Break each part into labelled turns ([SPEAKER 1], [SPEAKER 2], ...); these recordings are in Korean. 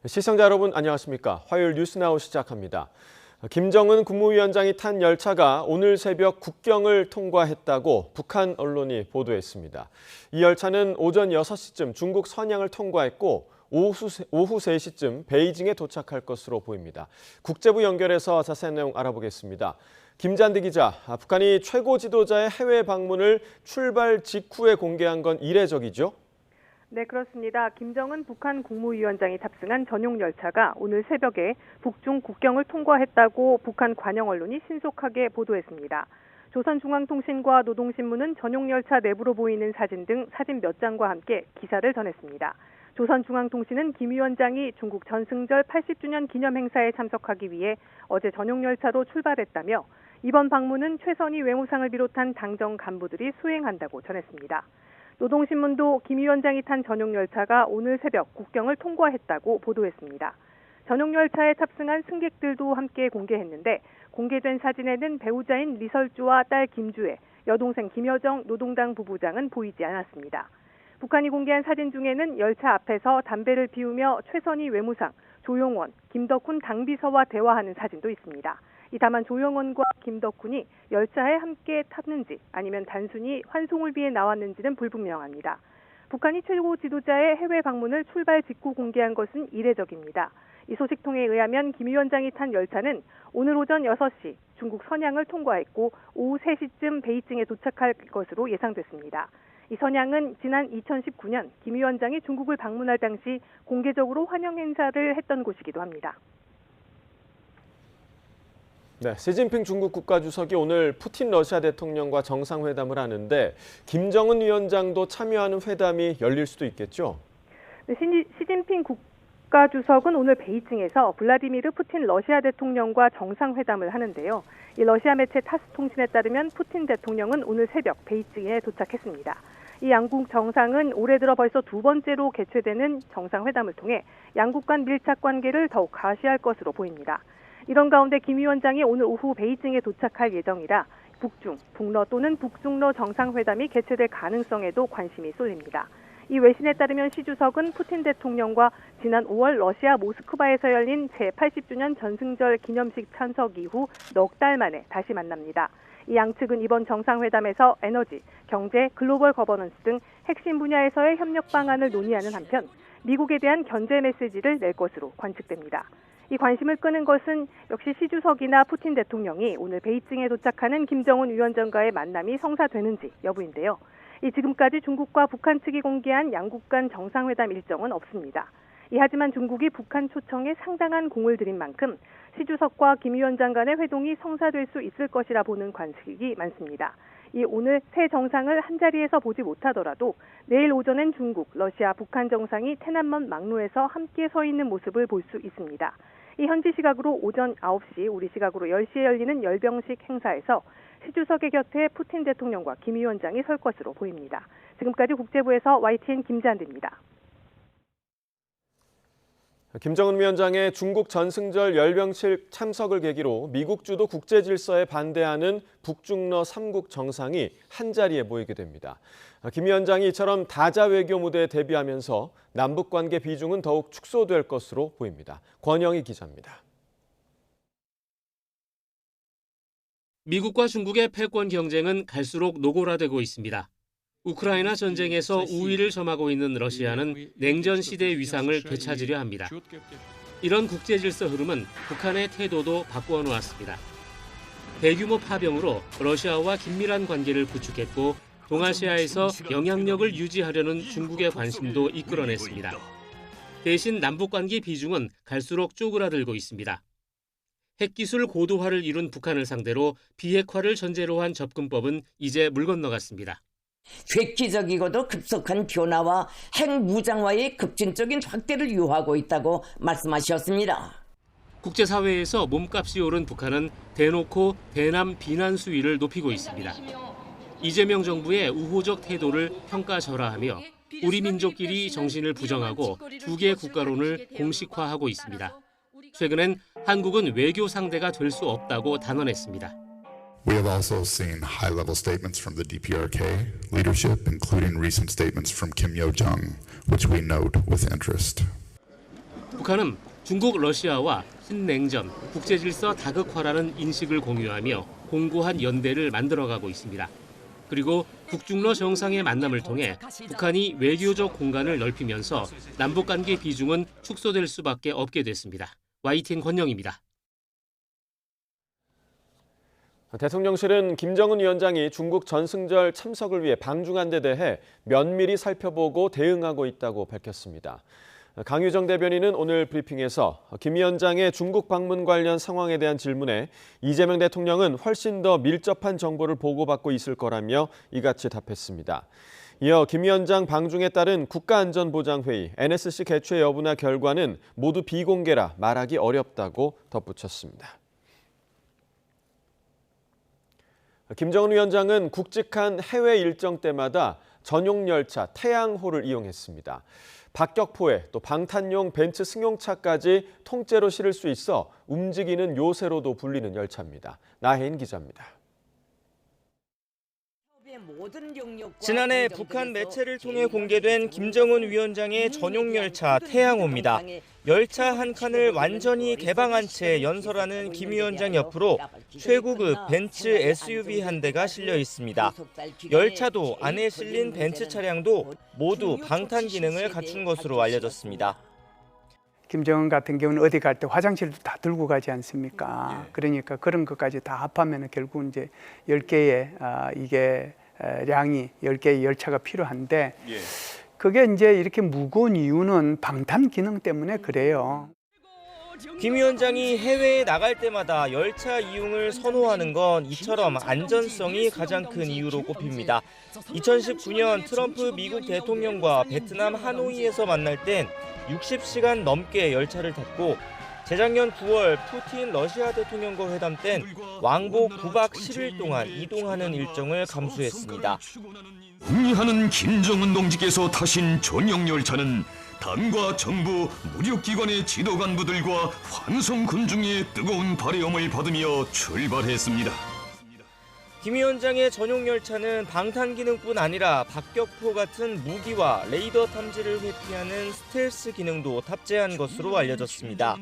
[SPEAKER 1] 시청자 여러분 안녕하십니까? 화요일 뉴스나우 시작합니다. 김정은 국무위원장이 탄 열차가 오늘 새벽 국경을 통과했다고 북한 언론이 보도했습니다. 이 열차는 오전 6시쯤 중국 선양을 통과했고 오후 3시쯤 베이징에 도착할 것으로 보입니다. 국제부 연결해서 자세한 내용 알아보겠습니다. 김잔디 기자, 북한이 최고 지도자의 해외 방문을 출발 직후에 공개한 건 이례적이죠?
[SPEAKER 2] 네, 그렇습니다. 김정은 북한 국무위원장이 탑승한 전용 열차가 오늘 새벽에 북중 국경을 통과했다고 북한 관영 언론이 신속하게 보도했습니다. 조선중앙통신과 노동신문은 전용 열차 내부로 보이는 사진 등 사진 몇 장과 함께 기사를 전했습니다. 조선중앙통신은 김 위원장이 중국 전승절 80주년 기념 행사에 참석하기 위해 어제 전용 열차로 출발했다며 이번 방문은 최선희 외무상을 비롯한 당정 간부들이 수행한다고 전했습니다. 노동신문도 김 위원장이 탄 전용 열차가 오늘 새벽 국경을 통과했다고 보도했습니다. 전용 열차에 탑승한 승객들도 함께 공개했는데 공개된 사진에는 배우자인 리설주와 딸 김주혜, 여동생 김여정 노동당 부부장은 보이지 않았습니다. 북한이 공개한 사진 중에는 열차 앞에서 담배를 피우며 최선희 외무상, 조용원, 김덕훈 당비서와 대화하는 사진도 있습니다. 다만 조용원과 김덕훈이 열차에 함께 탔는지 아니면 단순히 환송을 위해 나왔는지는 불분명합니다. 북한이 최고 지도자의 해외 방문을 출발 직후 공개한 것은 이례적입니다. 이 소식통에 의하면 김 위원장이 탄 열차는 오늘 오전 6시 중국 선양을 통과했고 오후 3시쯤 베이징에 도착할 것으로 예상됐습니다. 이 선양은 지난 2019년 김 위원장이 중국을 방문할 당시 공개적으로 환영 행사를 했던 곳이기도 합니다.
[SPEAKER 1] 네, 시진핑 중국 국가주석이 오늘 푸틴 러시아 대통령과 정상회담을 하는데 김정은 위원장도 참여하는 회담이 열릴 수도 있겠죠?
[SPEAKER 2] 네, 시진핑 국가주석은 오늘 베이징에서 블라디미르 푸틴 러시아 대통령과 정상회담을 하는데요. 이 러시아 매체 타스 통신에 따르면 푸틴 대통령은 오늘 새벽 베이징에 도착했습니다. 이 양국 정상은 올해 들어 벌써 두 번째로 개최되는 정상회담을 통해 양국 간 밀착 관계를 더욱 가시할 것으로 보입니다. 이런 가운데 김 위원장이 오늘 오후 베이징에 도착할 예정이라 북중, 북러 또는 북중러 정상회담이 개최될 가능성에도 관심이 쏠립니다. 이 외신에 따르면 시 주석은 푸틴 대통령과 지난 5월 러시아 모스크바에서 열린 제80주년 전승절 기념식 참석 이후 넉 달 만에 다시 만납니다. 이 양측은 이번 정상회담에서 에너지, 경제, 글로벌 거버넌스 등 핵심 분야에서의 협력 방안을 논의하는 한편 미국에 대한 견제 메시지를 낼 것으로 관측됩니다. 이 관심을 끄는 것은 역시 시 주석이나 푸틴 대통령이 오늘 베이징에 도착하는 김정은 위원장과의 만남이 성사되는지 여부인데요. 지금까지 중국과 북한 측이 공개한 양국 간 정상회담 일정은 없습니다. 하지만 중국이 북한 초청에 상당한 공을 들인 만큼 시 주석과 김 위원장 간의 회동이 성사될 수 있을 것이라 보는 관측이 많습니다. 오늘 세 정상을 한자리에서 보지 못하더라도 내일 오전엔 중국, 러시아, 북한 정상이 테난먼 막로에서 함께 서 있는 모습을 볼 수 있습니다. 현지 시각으로 오전 9시, 우리 시각으로 10시에 열리는 열병식 행사에서 시 주석의 곁에 푸틴 대통령과 김 위원장이 설 것으로 보입니다. 지금까지 국제부에서 YTN 김잔디입니다.
[SPEAKER 1] 김정은 위원장의 중국 전승절 열병식 참석을 계기로 미국 주도 국제 질서에 반대하는 북중러 3국 정상이 한자리에 모이게 됩니다. 김 위원장이 이처럼 다자 외교 무대에 대비하면서 남북 관계 비중은 더욱 축소될 것으로 보입니다. 권영희 기자입니다.
[SPEAKER 3] 미국과 중국의 패권 경쟁은 갈수록 노골화되고 있습니다. 우크라이나 전쟁에서 우위를 점하고 있는 러시아는 냉전 시대의 위상을 되찾으려 합니다. 이런 국제 질서 흐름은 북한의 태도도 바꾸어 놓았습니다. 대규모 파병으로 러시아와 긴밀한 관계를 구축했고 동아시아에서 영향력을 유지하려는 중국의 관심도 이끌어냈습니다. 대신 남북관계 비중은 갈수록 쪼그라들고 있습니다. 핵기술 고도화를 이룬 북한을 상대로 비핵화를 전제로 한 접근법은 이제 물 건너갔습니다.
[SPEAKER 4] 획기적이고도 급속한 변화와 핵무장화의 급진적인 확대를 유하고 있다고 말씀하셨습니다.
[SPEAKER 3] 국제사회에서 몸값이 오른 북한은 대놓고 대남 비난 수위를 높이고 있습니다. 이재명 정부의 우호적 태도를 평가절하하며 우리 민족끼리 정신을 부정하고 두 개 국가론을 공식화하고 있습니다. 최근엔 한국은 외교 상대가 될 수 없다고 단언했습니다.
[SPEAKER 5] We have also seen high-level statements from the DPRK leadership, including recent statements from Kim Yo-jong, which we note with interest.
[SPEAKER 3] 북한은 중국, 러시아와 신냉전, 국제질서 다극화라는 인식을 공유하며 공고한 연대를 만들어가고 있습니다. 그리고 북중러 정상의 만남을 통해 북한이 외교적 공간을 넓히면서 남북관계 비중은 축소될 수밖에 없게 됐습니다. YTN 권영입니다.
[SPEAKER 1] 대통령실은 김정은 위원장이 중국 전승절 참석을 위해 방중한 데 대해 면밀히 살펴보고 대응하고 있다고 밝혔습니다. 강유정 대변인은 오늘 브리핑에서 김 위원장의 중국 방문 관련 상황에 대한 질문에 이재명 대통령은 훨씬 더 밀접한 정보를 보고받고 있을 거라며 이같이 답했습니다. 이어 김 위원장 방중에 따른 국가안전보장회의 NSC 개최 여부나 결과는 모두 비공개라 말하기 어렵다고 덧붙였습니다. 김정은 위원장은 굵직한 해외 일정 때마다 전용 열차 태양호를 이용했습니다. 박격포에 또 방탄용 벤츠 승용차까지 통째로 실을 수 있어 움직이는 요새로도 불리는 열차입니다. 나혜인 기자입니다.
[SPEAKER 6] 지난해 북한 매체를 통해 공개된 김정은 위원장의 전용 열차 태양호입니다. 열차 한 칸을 완전히 개방한 채 연설하는 김 위원장 옆으로 최고급 벤츠 SUV 한 대가 실려 있습니다. 열차도 안에 실린 벤츠 차량도 모두 방탄 기능을 갖춘 것으로 알려졌습니다.
[SPEAKER 7] 김정은 같은 경우는 어디 갈 때 화장실도 다 들고 가지 않습니까? 그러니까 그런 것까지 다 합하면 결국 이제 10개의 이게 량이 10개의 열차가 필요한데 그게 이제 이렇게 무거운 이유는 방탄 기능 때문에 그래요.
[SPEAKER 6] 김 위원장이 해외에 나갈 때마다 열차 이용을 선호하는 건 이처럼 안전성이 가장 큰 이유로 꼽힙니다. 2019년 트럼프 미국 대통령과 베트남 하노이에서 만날 땐 60시간 넘게 열차를 탔고 재작년 9월 푸틴 러시아 대통령과 회담 땐 왕복 9박 10일 동안 이동하는 일정을 감수했습니다.
[SPEAKER 8] 승리하는 김정은 동지께서 타신 전용 열차는 당과 정부, 무력기관의 지도 간부들과 환송 군중의 뜨거운 발해움을 받으며 출발했습니다.
[SPEAKER 6] 김 위원장의 전용 열차는 방탄 기능뿐 아니라 박격포 같은 무기와 레이더 탐지를 회피하는 스텔스 기능도 탑재한 것으로 알려졌습니다.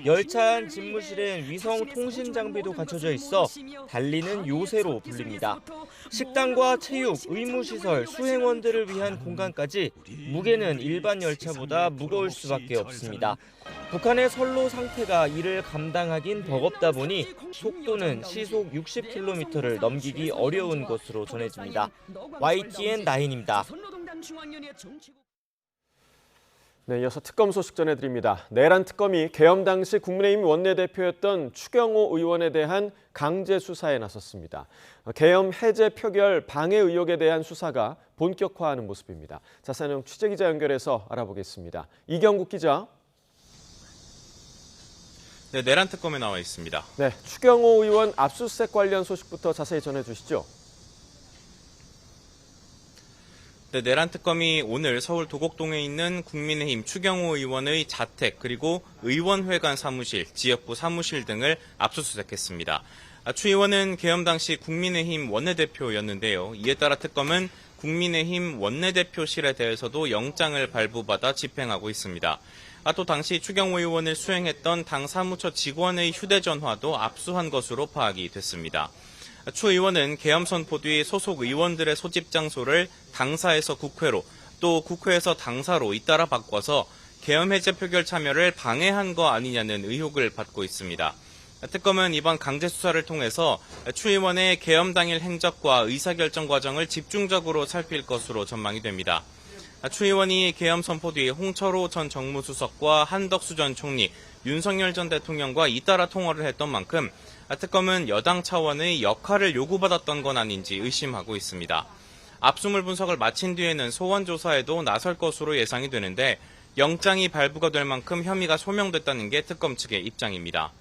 [SPEAKER 6] 열차 안 집무실엔 위성 통신 장비도 갖춰져 있어 달리는 요새로 불립니다. 식당과 체육, 의무시설, 수행원들을 위한 공간까지 무게는 일반 열차보다 무거울 수밖에 없습니다. 북한의 선로 상태가 이를 감당하긴 버겁다 보니 속도는 시속 60km를 넘기기 어려운 것으로 전해집니다. YTN 나인입니다.
[SPEAKER 1] 네, 이어서 특검 소식 전해드립니다. 내란 특검이 계엄 당시 국민의힘 원내대표였던 추경호 의원에 대한 강제 수사에 나섰습니다. 계엄 해제 표결 방해 의혹에 대한 수사가 본격화하는 모습입니다. 자세한 내용 취재기자 연결해서 알아보겠습니다. 이경국 기자.
[SPEAKER 9] 네, 내란 특검에 나와 있습니다.
[SPEAKER 1] 네, 추경호 의원 압수수색 관련 소식부터 자세히 전해주시죠.
[SPEAKER 9] 네, 내란 특검이 오늘 서울 도곡동에 있는 국민의힘 추경호 의원의 자택 그리고 의원회관 사무실, 지역부 사무실 등을 압수수색했습니다. 추 의원은 계엄 당시 국민의힘 원내대표였는데요. 이에 따라 특검은 국민의힘 원내대표실에 대해서도 영장을 발부받아 집행하고 있습니다. 또 당시 추경호 의원을 수행했던 당 사무처 직원의 휴대전화도 압수한 것으로 파악이 됐습니다. 추 의원은 계엄 선포 뒤 소속 의원들의 소집 장소를 당사에서 국회로 또 국회에서 당사로 잇따라 바꿔서 계엄 해제 표결 참여를 방해한 거 아니냐는 의혹을 받고 있습니다. 특검은 이번 강제 수사를 통해서 추 의원의 계엄 당일 행적과 의사결정 과정을 집중적으로 살필 것으로 전망이 됩니다. 추 의원이 계엄 선포 뒤 홍철호 전 정무수석과 한덕수 전 총리, 윤석열 전 대통령과 잇따라 통화를 했던 만큼 특검은 여당 차원의 역할을 요구받았던 건 아닌지 의심하고 있습니다. 압수물 분석을 마친 뒤에는 소환 조사에도 나설 것으로 예상이 되는데 영장이 발부가 될 만큼 혐의가 소명됐다는 게 특검 측의 입장입니다.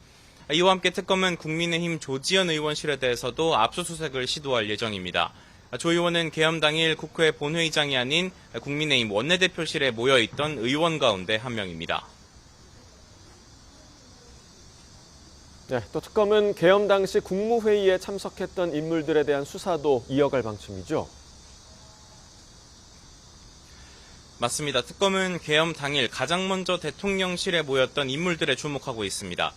[SPEAKER 9] 이와 함께 특검은 국민의힘 조지현 의원실에 대해서도 압수수색을 시도할 예정입니다. 조 의원은 계엄 당일 국회 본회의장이 아닌 국민의힘 원내대표실에 모여있던 의원 가운데 한 명입니다.
[SPEAKER 1] 네, 또 특검은 계엄 당시 국무회의에 참석했던 인물들에 대한 수사도 이어갈 방침이죠.
[SPEAKER 9] 맞습니다. 특검은 계엄 당일 가장 먼저 대통령실에 모였던 인물들에 주목하고 있습니다.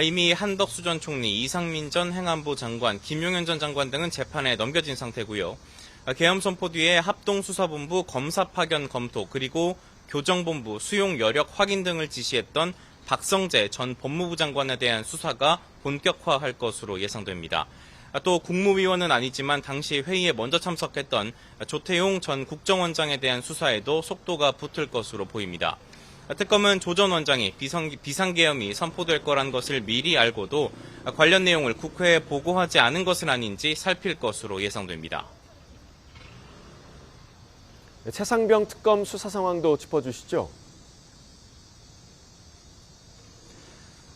[SPEAKER 9] 이미 한덕수 전 총리, 이상민 전 행안부 장관, 김용현 전 장관 등은 재판에 넘겨진 상태고요. 계엄 선포 뒤에 합동수사본부 검사 파견 검토 그리고 교정본부 수용 여력 확인 등을 지시했던 박성재 전 법무부 장관에 대한 수사가 본격화할 것으로 예상됩니다. 또 국무위원은 아니지만 당시 회의에 먼저 참석했던 조태용 전 국정원장에 대한 수사에도 속도가 붙을 것으로 보입니다. 특검은 조 전 원장이 비상계엄이 선포될 거란 것을 미리 알고도 관련 내용을 국회에 보고하지 않은 것은 아닌지 살필 것으로 예상됩니다.
[SPEAKER 1] 최상병 특검 수사 상황도 짚어주시죠.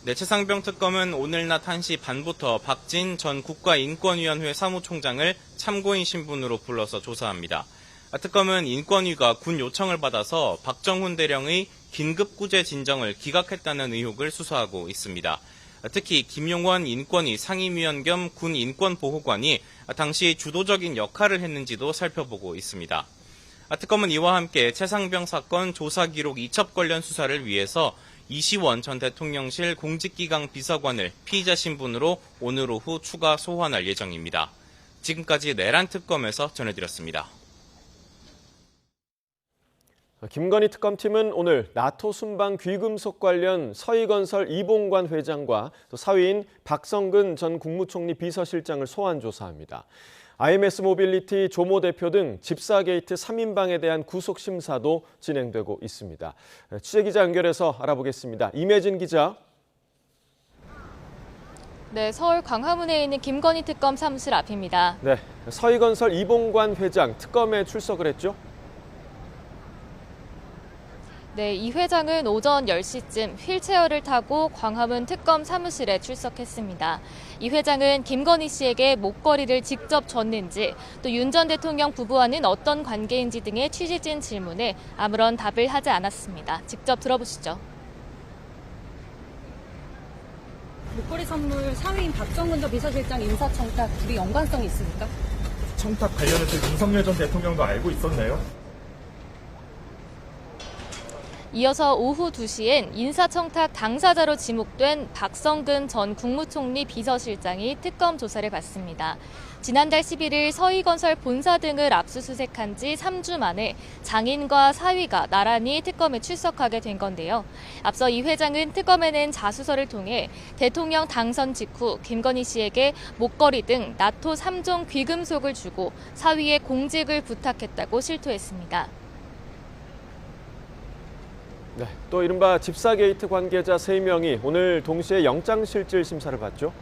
[SPEAKER 9] 네, 최상병 특검은 오늘 낮 1시 반부터 박진 전 국가인권위원회 사무총장을 참고인 신분으로 불러서 조사합니다. 특검은 인권위가 군 요청을 받아서 박정훈 대령의 긴급구제 진정을 기각했다는 의혹을 수사하고 있습니다. 특히 김용원 인권위 상임위원 겸 군 인권보호관이 당시 주도적인 역할을 했는지도 살펴보고 있습니다. 특검은 이와 함께 최상병 사건 조사 기록 이첩 관련 수사를 위해서 이시원 전 대통령실 공직기강 비서관을 피의자 신분으로 오늘 오후 추가 소환할 예정입니다. 지금까지 내란 특검에서 전해드렸습니다.
[SPEAKER 1] 김건희 특검팀은 오늘 나토 순방 귀금속 관련 서희건설 이봉관 회장과 또 사위인 박성근 전 국무총리 비서실장을 소환 조사합니다. IMS 모빌리티 조모 대표 등 집사 게이트 3인방에 대한 구속 심사도 진행되고 있습니다. 취재기자 연결해서 알아보겠습니다. 임혜진 기자.
[SPEAKER 10] 네, 서울 광화문에 있는 김건희 특검 사무실 앞입니다.
[SPEAKER 1] 네, 서희건설 이봉관 회장 특검에 출석을 했죠?
[SPEAKER 10] 네, 이 회장은 오전 10시쯤 휠체어를 타고 광화문 특검 사무실에 출석했습니다. 이 회장은 김건희 씨에게 목걸이를 직접 줬는지, 또 윤 전 대통령 부부와는 어떤 관계인지 등의 취재진 질문에 아무런 답을 하지 않았습니다. 직접 들어보시죠.
[SPEAKER 11] 목걸이 선물 사위인 박정훈 전 비서실장 인사청탁 둘이 연관성이 있습니까?
[SPEAKER 12] 청탁 관련해서 윤석열 전 대통령도 알고 있었나요?
[SPEAKER 10] 이어서 오후 2시엔 인사청탁 당사자로 지목된 박성근 전 국무총리 비서실장이 특검 조사를 받습니다. 지난달 11일 서희건설 본사 등을 압수수색한 지 3주 만에 장인과 사위가 나란히 특검에 출석하게 된 건데요. 앞서 이 회장은 특검에 낸 자수서를 통해 대통령 당선 직후 김건희 씨에게 목걸이 등 나토 3종 귀금속을 주고 사위의 공직을 부탁했다고 실토했습니다.
[SPEAKER 1] 네, 또 이른바 집사 게이트 관계자 3명이 오늘 동시에 영장실질 심사를 받죠.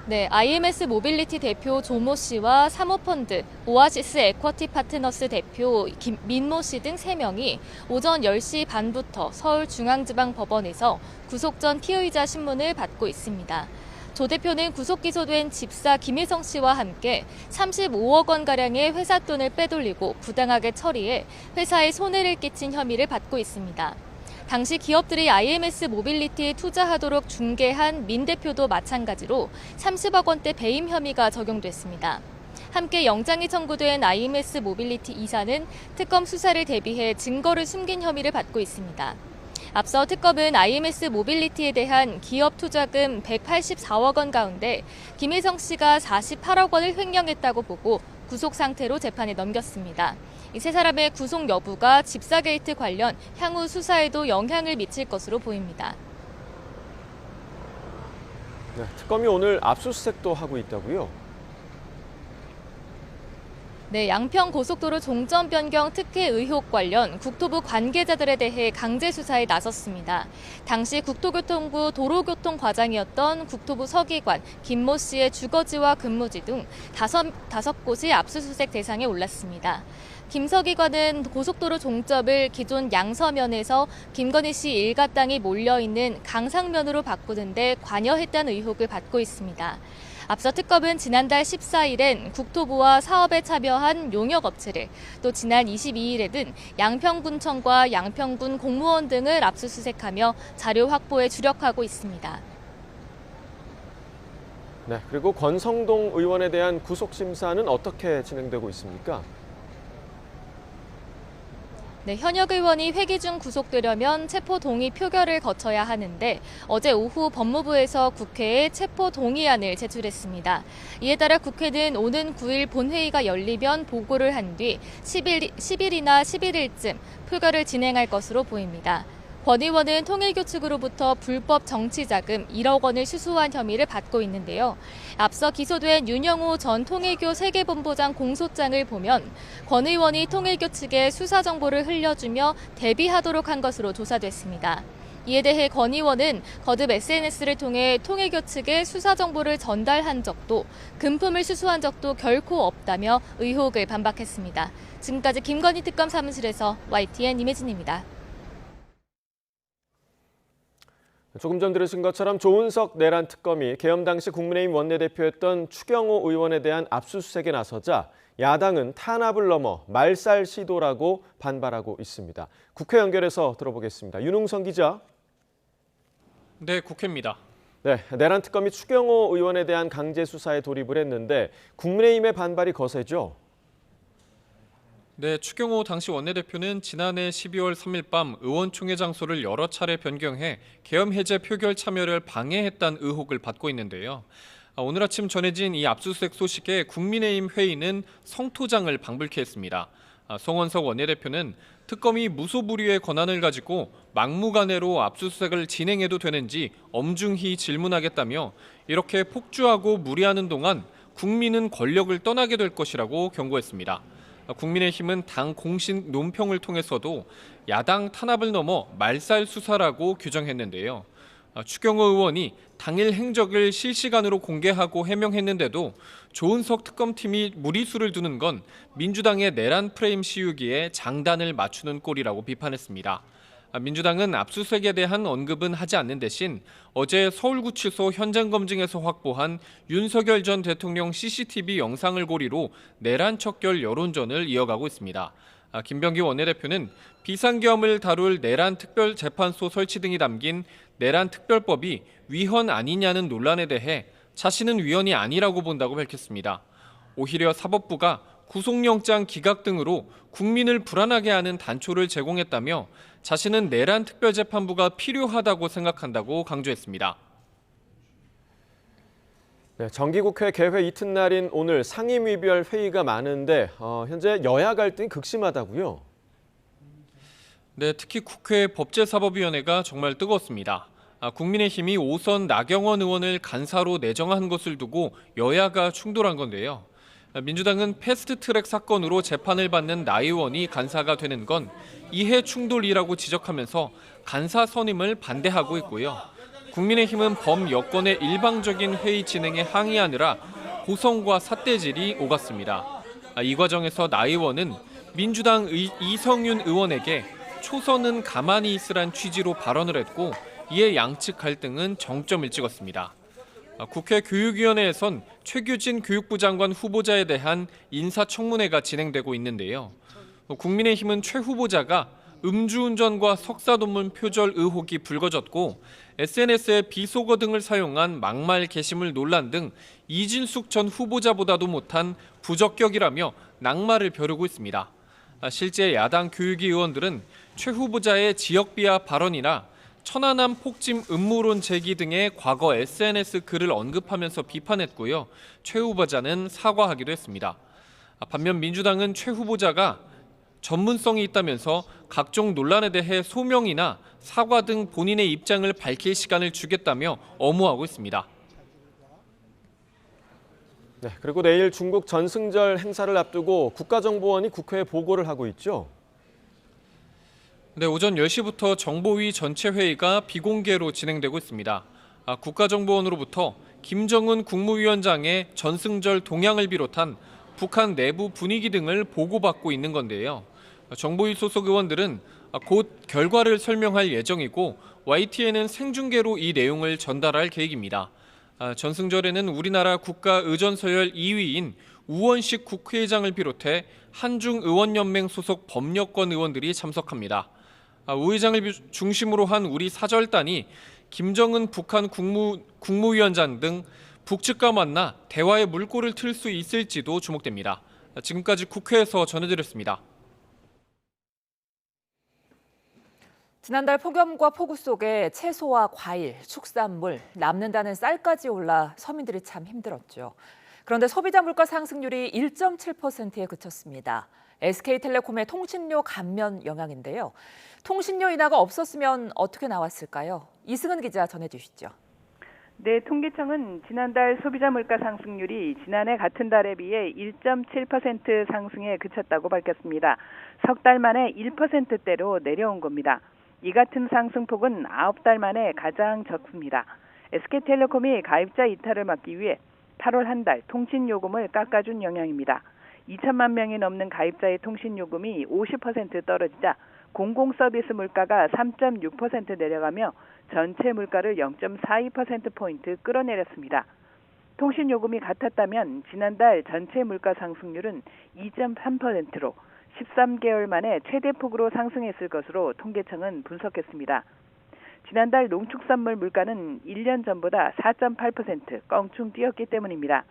[SPEAKER 10] 네, IMS 모빌리티 대표 조모 씨와 사모펀드 오아시스 에쿼티 파트너스 대표 민모 씨 등 3명이 오전 10시 반부터 서울중앙지방법원에서 구속 전 피의자 신문을 받고 있습니다. 조 대표는 구속 기소된 집사 김일성 씨와 함께 35억 원가량의 회사 돈을 빼돌리고 부당하게 처리해 회사에 손해를 끼친 혐의를 받고 있습니다. 당시 기업들이 IMS 모빌리티에 투자하도록 중개한 민 대표도 마찬가지로 30억 원대 배임 혐의가 적용됐습니다. 함께 영장이 청구된 IMS 모빌리티 이사는 특검 수사를 대비해 증거를 숨긴 혐의를 받고 있습니다. 앞서 특검은 IMS 모빌리티에 대한 기업 투자금 184억 원 가운데 김일성 씨가 48억 원을 횡령했다고 보고 구속 상태로 재판에 넘겼습니다. 이 세 사람의 구속 여부가 집사 게이트 관련 향후 수사에도 영향을 미칠 것으로 보입니다.
[SPEAKER 1] 네, 특검이 오늘 압수수색도 하고 있다고요?
[SPEAKER 10] 네, 양평 고속도로 종점 변경 특혜 의혹 관련 국토부 관계자들에 대해 강제 수사에 나섰습니다. 당시 국토교통부 도로교통과장이었던 국토부 서기관 김모 씨의 주거지와 근무지 등 다섯 곳이 압수수색 대상에 올랐습니다. 김 서기관은 고속도로 종점을 기존 양서면에서 김건희 씨 일가 땅이 몰려있는 강상면으로 바꾸는 데 관여했다는 의혹을 받고 있습니다. 앞서 특검은 지난달 14일엔 국토부와 사업에 참여한 용역업체를, 또 지난 22일에는 양평군청과 양평군 공무원 등을 압수수색하며 자료 확보에 주력하고 있습니다.
[SPEAKER 1] 네, 그리고 권성동 의원에 대한 구속심사는 어떻게 진행되고 있습니까?
[SPEAKER 10] 네, 현역 의원이 회기 중 구속되려면 체포 동의 표결을 거쳐야 하는데 어제 오후 법무부에서 국회에 체포 동의안을 제출했습니다. 이에 따라 국회는 오는 9일 본회의가 열리면 보고를 한 뒤 10일이나 11일쯤 표결을 진행할 것으로 보입니다. 권 의원은 통일교 측으로부터 불법 정치자금 1억 원을 수수한 혐의를 받고 있는데요. 앞서 기소된 윤영호 전 통일교 세계본부장 공소장을 보면 권 의원이 통일교 측에 수사 정보를 흘려주며 대비하도록 한 것으로 조사됐습니다. 이에 대해 권 의원은 거듭 SNS를 통해 통일교 측에 수사 정보를 전달한 적도 금품을 수수한 적도 결코 없다며 의혹을 반박했습니다. 지금까지 김건희 특검 사무실에서 YTN 임혜진입니다.
[SPEAKER 1] 조금 전 들으신 것처럼 조은석 내란 특검이 계엄 당시 국민의힘 원내대표였던 추경호 의원에 대한 압수수색에 나서자 야당은 탄압을 넘어 말살 시도라고 반발하고 있습니다. 국회 연결해서 들어보겠습니다. 윤웅선 기자.
[SPEAKER 13] 네, 국회입니다.
[SPEAKER 1] 네, 내란 특검이 추경호 의원에 대한 강제 수사에 돌입을 했는데 국민의힘의 반발이 거세죠?
[SPEAKER 13] 네, 추경호 당시 원내대표는 지난해 12월 3일 밤 의원총회 장소를 여러 차례 변경해 계엄 해제 표결 참여를 방해했다는 의혹을 받고 있는데요. 오늘 아침 전해진 이 압수수색 소식에 국민의힘 회의는 성토장을 방불케 했습니다. 송원석 원내대표는 특검이 무소불위의 권한을 가지고 막무가내로 압수수색을 진행해도 되는지 엄중히 질문하겠다며 이렇게 폭주하고 무리하는 동안 국민은 권력을 떠나게 될 것이라고 경고했습니다. 국민의힘은 당 공식 논평을 통해서도 야당 탄압을 넘어 말살 수사라고 규정했는데요. 추경호 의원이 당일 행적을 실시간으로 공개하고 해명했는데도 조은석 특검팀이 무리수를 두는 건 민주당의 내란 프레임 씌우기에 장단을 맞추는 꼴이라고 비판했습니다. 민주당은 압수수색에 대한 언급은 하지 않는 대신 어제 서울구치소 현장 검증에서 확보한 윤석열 전 대통령 CCTV 영상을 고리로 내란 척결 여론전을 이어가고 있습니다. 김병기 원내대표는 비상계엄을 다룰 내란 특별재판소 설치 등이 담긴 내란 특별법이 위헌 아니냐는 논란에 대해 자신은 위헌이 아니라고 본다고 밝혔습니다. 오히려 사법부가 구속영장 기각 등으로 국민을 불안하게 하는 단초를 제공했다며 자신은 내란 특별재판부가 필요하다고 생각한다고 강조했습니다.
[SPEAKER 1] 네, 정기국회 개회 이튿날인 오늘 상임위별 회의가 많은데 현재 여야 갈등이 극심하다고요?
[SPEAKER 13] 네, 특히 국회 법제사법위원회가 정말 뜨거웠습니다. 국민의힘이 5선 나경원 의원을 간사로 내정한 것을 두고 여야가 충돌한 건데요. 민주당은 패스트트랙 사건으로 재판을 받는 나 의원이 간사가 되는 건 이해 충돌이라고 지적하면서 간사 선임을 반대하고 있고요. 국민의힘은 범여권의 일방적인 회의 진행에 항의하느라 고성과 삿대질이 오갔습니다. 이 과정에서 나 의원은 민주당 이성윤 의원에게 초선은 가만히 있으란 취지로 발언을 했고 이에 양측 갈등은 정점을 찍었습니다. 국회 교육위원회에선 최규진 교육부 장관 후보자에 대한 인사청문회가 진행되고 있는데요. 국민의힘은 최 후보자가 음주운전과 석사논문 표절 의혹이 불거졌고 SNS에 비속어 등을 사용한 막말 게시물 논란 등 이진숙 전 후보자보다도 못한 부적격이라며 낙마를 벼르고 있습니다. 실제 야당 교육위 의원들은 최 후보자의 지역비하 발언이나 천안함 폭침 음모론 제기 등의 과거 SNS 글을 언급하면서 비판했고요. 최 후보자는 사과하기도 했습니다. 반면 민주당은 최 후보자가 전문성이 있다면서 각종 논란에 대해 소명이나 사과 등 본인의 입장을 밝힐 시간을 주겠다며 엄호하고 있습니다.
[SPEAKER 1] 네, 그리고 내일 중국 전승절 행사를 앞두고 국가정보원이 국회에 보고를 하고 있죠?
[SPEAKER 13] 네, 오전 10시부터 정보위 전체 회의가 비공개로 진행되고 있습니다. 국가정보원으로부터 김정은 국무위원장의 전승절 동향을 비롯한 북한 내부 분위기 등을 보고받고 있는 건데요. 정보위 소속 의원들은 곧 결과를 설명할 예정이고 YTN은 생중계로 이 내용을 전달할 계획입니다. 전승절에는 우리나라 국가의전서열 2위인 우원식 국회의장을 비롯해 한중의원연맹 소속 법여권 의원들이 참석합니다. 우 의장을 중심으로 한 우리 사절단이 김정은 북한 국무위원장 등 북측과 만나 대화의 물꼬를 틀 수 있을지도 주목됩니다. 지금까지 국회에서 전해드렸습니다.
[SPEAKER 14] 지난달 폭염과 폭우 속에 채소와 과일, 축산물, 남는다는 쌀까지 올라 서민들이 참 힘들었죠. 그런데 소비자 물가 상승률이 1.7%에 그쳤습니다. SK텔레콤의 통신료 감면 영향인데요. 통신료 인하가 없었으면 어떻게 나왔을까요? 이승은 기자 전해주시죠.
[SPEAKER 15] 네, 통계청은 지난달 소비자 물가 상승률이 지난해 같은 달에 비해 1.7% 상승에 그쳤다고 밝혔습니다. 석 달 만에 1%대로 내려온 겁니다. 이 같은 상승폭은 9달 만에 가장 적습니다. SK텔레콤이 가입자 이탈을 막기 위해 8월 한 달 통신요금을 깎아준 영향입니다. 2천만 명이 넘는 가입자의 통신요금이 50% 떨어지자 공공서비스 물가가 3.6% 내려가며 전체 물가를 0.42%포인트 끌어내렸습니다. 통신요금이 같았다면 지난달 전체 물가 상승률은 2.3%로 13개월 만에 최대폭으로 상승했을 것으로 통계청은 분석했습니다. 지난달 농축산물 물가는 1년 전보다 4.8% 껑충 뛰었기 때문입니다.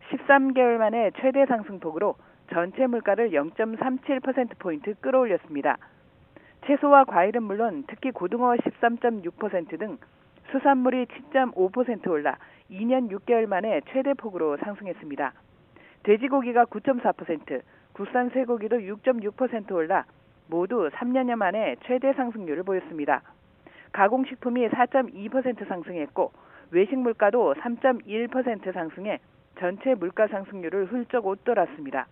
[SPEAKER 15] 13개월 만에 최대 상승폭으로 전체 물가를 0.37%포인트 끌어올렸습니다. 채소와 과일은 물론 특히 고등어 13.6% 등 수산물이 7.5% 올라 2년 6개월 만에 최대폭으로 상승했습니다. 돼지고기가 9.4%, 국산 쇠고기도 6.6% 올라 모두 3년여 만에 최대 상승률을 보였습니다. 가공식품이 4.2% 상승했고 외식 물가도 3.1% 상승해 전체 물가 상승률을 훌쩍 웃돌았습니다.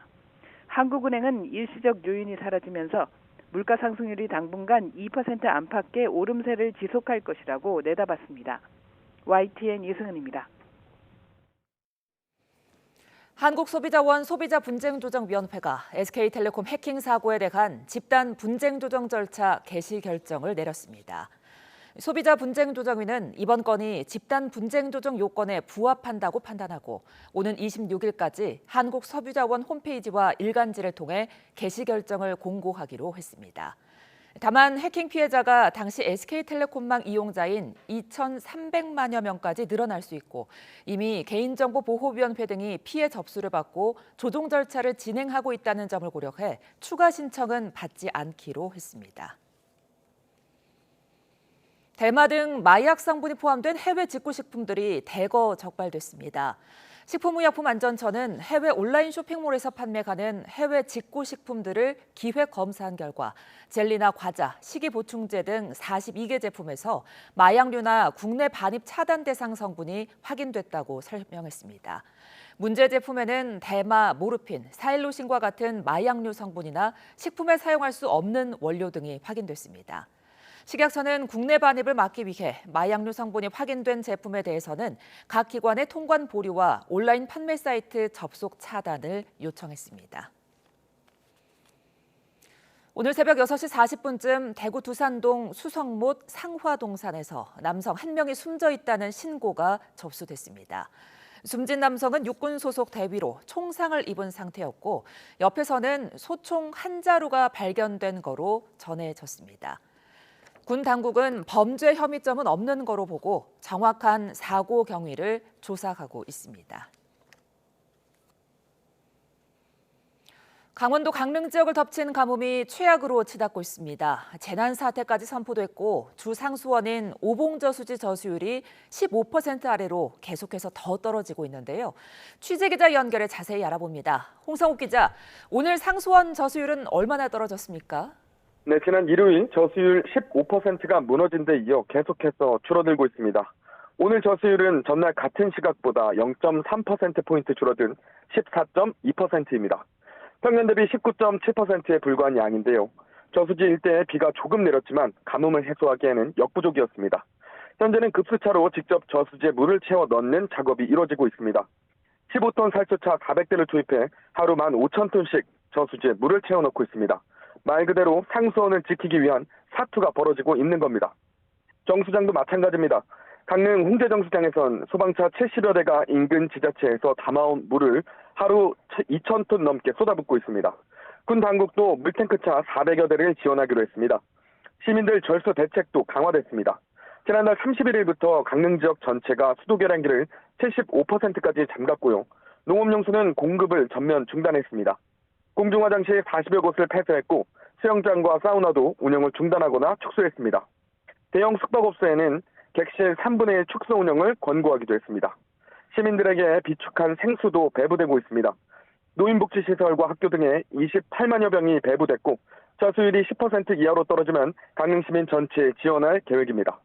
[SPEAKER 15] 한국은행은 일시적 요인이 사라지면서 물가 상승률이 당분간 2% 안팎의 오름세를 지속할 것이라고 내다봤습니다. YTN 이승은입니다.
[SPEAKER 14] 한국소비자원 소비자분쟁조정위원회가 SK텔레콤 해킹 사고에 대한 집단 분쟁조정 절차 개시 결정을 내렸습니다. 소비자분쟁조정위는 이번 건이 집단 분쟁조정 요건에 부합한다고 판단하고 오는 26일까지 한국소비자원 홈페이지와 일간지를 통해 개시 결정을 공고하기로 했습니다. 다만 해킹 피해자가 당시 SK텔레콤망 이용자인 2,300만여 명까지 늘어날 수 있고 이미 개인정보보호위원회 등이 피해 접수를 받고 조정 절차를 진행하고 있다는 점을 고려해 추가 신청은 받지 않기로 했습니다. 대마 등 마약 성분이 포함된 해외 직구식품들이 대거 적발됐습니다. 식품의약품안전처는 해외 온라인 쇼핑몰에서 판매가는 해외 직구식품들을 기획 검사한 결과 젤리나 과자, 식이보충제 등 42개 제품에서 마약류나 국내 반입 차단 대상 성분이 확인됐다고 설명했습니다. 문제 제품에는 대마, 모르핀, 사일로신과 같은 마약류 성분이나 식품에 사용할 수 없는 원료 등이 확인됐습니다. 식약처는 국내 반입을 막기 위해 마약류 성분이 확인된 제품에 대해서는 각 기관의 통관 보류와 온라인 판매 사이트 접속 차단을 요청했습니다. 오늘 새벽 6시 40분쯤 대구 두산동 수성못 상화동산에서 남성 1명이 숨져 있다는 신고가 접수됐습니다. 숨진 남성은 육군 소속 대위로 총상을 입은 상태였고 옆에서는 소총 한 자루가 발견된 거로 전해졌습니다. 군 당국은 범죄 혐의점은 없는 거로 보고 정확한 사고 경위를 조사하고 있습니다. 강원도 강릉 지역을 덮친 가뭄이 최악으로 치닫고 있습니다. 재난 사태까지 선포됐고 주 상수원인 오봉저수지 저수율이 15% 아래로 계속해서 더 떨어지고 있는데요. 취재기자 연결해 자세히 알아봅니다. 홍성욱 기자, 오늘 상수원 저수율은 얼마나 떨어졌습니까?
[SPEAKER 16] 네, 지난 일요일 저수율 15%가 무너진 데 이어 계속해서 줄어들고 있습니다. 오늘 저수율은 전날 같은 시각보다 0.3%포인트 줄어든 14.2%입니다. 평년 대비 19.7%에 불과한 양인데요. 저수지 일대에 비가 조금 내렸지만 가뭄을 해소하기에는 역부족이었습니다. 현재는 급수차로 직접 저수지에 물을 채워 넣는 작업이 이루어지고 있습니다. 15톤 살수차 400대를 투입해 하루 15,000톤씩 저수지에 물을 채워 넣고 있습니다. 말 그대로 상수원을 지키기 위한 사투가 벌어지고 있는 겁니다. 정수장도 마찬가지입니다. 강릉 홍제정수장에선 소방차 70여 대가 인근 지자체에서 담아온 물을 하루 2,000톤 넘게 쏟아붓고 있습니다. 군 당국도 물탱크차 400여 대를 지원하기로 했습니다. 시민들 절수 대책도 강화됐습니다. 지난달 31일부터 강릉 지역 전체가 수도 계량기를 75%까지 잠갔고요. 농업용수는 공급을 전면 중단했습니다. 공중화장실 40여 곳을 폐쇄했고 수영장과 사우나도 운영을 중단하거나 축소했습니다. 대형 숙박업소에는 객실 3분의 1 축소 운영을 권고하기도 했습니다. 시민들에게 비축한 생수도 배부되고 있습니다. 노인복지시설과 학교 등에 28만여 병이 배부됐고 저수율이 10% 이하로 떨어지면 강릉시민 전체에 지원할 계획입니다.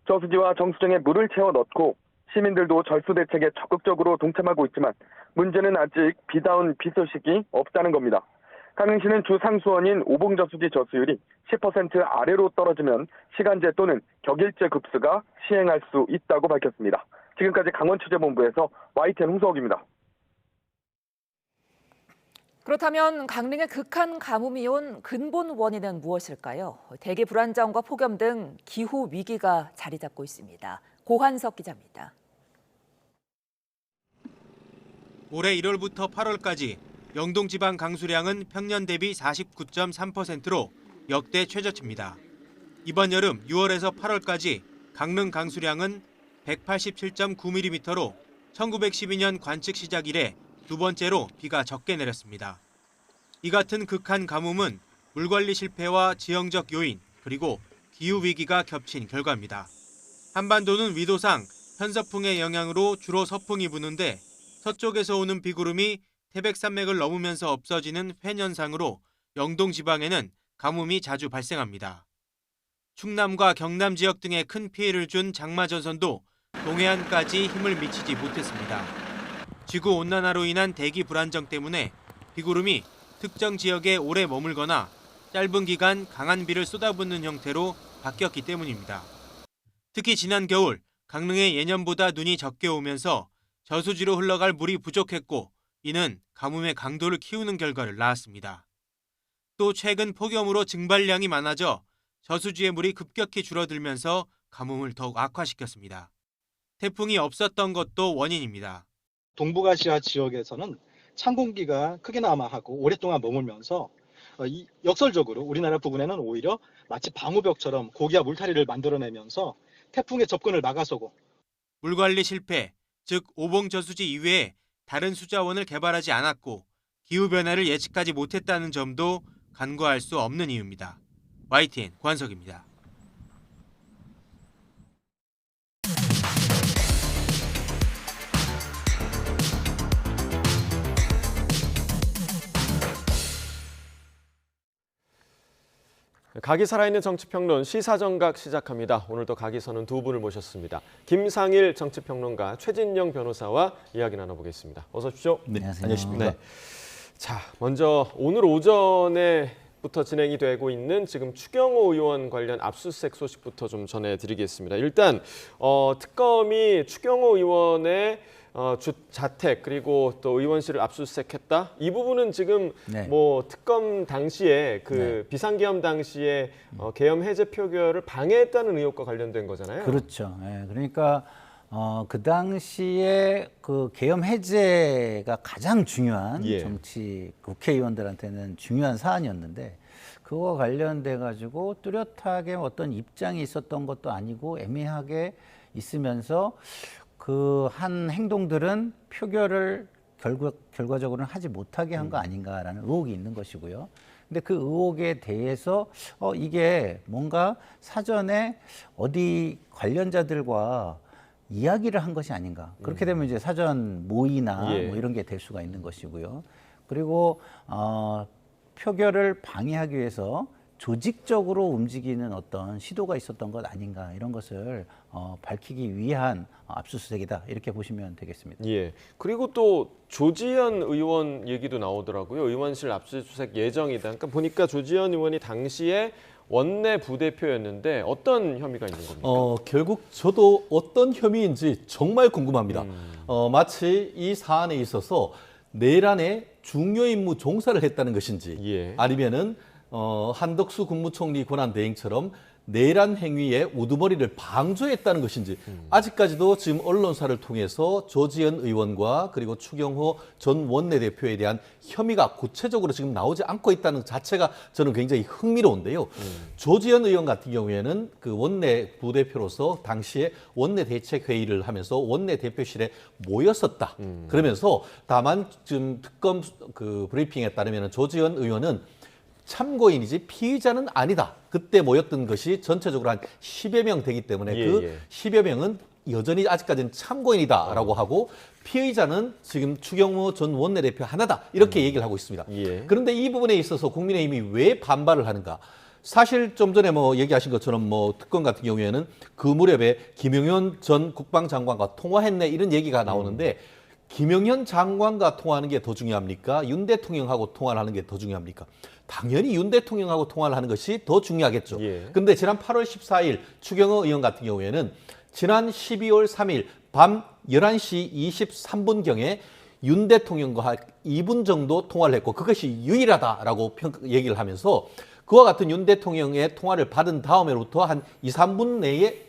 [SPEAKER 16] 저수지와 정수정에 물을 채워 넣고 시민들도 절수 대책에 적극적으로 동참하고 있지만 문제는 아직 비다운 비 소식이 없다는 겁니다. 강릉시는 주 상수원인 오봉저수지 저수율이 10% 아래로 떨어지면 시간제 또는 격일제 급수가 시행할 수 있다고 밝혔습니다. 지금까지 강원취재본부에서 YTN 홍서욱입니다.
[SPEAKER 14] 그렇다면 강릉의 극한 가뭄이 온 근본 원인은 무엇일까요? 대기 불안정과 폭염 등 기후 위기가 자리 잡고 있습니다. 고한석 기자입니다.
[SPEAKER 17] 올해 1월부터 8월까지 영동 지방 강수량은 평년 대비 49.3%로 역대 최저치입니다. 이번 여름 6월에서 8월까지 강릉 강수량은 187.9mm로 1912년 관측 시작 이래 두 번째로 비가 적게 내렸습니다. 이 같은 극한 가뭄은 물관리 실패와 지형적 요인 그리고 기후위기가 겹친 결과입니다. 한반도는 위도상 편서풍의 영향으로 주로 서풍이 부는데 서쪽에서 오는 비구름이 태백산맥을 넘으면서 없어지는 팬 현상으로 영동 지방에는 가뭄이 자주 발생합니다. 충남과 경남 지역 등에 큰 피해를 준 장마전선도 동해안까지 힘을 미치지 못했습니다. 지구온난화로 인한 대기 불안정 때문에 비구름이 특정 지역에 오래 머물거나 짧은 기간 강한 비를 쏟아붓는 형태로 바뀌었기 때문입니다. 특히 지난 겨울 강릉에 예년보다 눈이 적게 오면서 저수지로 흘러갈 물이 부족했고 이는 가뭄의 강도를 키우는 결과를 낳았습니다. 또 최근 폭염으로 증발량이 많아져 저수지의 물이 급격히 줄어들면서 가뭄을 더욱 악화시켰습니다. 태풍이 없었던 것도 원인입니다.
[SPEAKER 18] 동북아시아 지역에서는 찬 공기가 크게 남하하고 오랫동안 머물면서 역설적으로 우리나라 부근에는 오히려 마치 방호벽처럼 고기와 물타리를 만들어내면서 태풍의 접근을 막아서고
[SPEAKER 17] 물관리 실패, 즉 오봉저수지 이외에 다른 수자원을 개발하지 않았고 기후변화를 예측하지 못했다는 점도 간과할 수 없는 이유입니다. YTN 고한석입니다.
[SPEAKER 1] 각이 살아있는 정치평론 시사정각 시작합니다. 오늘도 각이서는 두 분을 모셨습니다. 김상일 정치평론가, 최진영 변호사와 이야기 나눠보겠습니다. 어서 오십시오.
[SPEAKER 19] 네, 안녕하십니까.
[SPEAKER 1] 네. 자, 먼저 오늘 오전에부터 진행이 되고 있는 지금 추경호 의원 관련 압수수색 소식부터 좀 전해드리겠습니다. 일단 특검이 추경호 의원의 자택 그리고 또 의원실을 압수수색했다. 이 부분은 지금 뭐 특검 당시에 비상계엄 당시에 계엄 해제 표결을 방해했다는 의혹과 관련된 거잖아요.
[SPEAKER 19] 그렇죠. 예, 그러니까 그 당시에 그 계엄 해제가 가장 중요한 정치 국회의원들한테는 중요한 사안이었는데 그거와 관련돼 가지고 뚜렷하게 어떤 입장이 있었던 것도 아니고 애매하게 있으면서 그 한 행동들은 표결을 결과적으로는 하지 못하게 한 거 아닌가라는 의혹이 있는 것이고요. 근데 그 의혹에 대해서 이게 뭔가 사전에 어디 관련자들과 이야기를 한 것이 아닌가. 그렇게 되면 이제 사전 모의나 뭐 이런 게 될 수가 있는 것이고요. 그리고 표결을 방해하기 위해서 조직적으로 움직이는 어떤 시도가 있었던 것 아닌가 이런 것을 밝히기 위한 압수수색이다 이렇게 보시면 되겠습니다.
[SPEAKER 1] 예. 그리고 또 조지현 의원 얘기도 나오더라고요. 의원실 압수수색 예정이다. 그러니까 보니까 조지현 의원이 당시에 원내 부대표였는데 어떤 혐의가 있는 겁니까?
[SPEAKER 20] 결국 저도 어떤 혐의인지 정말 궁금합니다. 마치 이 사안에 있어서 내란에 중요 임무 종사를 했다는 것인지 아니면은 한덕수 국무총리 권한대행처럼 내란 행위에 우두머리를 방조했다는 것인지 아직까지도 지금 언론사를 통해서 조지현 의원과 그리고 추경호 전 원내대표에 대한 혐의가 구체적으로 지금 나오지 않고 있다는 자체가 저는 굉장히 흥미로운데요. 조지현 의원 같은 경우에는 그 원내 부대표로서 당시에 원내대책회의를 하면서 원내대표실에 모였었다. 그러면서 다만 지금 특검 그 브리핑에 따르면 조지현 의원은 참고인이지 피의자는 아니다. 그때 모였던 것이 전체적으로 한 10여 명 되기 때문에 그 10여 명은 여전히 아직까지는 참고인이다라고 하고 피의자는 지금 추경호 전 원내대표 하나다. 이렇게 얘기를 하고 있습니다. 그런데 이 부분에 있어서 국민의힘이 왜 반발을 하는가? 사실 좀 전에 뭐 얘기하신 것처럼 뭐 특검 같은 경우에는 그 무렵에 김용현 전 국방장관과 통화했네 이런 얘기가 나오는데 김용현 장관과 통화하는 게 더 중요합니까? 윤 대통령하고 통화를 하는 게 더 중요합니까? 당연히 윤 대통령하고 통화를 하는 것이 더 중요하겠죠. 그런데 지난 8월 14일 추경호 의원 같은 경우에는 지난 12월 3일 밤 11시 23분경에 윤 대통령과 2분 정도 통화를 했고 그것이 유일하다라고 얘기를 하면서 그와 같은 윤 대통령의 통화를 받은 다음에부터 한 2, 3분 내에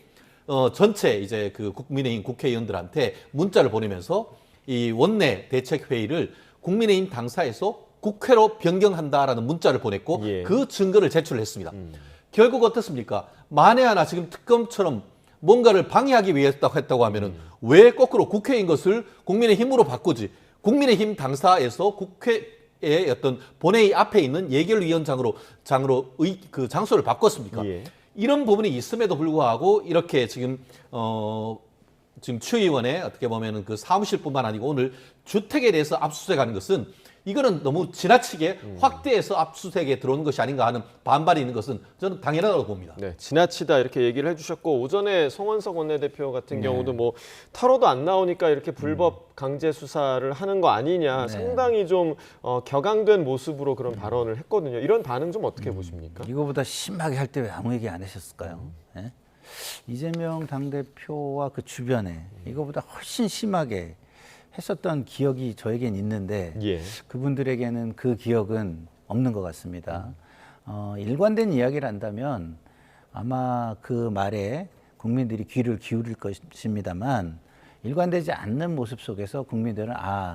[SPEAKER 20] 전체 이제 그 국민의힘 국회의원들한테 문자를 보내면서 이 원내 대책회의를 국민의힘 당사에서 국회로 변경한다라는 문자를 보냈고 그 증거를 제출했습니다. 결국 어떻습니까? 만에 하나 지금 특검처럼 뭔가를 방해하기 위해 했다고 하면은 왜 거꾸로 국회인 것을 국민의힘으로 바꾸지? 국민의힘 당사에서 국회의 어떤 본회의 앞에 있는 예결위원장으로 그 장소를 바꿨습니까? 이런 부분이 있음에도 불구하고 이렇게 지금 추의원의 어떻게 보면은 그 사무실뿐만 아니고 오늘 주택에 대해서 압수수색하는 것은 이거는 너무 지나치게 확대해서 압수수색에 들어오는 것이 아닌가 하는 반발이 있는 것은 저는 당연하다고 봅니다.
[SPEAKER 1] 네, 지나치다 이렇게 얘기를 해주셨고 오전에 송원석 원내대표 같은 경우도 뭐 털어도 안 나오니까 이렇게 불법 강제 수사를 하는 거 아니냐 상당히 좀 격앙된 모습으로 그런 발언을 했거든요. 이런 반응 좀 어떻게 보십니까?
[SPEAKER 19] 이거보다 심하게 할 때 왜 아무 얘기 안 하셨을까요? 네? 이재명 당대표와 그 주변에 이거보다 훨씬 심하게 했었던 기억이 저에겐 있는데 그분들에게는 그 기억은 없는 것 같습니다. 일관된 이야기를 한다면 아마 그 말에 국민들이 귀를 기울일 것입니다만 일관되지 않는 모습 속에서 국민들은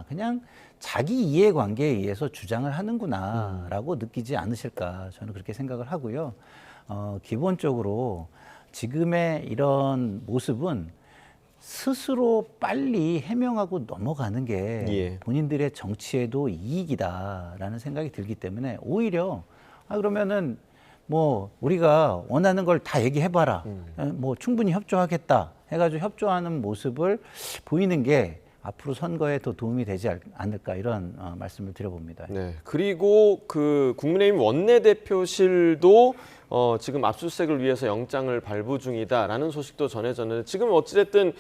[SPEAKER 19] 그냥 자기 이해관계에 의해서 주장을 하는구나라고 느끼지 않으실까 저는 그렇게 생각을 하고요. 기본적으로 지금의 이런 모습은 스스로 빨리 해명하고 넘어가는 게 본인들의 정치에도 이익이다라는 생각이 들기 때문에 오히려 그러면은 뭐 우리가 원하는 걸 다 얘기해봐라. 뭐 충분히 협조하겠다 해가지고 협조하는 모습을 보이는 게 앞으로 선거에 더 도움이 되지 않을까 이런 말씀을 드려봅니다.
[SPEAKER 1] 네. 그리고 그 국민의힘 원내대표실도 지금 압수수색을 위해서 영장을 발부 중이다라는 소식도 전해졌는데 지금 어찌됐든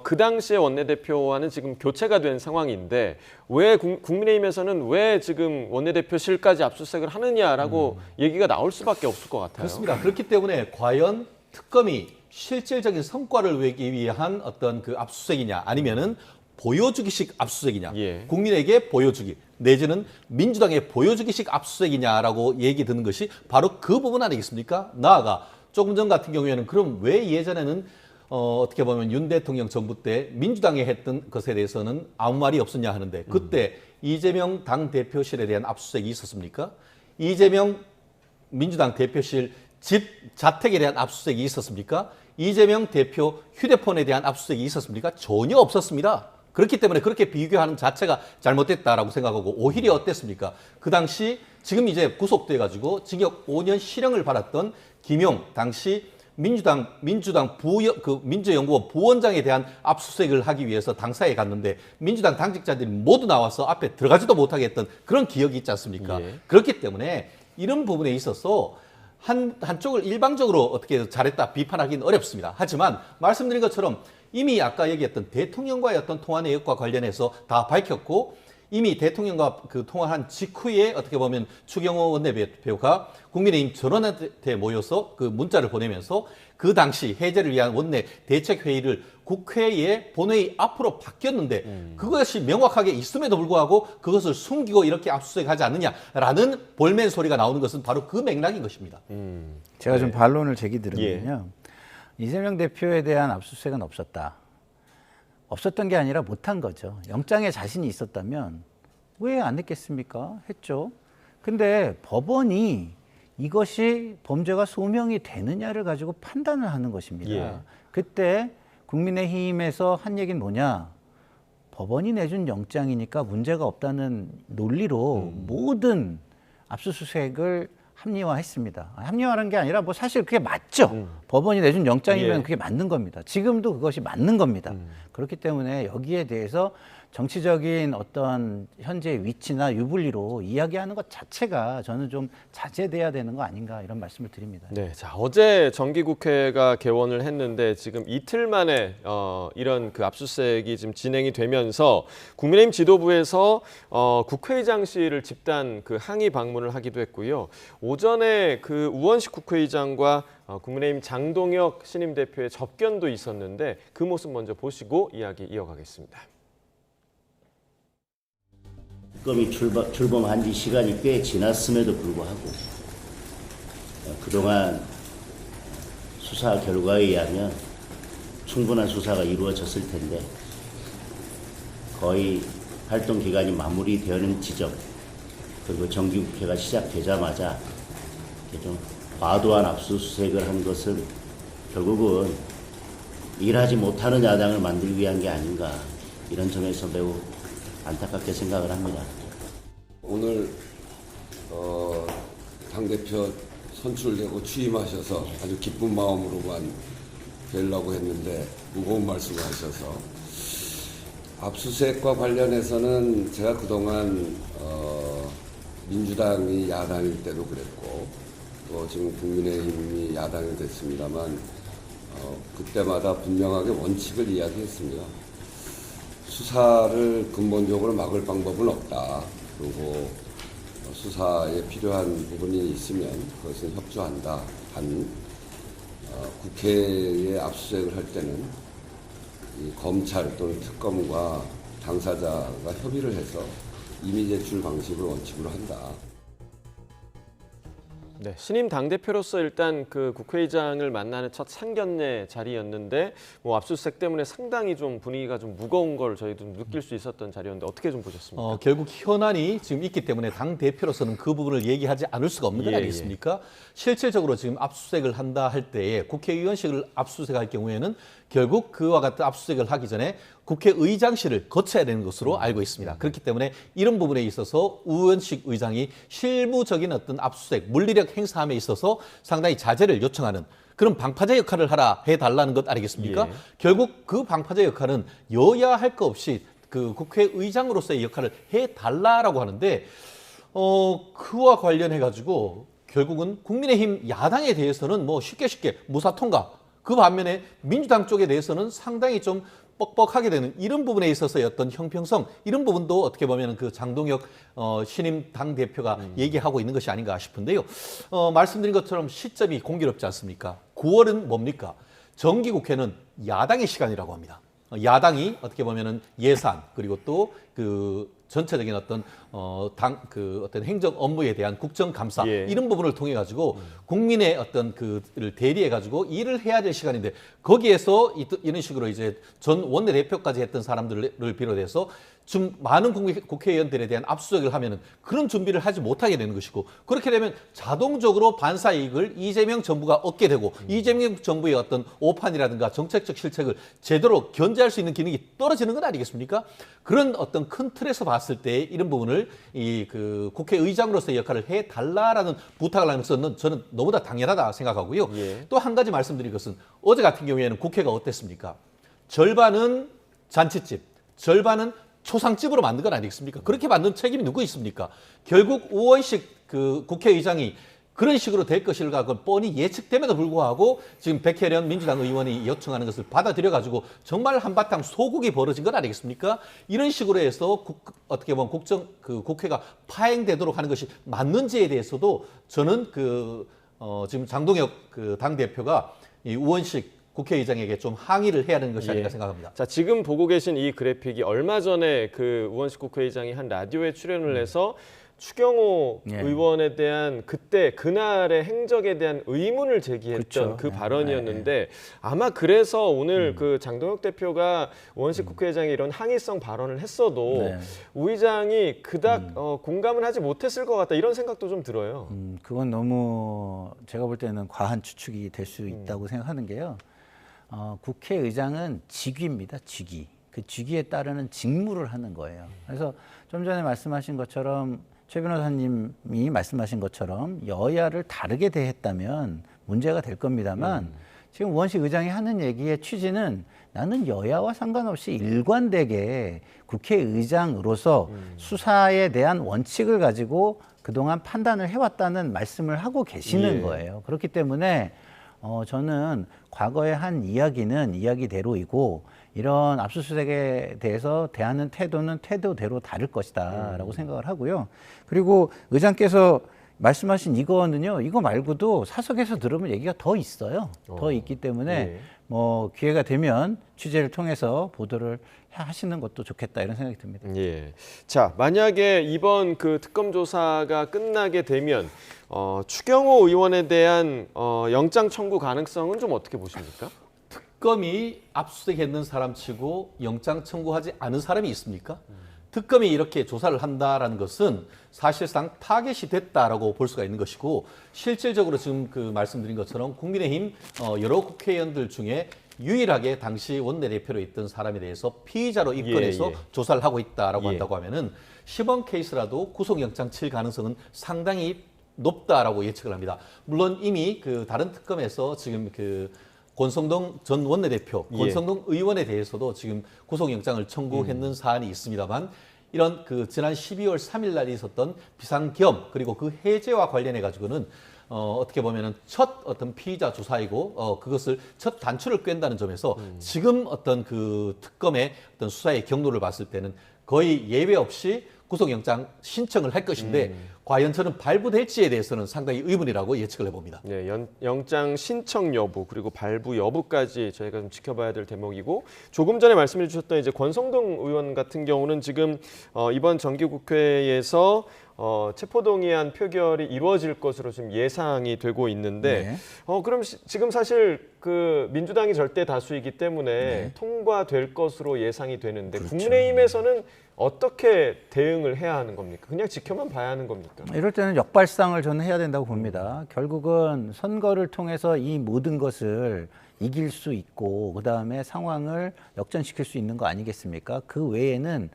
[SPEAKER 1] 그 당시의 원내대표와는 지금 교체가 된 상황인데 왜 국민의힘에서는 왜 지금 원내대표실까지 압수수색을 하느냐라고 얘기가 나올 수밖에 없을 것 같아요.
[SPEAKER 20] 그렇습니다. 그렇기 때문에 과연 특검이 실질적인 성과를 내기 위한 어떤 그 압수수색이냐 아니면은 보여주기식 압수수색이냐 국민에게 보여주기 내지는 민주당의 보여주기식 압수수색이냐라고 얘기 드는 것이 바로 그 부분 아니겠습니까? 나아가 조금 전 같은 경우에는 그럼 왜 예전에는 어떻게 보면 윤 대통령 정부 때 민주당이 했던 것에 대해서는 아무 말이 없었냐 하는데 그때 이재명 당대표실에 대한 압수수색이 있었습니까? 이재명 민주당 대표실 집 자택에 대한 압수수색이 있었습니까? 이재명 대표 휴대폰에 대한 압수수색이 있었습니까? 전혀 없었습니다. 그렇기 때문에 그렇게 비교하는 자체가 잘못됐다라고 생각하고 오히려 어땠습니까? 그 당시 지금 이제 구속돼가지고 징역 5년 실형을 받았던 김용 당시 민주당 민주연구원 부원장에 대한 압수수색을 하기 위해서 당사에 갔는데 민주당 당직자들이 모두 나와서 앞에 들어가지도 못하게 했던 그런 기억이 있지 않습니까? 그렇기 때문에 이런 부분에 있어서 한쪽을 일방적으로 어떻게 잘했다 비판하기는 어렵습니다. 하지만 말씀드린 것처럼 이미 아까 얘기했던 대통령과의 어떤 통화 내역과 관련해서 다 밝혔고 이미 대통령과 그 통화한 직후에 어떻게 보면 추경호 원내대표가 국민의힘 전원한테 모여서 그 문자를 보내면서 그 당시 해제를 위한 원내 대책회의를 국회의 본회의 앞으로 바뀌었는데 그것이 명확하게 있음에도 불구하고 그것을 숨기고 이렇게 압수수색하지 않느냐라는 볼멘 소리가 나오는 것은 바로 그 맥락인 것입니다.
[SPEAKER 19] 제가 좀 반론을 제기드리면요. 이재명 대표에 대한 압수수색은 없었다. 없었던 게 아니라 못한 거죠. 영장에 자신이 있었다면 왜 안 했겠습니까? 했죠. 근데 법원이 이것이 범죄가 소명이 되느냐를 가지고 판단을 하는 것입니다. 그때 국민의힘에서 한 얘기는 뭐냐? 법원이 내준 영장이니까 문제가 없다는 논리로 모든 압수수색을 합리화했습니다. 합리화라는 게 아니라 뭐 사실 그게 맞죠. 법원이 내준 영장이면
[SPEAKER 1] 예.
[SPEAKER 19] 그게 맞는 겁니다. 지금도 그것이 맞는 겁니다. 그렇기 때문에 여기에 대해서 정치적인 어떤 현재의 위치나 유불리로 이야기하는 것 자체가 저는 좀 자제돼야 되는 거 아닌가 이런 말씀을 드립니다.
[SPEAKER 1] 네, 자 어제 정기국회가 개원을 했는데 지금 이틀 만에 이런 그 압수수색이 지금 진행이 되면서 국민의힘 지도부에서 국회의장실을 집단 그 항의 방문을 하기도 했고요. 오전에 그 우원식 국회의장과 국민의힘 장동혁 신임 대표의 접견도 있었는데 그 모습 먼저 보시고 이야기 이어가겠습니다.
[SPEAKER 21] 특검이 출범한 지 시간이 꽤 지났음에도 불구하고 그동안 수사 결과에 의하면 충분한 수사가 이루어졌을 텐데 거의 활동 기간이 마무리되는 지점 그리고 정기국회가 시작되자마자 좀 과도한 압수수색을 한 것은 결국은 일하지 못하는 야당을 만들기 위한 게 아닌가 이런 점에서 매우 안타깝게 생각을 합니다.
[SPEAKER 22] 오늘 당대표 선출되고 취임하셔서 아주 기쁜 마음으로만 뵈려고 했는데 무거운 말씀을 하셔서 압수수색과 관련해서는 제가 그동안 민주당이 야당일 때도 그랬고 또 지금 국민의힘이 야당이 됐습니다만 그때마다 분명하게 원칙을 이야기했습니다. 수사를 근본적으로 막을 방법은 없다. 그리고 수사에 필요한 부분이 있으면 그것은 협조한다. 단 국회에 압수수색을 할 때는 이 검찰 또는 특검과 당사자가 협의를 해서 이미 제출 방식을 원칙으로 한다.
[SPEAKER 1] 네, 신임 당대표로서 일단 그 국회의장을 만나는 첫 상견례 자리였는데 뭐 압수수색 때문에 상당히 좀 분위기가 좀 무거운 걸 저희도 느낄 수 있었던 자리였는데 어떻게 좀 보셨습니까?
[SPEAKER 20] 결국 현안이 지금 있기 때문에 당대표로서는 그 부분을 얘기하지 않을 수가 없는 것 아니겠습니까? 실질적으로 지금 압수수색을 한다 할 때에 국회의원실을 압수수색할 경우에는 결국 그와 같은 압수수색을 하기 전에 국회의장실을 거쳐야 되는 것으로 알고 있습니다. 그렇기 때문에 이런 부분에 있어서 우원식 의장이 실무적인 어떤 압수수색, 물리력 행사함에 있어서 상당히 자제를 요청하는 그런 방파제 역할을 해달라는 것 아니겠습니까?
[SPEAKER 1] 예.
[SPEAKER 20] 결국 그 방파제 역할은 여야 할 것 없이 그 국회의장으로서의 역할을 해달라라고 하는데 그와 관련해가지고 결국은 국민의힘 야당에 대해서는 뭐 쉽게 무사 통과 그 반면에 민주당 쪽에 대해서는 상당히 좀 뻑뻑하게 되는 이런 부분에 있어서의 어떤 형평성 이런 부분도 어떻게 보면 그 장동혁 신임 당대표가 얘기하고 있는 것이 아닌가 싶은데요. 말씀드린 것처럼 시점이 공교롭지 않습니까? 9월은 뭡니까? 정기국회는 야당의 시간이라고 합니다. 야당이 어떻게 보면은 예산 그리고 또 그 전체적인 어떤 어떤 행정 업무에 대한 국정감사 이런 부분을 통해 가지고 국민의 어떤 그를 대리해 가지고 일을 해야 될 시간인데 거기에서 이런 식으로 이제 전 원내대표까지 했던 사람들을 비롯해서 좀 많은 국회의원들에 대한 압수수색을 하면은 그런 준비를 하지 못하게 되는 것이고 그렇게 되면 자동적으로 반사 이익을 이재명 정부가 얻게 되고 이재명 정부의 어떤 오판이라든가 정책적 실책을 제대로 견제할 수 있는 기능이 떨어지는 것 아니겠습니까? 그런 어떤 큰 틀에서 봤을 때 이런 부분을 그 국회의장으로서의 역할을 해달라라는 부탁을 하는 것은 저는 너무나 당연하다 생각하고요. 또 한 가지 말씀드릴 것은 어제 같은 경우에는 국회가 어땠습니까? 절반은 잔치집, 절반은 초상집으로 만든 건 아니겠습니까? 그렇게 만든 책임이 누구 있습니까? 결국 우원식 그 국회의장이 그런 식으로 될 것일까 뻔히 예측됨에도 불구하고 지금 백혜련 민주당 의원이 요청하는 것을 받아들여가지고 정말 한바탕 소국이 벌어진 건 아니겠습니까? 이런 식으로 해서 어떻게 보면 국회가 파행되도록 하는 것이 맞는지에 대해서도 저는 지금 장동혁 당대표가 이 우원식 국회의장에게 좀 항의를 해야 하는 것이 아닌가 생각합니다.
[SPEAKER 1] 자, 지금 보고 계신 이 그래픽이 얼마 전에 그 우원식 국회의장이 한 라디오에 출연을 해서 추경호 의원에 대한 그날의 행적에 대한 의문을 제기했던 그 발언이었는데 아마 그래서 오늘 그 장동혁 대표가 우원식 국회의장이 이런 항의성 발언을 했어도 우 의장이 그닥 공감을 하지 못했을 것 같다 이런 생각도 좀 들어요.
[SPEAKER 19] 그건 너무 제가 볼 때는 과한 추측이 될 수 있다고 생각하는 게요. 국회의장은 직위입니다. 직위. 그 직위에 따르는 직무를 하는 거예요. 그래서 좀 전에 말씀하신 것처럼 최 변호사님이 말씀하신 것처럼 여야를 다르게 대했다면 문제가 될 겁니다만 지금 우원식 의장이 하는 얘기의 취지는 나는 여야와 상관없이 일관되게 국회의장으로서 수사에 대한 원칙을 가지고 그동안 판단을 해왔다는 말씀을 하고 계시는 거예요. 그렇기 때문에 저는 과거에 한 이야기는 이야기대로이고 이런 압수수색에 대해서 대하는 태도는 태도대로 다를 것이다 라고 생각을 하고요. 그리고 의장께서 말씀하신 이거는요, 이거 말고도 사석에서 들으면 얘기가 더 있어요. 더 있기 때문에 뭐 기회가 되면 취재를 통해서 보도를 하시는 것도 좋겠다 이런 생각이 듭니다.
[SPEAKER 1] 예. 자, 만약에 이번 그 특검 조사가 끝나게 되면 추경호 의원에 대한 영장 청구 가능성은 좀 어떻게 보십니까?
[SPEAKER 20] 특검이 압수수색했는 사람치고 영장 청구하지 않은 사람이 있습니까? 특검이 이렇게 조사를 한다라는 것은 사실상 타겟이 됐다라고 볼 수가 있는 것이고 실질적으로 지금 그 말씀드린 것처럼 국민의힘 여러 국회의원들 중에 유일하게 당시 원내대표로 있던 사람에 대해서 피의자로 입건해서 조사를 하고 있다라고 한다고 하면은 시범 케이스라도 구속영장 칠 가능성은 상당히 높다라고 예측을 합니다. 물론 이미 그 다른 특검에서 지금 그 권성동 전 원내대표, 권성동 의원에 대해서도 지금 구속영장을 청구했는 사안이 있습니다만 이런 그 지난 12월 3일 날 있었던 비상겸 그리고 그 해제와 관련해 가지고는 어떻게 보면은 첫 어떤 피의자 조사이고 그것을 첫 단추를 꿰는다는 점에서 지금 어떤 그 특검의 어떤 수사의 경로를 봤을 때는 거의 예외 없이 구속영장 신청을 할 것인데 과연 저는 발부될지에 대해서는 상당히 의문이라고 예측을 해봅니다.
[SPEAKER 1] 네, 영장 신청 여부 그리고 발부 여부까지 저희가 좀 지켜봐야 될 대목이고 조금 전에 말씀해 주셨던 이제 권성동 의원 같은 경우는 지금 이번 정기국회에서 체포동의안 표결이 이루어질 것으로 지금 예상이 되고 있는데 그럼 지금 사실 그 민주당이 절대 다수이기 때문에 통과될 것으로 예상이 되는데 국민의힘에서는 어떻게 대응을 해야 하는 겁니까? 그냥 지켜만 봐야 하는 겁니까?
[SPEAKER 19] 이럴 때는 역발상을 저는 해야 된다고 봅니다. 결국은 선거를 통해서 이 모든 것을 이길 수 있고 그다음에 상황을 역전시킬 수 있는 거 아니겠습니까? 그 외에는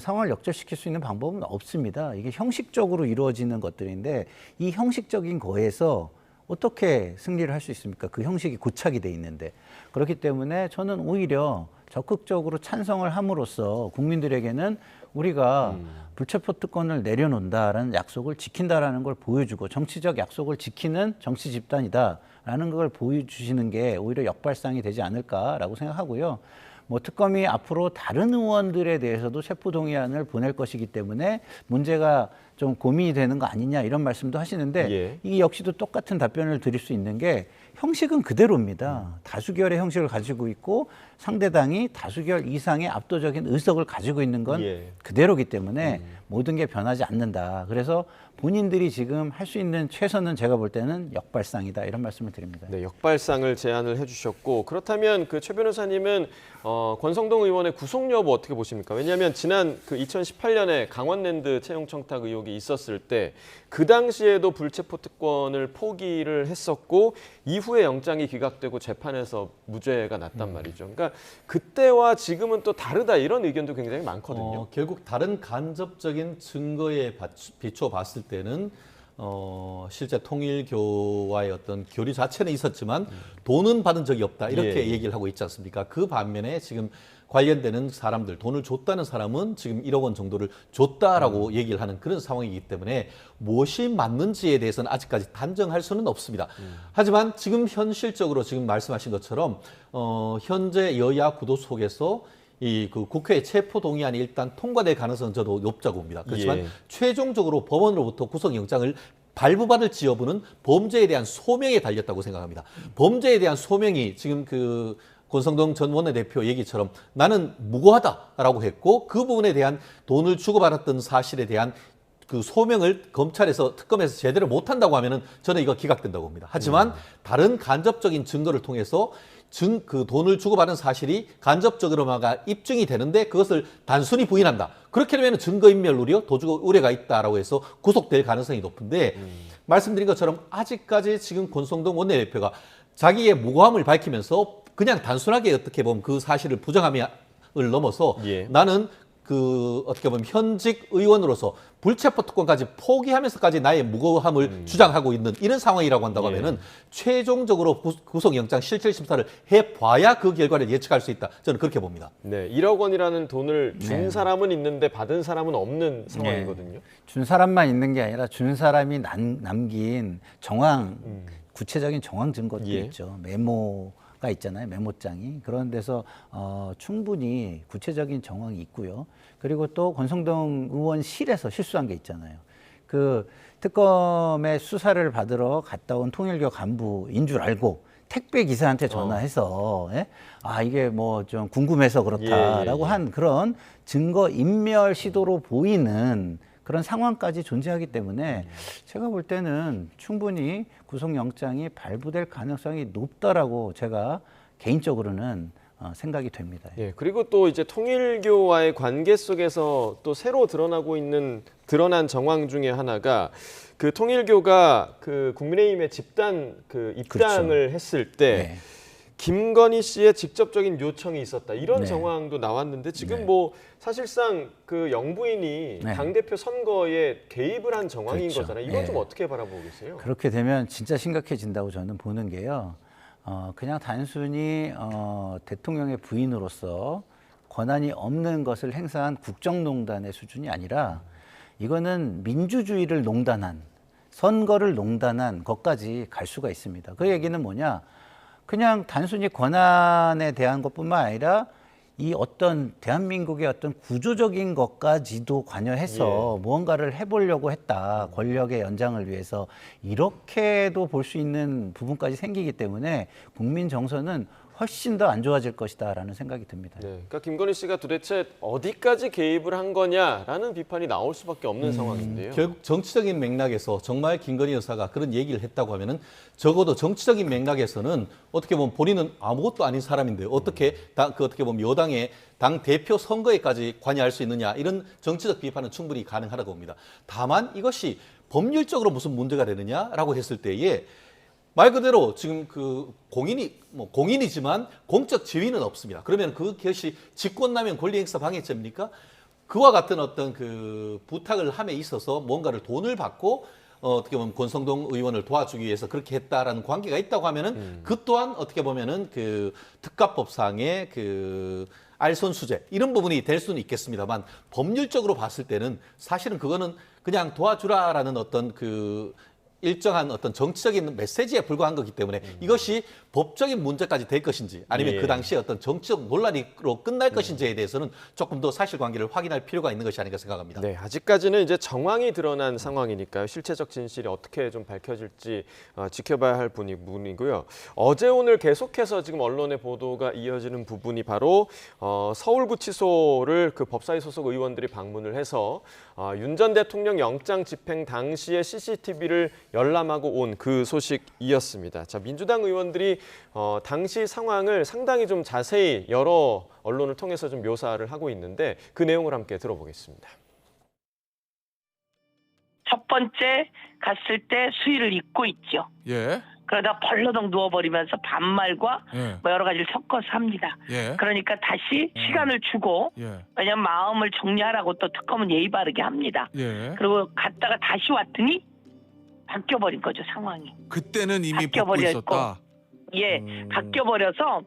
[SPEAKER 19] 상황을 역전시킬 수 있는 방법은 없습니다. 이게 형식적으로 이루어지는 것들인데 이 형식적인 거에서 어떻게 승리를 할 수 있습니까? 그 형식이 고착이 돼 있는데. 그렇기 때문에 저는 오히려 적극적으로 찬성을 함으로써 국민들에게는 우리가 불체포 특권을 내려놓는다라는 약속을 지킨다라는 걸 보여주고 정치적 약속을 지키는 정치 집단이다라는 걸 보여주시는 게 오히려 역발상이 되지 않을까라고 생각하고요. 뭐 특검이 앞으로 다른 의원들에 대해서도 체포동의안을 보낼 것이기 때문에 문제가 좀 고민이 되는 거 아니냐 이런 말씀도 하시는데 이 역시도 똑같은 답변을 드릴 수 있는 게 형식은 그대로입니다. 다수결의 형식을 가지고 있고 상대당이 다수결 이상의 압도적인 의석을 가지고 있는 건 그대로기 때문에 모든 게 변하지 않는다. 그래서 본인들이 지금 할 수 있는 최선은 제가 볼 때는 역발상이다 이런 말씀을 드립니다.
[SPEAKER 1] 네, 역발상을 제안을 해주셨고 그렇다면 그 최 변호사님은 권성동 의원의 구속 여부 어떻게 보십니까? 왜냐하면 지난 그 2018년에 강원랜드 채용 청탁 의혹이 있었을 때 그 당시에도 불체포 특권을 포기를 했었고 이후에 영장이 기각되고 재판에서 무죄가 났단 말이죠. 그러니까 그때와 지금은 또 다르다 이런 의견도 굉장히 많거든요.
[SPEAKER 20] 결국 다른 간접적인 증거에 비춰 봤을 때는 실제 통일교와의 어떤 교류 자체는 있었지만 돈은 받은 적이 없다 이렇게 얘기를 하고 있지 않습니까? 그 반면에 지금 관련되는 사람들, 돈을 줬다는 사람은 지금 1억 원 정도를 줬다라고 얘기를 하는 그런 상황이기 때문에 무엇이 맞는지에 대해서는 아직까지 단정할 수는 없습니다. 하지만 지금 현실적으로 지금 말씀하신 것처럼 현재 여야 구도 속에서 이 그 국회 체포동의안이 일단 통과될 가능성은 저도 높다고 봅니다. 그렇지만 최종적으로 법원으로부터 구속영장을 발부받을지 여부는 범죄에 대한 소명에 달렸다고 생각합니다. 범죄에 대한 소명이 지금 그 권성동 전 원내대표 얘기처럼 나는 무고하다라고 했고 그 부분에 대한 돈을 주고받았던 사실에 대한 그 소명을 검찰에서 특검에서 제대로 못한다고 하면은 저는 이거 기각된다고 봅니다. 하지만 다른 간접적인 증거를 통해서 그 돈을 주고받은 사실이 간접적으로마가 입증이 되는데 그것을 단순히 부인한다. 그렇게 되면 증거인멸 우려, 도주 우려가 있다라고 해서 구속될 가능성이 높은데 말씀드린 것처럼 아직까지 지금 권성동 원내대표가 자기의 무고함을 밝히면서 그냥 단순하게 어떻게 보면 그 사실을 부정함을 넘어서 나는 그 어떻게 보면 현직 의원으로서 불체포 특권까지 포기하면서까지 나의 무고함을 주장하고 있는 이런 상황이라고 한다고 하면은 최종적으로 구속영장 실질심사를 해봐야 그 결과를 예측할 수 있다. 저는 그렇게 봅니다.
[SPEAKER 1] 네, 1억 원이라는 돈을 준 사람은 있는데 받은 사람은 없는 상황이거든요.
[SPEAKER 19] 준 사람만 있는 게 아니라 준 사람이 남긴 정황, 구체적인 정황 증거도 있죠. 메모가 있잖아요. 메모장이. 그런 데서 충분히 구체적인 정황이 있고요. 그리고 또 권성동 의원실에서 실수한 게 있잖아요. 그 특검의 수사를 받으러 갔다 온 통일교 간부인 줄 알고 택배 기사한테 전화해서 이게 뭐 좀 궁금해서 그렇다라고 한 그런 증거 인멸 시도로 보이는 그런 상황까지 존재하기 때문에 제가 볼 때는 충분히 구속영장이 발부될 가능성이 높다라고 제가 개인적으로는 생각이 됩니다.
[SPEAKER 1] 예, 그리고 또 이제 통일교와의 관계 속에서 또 새로 드러난 정황 중에 하나가 그 통일교가 그 국민의힘의 집단 그 입당을 했을 때 김건희 씨의 직접적인 요청이 있었다. 이런 정황도 나왔는데 지금 뭐 사실상 그 영부인이 당대표 선거에 개입을 한 정황인 거잖아요. 이건 좀 어떻게 바라보고 계세요?
[SPEAKER 19] 그렇게 되면 진짜 심각해진다고 저는 보는 게요. 그냥 단순히 대통령의 부인으로서 권한이 없는 것을 행사한 국정농단의 수준이 아니라 이거는 민주주의를 농단한, 선거를 농단한 것까지 갈 수가 있습니다. 그 얘기는 뭐냐? 그냥 단순히 권한에 대한 것뿐만 아니라 이 어떤 대한민국의 어떤 구조적인 것까지도 관여해서 무언가를 해보려고 했다. 권력의 연장을 위해서 이렇게도 볼 수 있는 부분까지 생기기 때문에 국민 정서는 훨씬 더 안 좋아질 것이다라는 생각이 듭니다.
[SPEAKER 1] 네, 그러니까 김건희 씨가 도대체 어디까지 개입을 한 거냐라는 비판이 나올 수밖에 없는 상황인데요.
[SPEAKER 20] 결국 정치적인 맥락에서 정말 김건희 여사가 그런 얘기를 했다고 하면은 적어도 정치적인 맥락에서는 어떻게 보면 본인은 아무것도 아닌 사람인데 어떻게 어떻게 보면 여당의 당 대표 선거에까지 관여할 수 있느냐 이런 정치적 비판은 충분히 가능하다고 봅니다. 다만 이것이 법률적으로 무슨 문제가 되느냐라고 했을 때에 말 그대로 지금 그 공인이지만 공적 지위는 없습니다. 그러면 그것이 직권남용 권리행사 방해죄입니까? 그와 같은 어떤 그 부탁을 함에 있어서 뭔가를 돈을 받고 어떻게 보면 권성동 의원을 도와주기 위해서 그렇게 했다라는 관계가 있다고 하면은 그 또한 어떻게 보면은 그 특가법상의 그 알선수재 이런 부분이 될 수는 있겠습니다만 법률적으로 봤을 때는 사실은 그거는 그냥 도와주라라는 어떤 그 일정한 어떤 정치적인 메시지에 불과한 거기 때문에 이것이 법적인 문제까지 될 것인지 아니면 그 당시에 어떤 정치적 논란으로 끝날 것인지에 대해서는 조금 더 사실관계를 확인할 필요가 있는 것이 아닌가 생각합니다.
[SPEAKER 1] 네, 아직까지는 이제 정황이 드러난 상황이니까요. 실체적 진실이 어떻게 좀 밝혀질지 지켜봐야 할 부분이고요. 어제 오늘 계속해서 지금 언론의 보도가 이어지는 부분이 바로 서울구치소를 그 법사위 소속 의원들이 방문을 해서 윤 전 대통령 영장 집행 당시의 CCTV를 열람하고 온 그 소식이었습니다. 자, 민주당 의원들이 당시 상황을 상당히 좀 자세히 여러 언론을 통해서 좀 묘사를 하고 있는데 그 내용을 함께 들어보겠습니다.
[SPEAKER 2] 첫 번째 갔을 때 수의를 입고 있죠. 그러다 벌러덩 누워버리면서 반말과 뭐 여러 가지를 섞어서 합니다. 그러니까 다시 시간을 주고 왜냐하면 마음을 정리하라고 또 특검은 예의 바르게 합니다. 그리고 갔다가 다시 왔더니 바뀌어버린 거죠, 상황이.
[SPEAKER 4] 그때는 이미 벗고 있었다.
[SPEAKER 2] 바뀌어버려서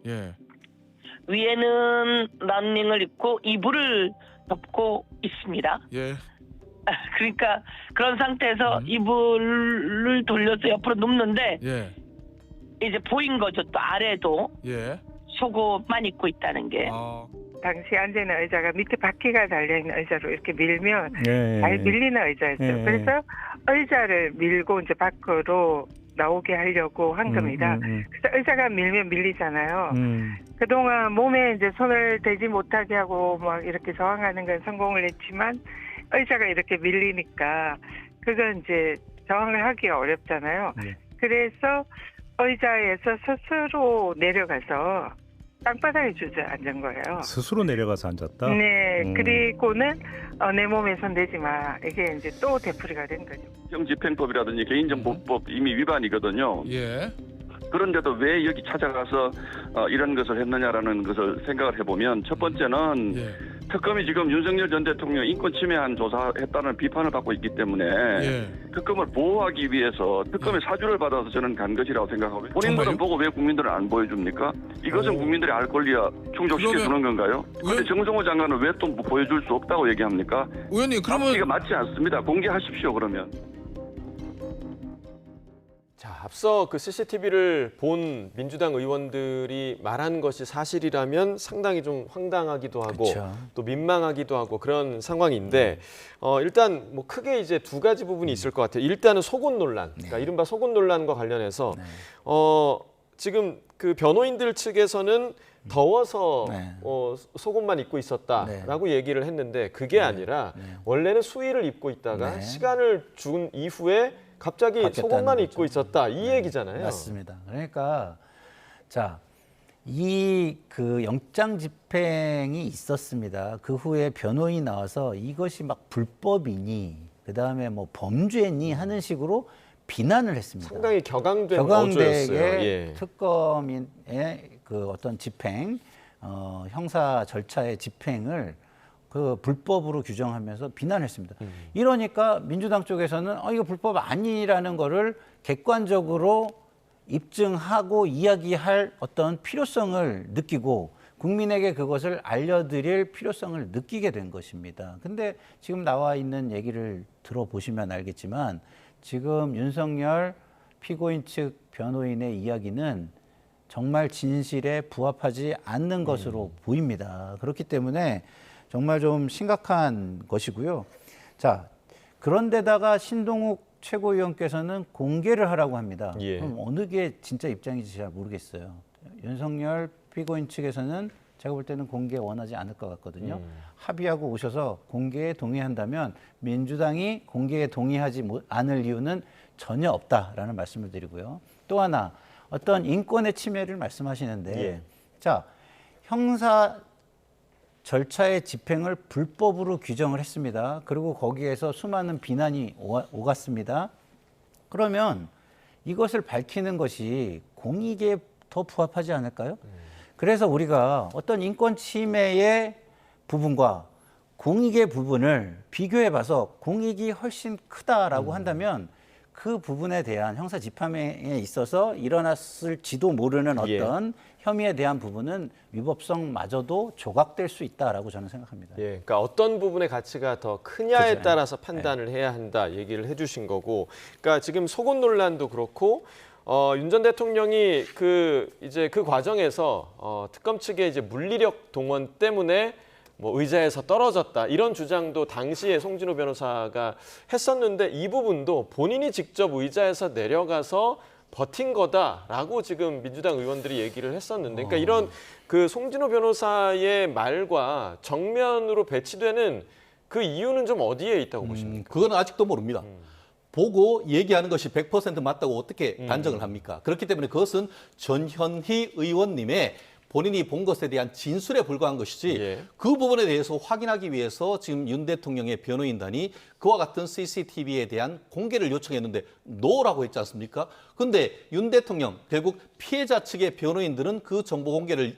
[SPEAKER 2] 위에는 러닝을 입고 이불을 덮고 있습니다. 그러니까 그런 상태에서 이불을 돌려서 옆으로 눕는데 이제 보인 거죠. 또 아래도 속옷만 입고 있다는 게.
[SPEAKER 23] 당시 앉아있는 의자가 밑에 바퀴가 달려있는 의자로 이렇게 밀면 잘 밀리는 의자였어요. 그래서 의자를 밀고 이제 밖으로 나오게 하려고 한 겁니다. 그래서 의자가 밀면 밀리잖아요. 그동안 몸에 이제 손을 대지 못하게 하고 막 이렇게 저항하는 건 성공을 했지만 의자가 이렇게 밀리니까 그건 이제 저항을 하기가 어렵잖아요. 그래서 의자에서 스스로 내려가서 땅바닥에 주저앉은 거예요.
[SPEAKER 24] 스스로 내려가서 앉았다?
[SPEAKER 23] 네. 그리고는 내 몸에 손 대지 마. 이게 이제 또 되풀이가 된 거죠.
[SPEAKER 25] 형집행법이라든지 개인정보법 이미 위반이거든요. 그런데도 왜 여기 찾아가서 이런 것을 했느냐라는 것을 생각을 해보면 첫 번째는 특검이 지금 윤석열 전 대통령 인권 침해한 조사했다는 비판을 받고 있기 때문에 특검을 보호하기 위해서 특검의 사주를 받아서 저는 간 것이라고 생각하고 본인들은
[SPEAKER 4] 정말요?
[SPEAKER 25] 보고 왜 국민들은 안 보여줍니까? 이것은 국민들의 알 권리와 충족시켜주는 건가요? 그런데 정성호 장관은 왜 또 보여줄 수 없다고 얘기합니까?
[SPEAKER 4] 의원님 그러면
[SPEAKER 25] 앞뒤가 맞지 않습니다. 공개하십시오 그러면.
[SPEAKER 1] 자, 앞서 그 CCTV를 본 민주당 의원들이 말한 것이 사실이라면 상당히 좀 황당하기도 하고
[SPEAKER 19] 그쵸.
[SPEAKER 1] 또 민망하기도 하고 그런 상황인데 일단 뭐 크게 이제 두 가지 부분이 있을 것 같아요. 일단은 속옷 논란, 그러니까 이른바 속옷 논란과 관련해서 지금 그 변호인들 측에서는 더워서 속옷만 입고 있었다라고 얘기를 했는데 그게 아니라 원래는 수의를 입고 있다가 시간을 준 이후에 갑자기 속옷만 입고 있었다 이 얘기잖아요.
[SPEAKER 19] 맞습니다. 그러니까 자, 이 그 영장 집행이 있었습니다. 그 후에 변호인이 나와서 이것이 막 불법이니 그다음에 뭐 범죄니 하는 식으로 비난을 했습니다.
[SPEAKER 1] 상당히 격앙된 어조였어요. 예.
[SPEAKER 19] 특검인의 그 어떤 집행, 형사 절차의 집행을 그 불법으로 규정하면서 비난했습니다. 이러니까 민주당 쪽에서는 이거 불법 아니라는 거를 객관적으로 입증하고 이야기할 어떤 필요성을 느끼고 국민에게 그것을 알려드릴 필요성을 느끼게 된 것입니다. 근데 지금 나와 있는 얘기를 들어보시면 알겠지만 지금 윤석열 피고인 측 변호인의 이야기는 정말 진실에 부합하지 않는 것으로 보입니다. 그렇기 때문에 정말 좀 심각한 것이고요. 자, 그런데다가 신동욱 최고위원께서는 공개를 하라고 합니다. 그럼 어느 게 진짜 입장인지 잘 모르겠어요. 윤석열 피고인 측에서는 제가 볼 때는 공개 원하지 않을 것 같거든요. 합의하고 오셔서 공개에 동의한다면 민주당이 공개에 동의하지 않을 이유는 전혀 없다라는 말씀을 드리고요. 또 하나 어떤 인권의 침해를 말씀하시는데 자, 형사 절차의 집행을 불법으로 규정을 했습니다. 그리고 거기에서 수많은 비난이 오갔습니다. 그러면 이것을 밝히는 것이 공익에 더 부합하지 않을까요? 그래서 우리가 어떤 인권 침해의 부분과 공익의 부분을 비교해 봐서 공익이 훨씬 크다라고 한다면 그 부분에 대한 형사 집행에 있어서 일어났을지도 모르는 어떤 혐의에 대한 부분은 위법성마저도 조각될 수 있다라고 저는 생각합니다.
[SPEAKER 1] 그러니까 어떤 부분의 가치가 더 크냐에 따라서 판단을 해야 한다 얘기를 해주신 거고, 그러니까 지금 속옷 논란도 그렇고 윤 전 대통령이 그 과정에서 특검 측의 이제 물리력 동원 때문에 뭐 의자에서 떨어졌다 이런 주장도 당시에 송진호 변호사가 했었는데 이 부분도 본인이 직접 의자에서 내려가서 버틴 거다라고 지금 민주당 의원들이 얘기를 했었는데, 그러니까 이런 그 송진호 변호사의 말과 정면으로 배치되는 그 이유는 좀 어디에 있다고 보십니까?
[SPEAKER 20] 그건 아직도 모릅니다. 보고 얘기하는 것이 100% 맞다고 어떻게 단정을 합니까? 그렇기 때문에 그것은 전현희 의원님의 본인이 본 것에 대한 진술에 불과한 것이지 그 부분에 대해서 확인하기 위해서 지금 윤 대통령의 변호인단이 그와 같은 CCTV에 대한 공개를 요청했는데 노라고 했지 않습니까? 근데 윤 대통령 결국 피해자 측의 변호인들은 그 정보 공개를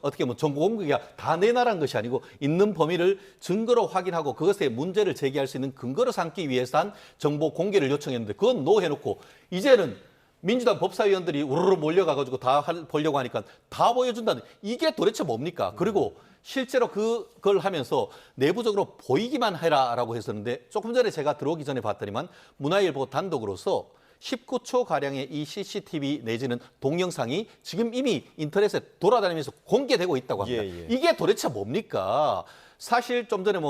[SPEAKER 20] 어떻게 보면 정보 공개가 다 내놔란 것이 아니고 있는 범위를 증거로 확인하고 그것에 문제를 제기할 수 있는 근거로 삼기 위해서 한 정보 공개를 요청했는데 그건 노 해놓고 이제는 민주당 법사위원들이 우르르 몰려가가지고 다 보려고 하니까 다 보여준다는 이게 도대체 뭡니까? 그리고 실제로 그걸 하면서 내부적으로 보이기만 해라라고 했었는데 조금 전에 제가 들어오기 전에 봤더니만 문화일보 단독으로서 19초가량의 이 CCTV 내지는 동영상이 지금 이미 인터넷에 돌아다니면서 공개되고 있다고 합니다. 이게 도대체 뭡니까? 사실 좀 전에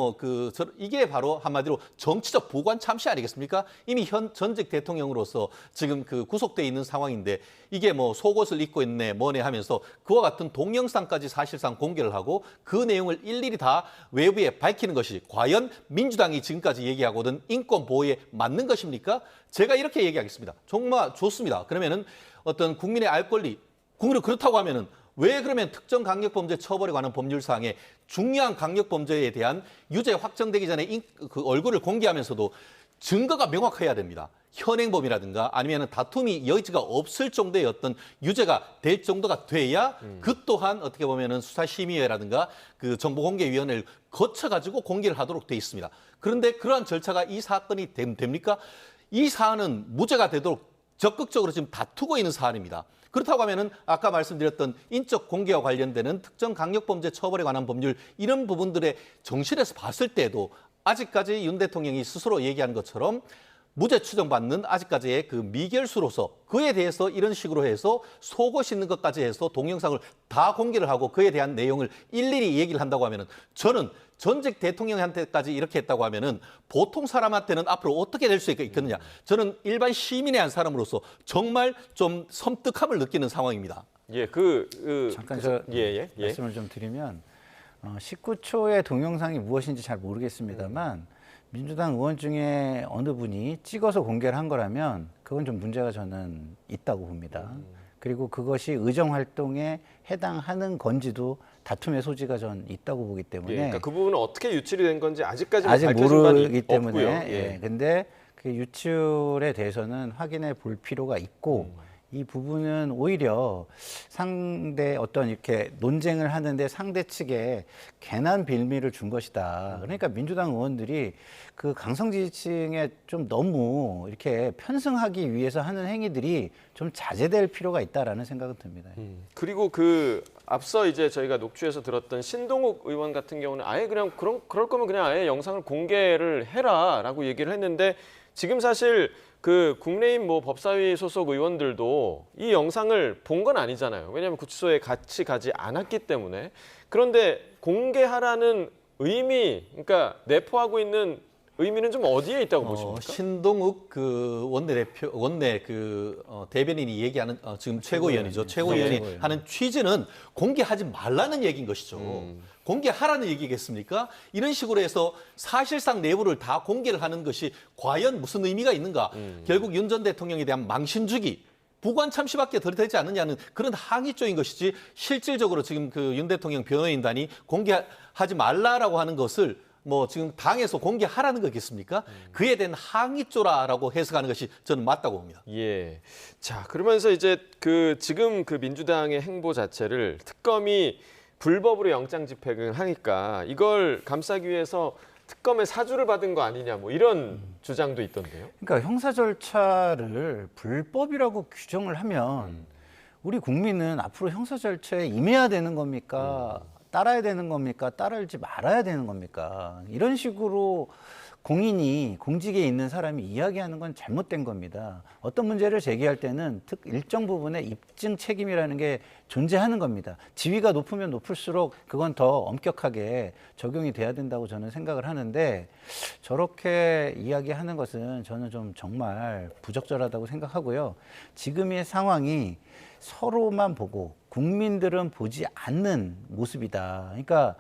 [SPEAKER 20] 이게 바로 한마디로 정치적 보관 참시 아니겠습니까? 이미 전직 대통령으로서 지금 구속돼 있는 상황인데 이게 속옷을 입고 있네 뭐네 하면서 그와 같은 동영상까지 사실상 공개를 하고 그 내용을 일일이 다 외부에 밝히는 것이 과연 민주당이 지금까지 얘기하고는 인권 보호에 맞는 것입니까? 제가 이렇게 얘기하겠습니다. 정말 좋습니다. 그러면은 어떤 국민의 알 권리, 국민이 그렇다고 하면은 왜 그러면 특정 강력범죄 처벌에 관한 법률사항에 중요한 강력범죄에 대한 유죄 확정되기 전에 그 얼굴을 공개하면서도 증거가 명확해야 됩니다. 현행범이라든가 아니면 다툼이 여지가 없을 정도의 어떤 유죄가 될 정도가 돼야 그 또한 어떻게 보면은 수사심의회라든가 그 정보공개위원회를 거쳐가지고 공개를 하도록 돼 있습니다. 그런데 그러한 절차가 이 사건이 됩니까? 이 사안은 무죄가 되도록 적극적으로 지금 다투고 있는 사안입니다. 그렇다고 하면은 아까 말씀드렸던 인적 공개와 관련되는 특정 강력범죄 처벌에 관한 법률 이런 부분들의 정신에서 봤을 때도 아직까지 윤 대통령이 스스로 얘기한 것처럼 무죄 추정받는 아직까지의 그 미결수로서 그에 대해서 이런 식으로 해서 속옷 있는 것까지 해서 동영상을 다 공개를 하고 그에 대한 내용을 일일이 얘기를 한다고 하면은 저는 전직 대통령한테까지 이렇게 했다고 하면은 보통 사람한테는 앞으로 어떻게 될 수 있겠느냐. 저는 일반 시민의 한 사람으로서 정말 좀 섬뜩함을 느끼는 상황입니다.
[SPEAKER 1] 예,
[SPEAKER 19] 잠깐 말씀을 좀 드리면 19초의 동영상이 무엇인지 잘 모르겠습니다만 민주당 의원 중에 어느 분이 찍어서 공개를 한 거라면 그건 좀 문제가 저는 있다고 봅니다. 그리고 그것이 의정활동에 해당하는 건지도 다툼의 소지가 전 있다고 보기 때문에
[SPEAKER 1] 그러니까 그 부분은 어떻게 유출이 된 건지 아직까지
[SPEAKER 19] 아직 모르기 때문에
[SPEAKER 1] 없고요.
[SPEAKER 19] 근데 그 유출에 대해서는 확인해 볼 필요가 있고 이 부분은 오히려 상대 어떤 이렇게 논쟁을 하는데 상대 측에 괜한 빌미를 준 것이다. 그러니까 민주당 의원들이 그 강성 지지층에 좀 너무 이렇게 편승하기 위해서 하는 행위들이 좀 자제될 필요가 있다라는 생각은 듭니다.
[SPEAKER 1] 그리고 그 앞서 이제 저희가 녹취에서 들었던 신동욱 의원 같은 경우는 아예 그냥 그럴 거면 그냥 아예 영상을 공개를 해라라고 얘기를 했는데 지금 사실 그 국내인 뭐 법사위 소속 의원들도 이 영상을 본 건 아니잖아요. 왜냐하면 구치소에 같이 가지 않았기 때문에. 그런데 공개하라는 의미, 그러니까 내포하고 있는 의미는 좀 어디에 있다고 보십니까?
[SPEAKER 20] 신동욱 그 원내 대변인이 얘기하는 지금 최고위원이죠. 최고위원이 하는 취지는 공개하지 말라는 얘기인 것이죠. 공개하라는 얘기겠습니까? 이런 식으로 해서 사실상 내부를 다 공개를 하는 것이 과연 무슨 의미가 있는가? 결국 윤 전 대통령에 대한 망신주기, 부관 참시밖에 덜 되지 않느냐는 그런 항의조인 것이지 실질적으로 지금 그 윤 대통령 변호인단이 공개하지 말라라고 하는 것을 뭐 지금 당에서 공개하라는 거겠습니까? 그에 대한 항의조라라고 해석하는 것이 저는 맞다고 봅니다.
[SPEAKER 1] 예. 자, 그러면서 이제 지금 그 민주당의 행보 자체를 특검이 불법으로 영장 집행을 하니까 이걸 감싸기 위해서 특검의 사주를 받은 거 아니냐 뭐 이런 주장도 있던데요.
[SPEAKER 19] 그러니까 형사 절차를 불법이라고 규정을 하면 우리 국민은 앞으로 형사 절차에 임해야 되는 겁니까? 따라야 되는 겁니까? 따르지 말아야 되는 겁니까? 이런 식으로 공직에 있는 사람이 이야기하는 건 잘못된 겁니다. 어떤 문제를 제기할 때는 일정 부분의 입증 책임이라는 게 존재하는 겁니다. 지위가 높으면 높을수록 그건 더 엄격하게 적용이 돼야 된다고 저는 생각을 하는데 저렇게 이야기하는 것은 저는 좀 정말 부적절하다고 생각하고요. 지금의 상황이 서로만 보고 국민들은 보지 않는 모습이다. 그러니까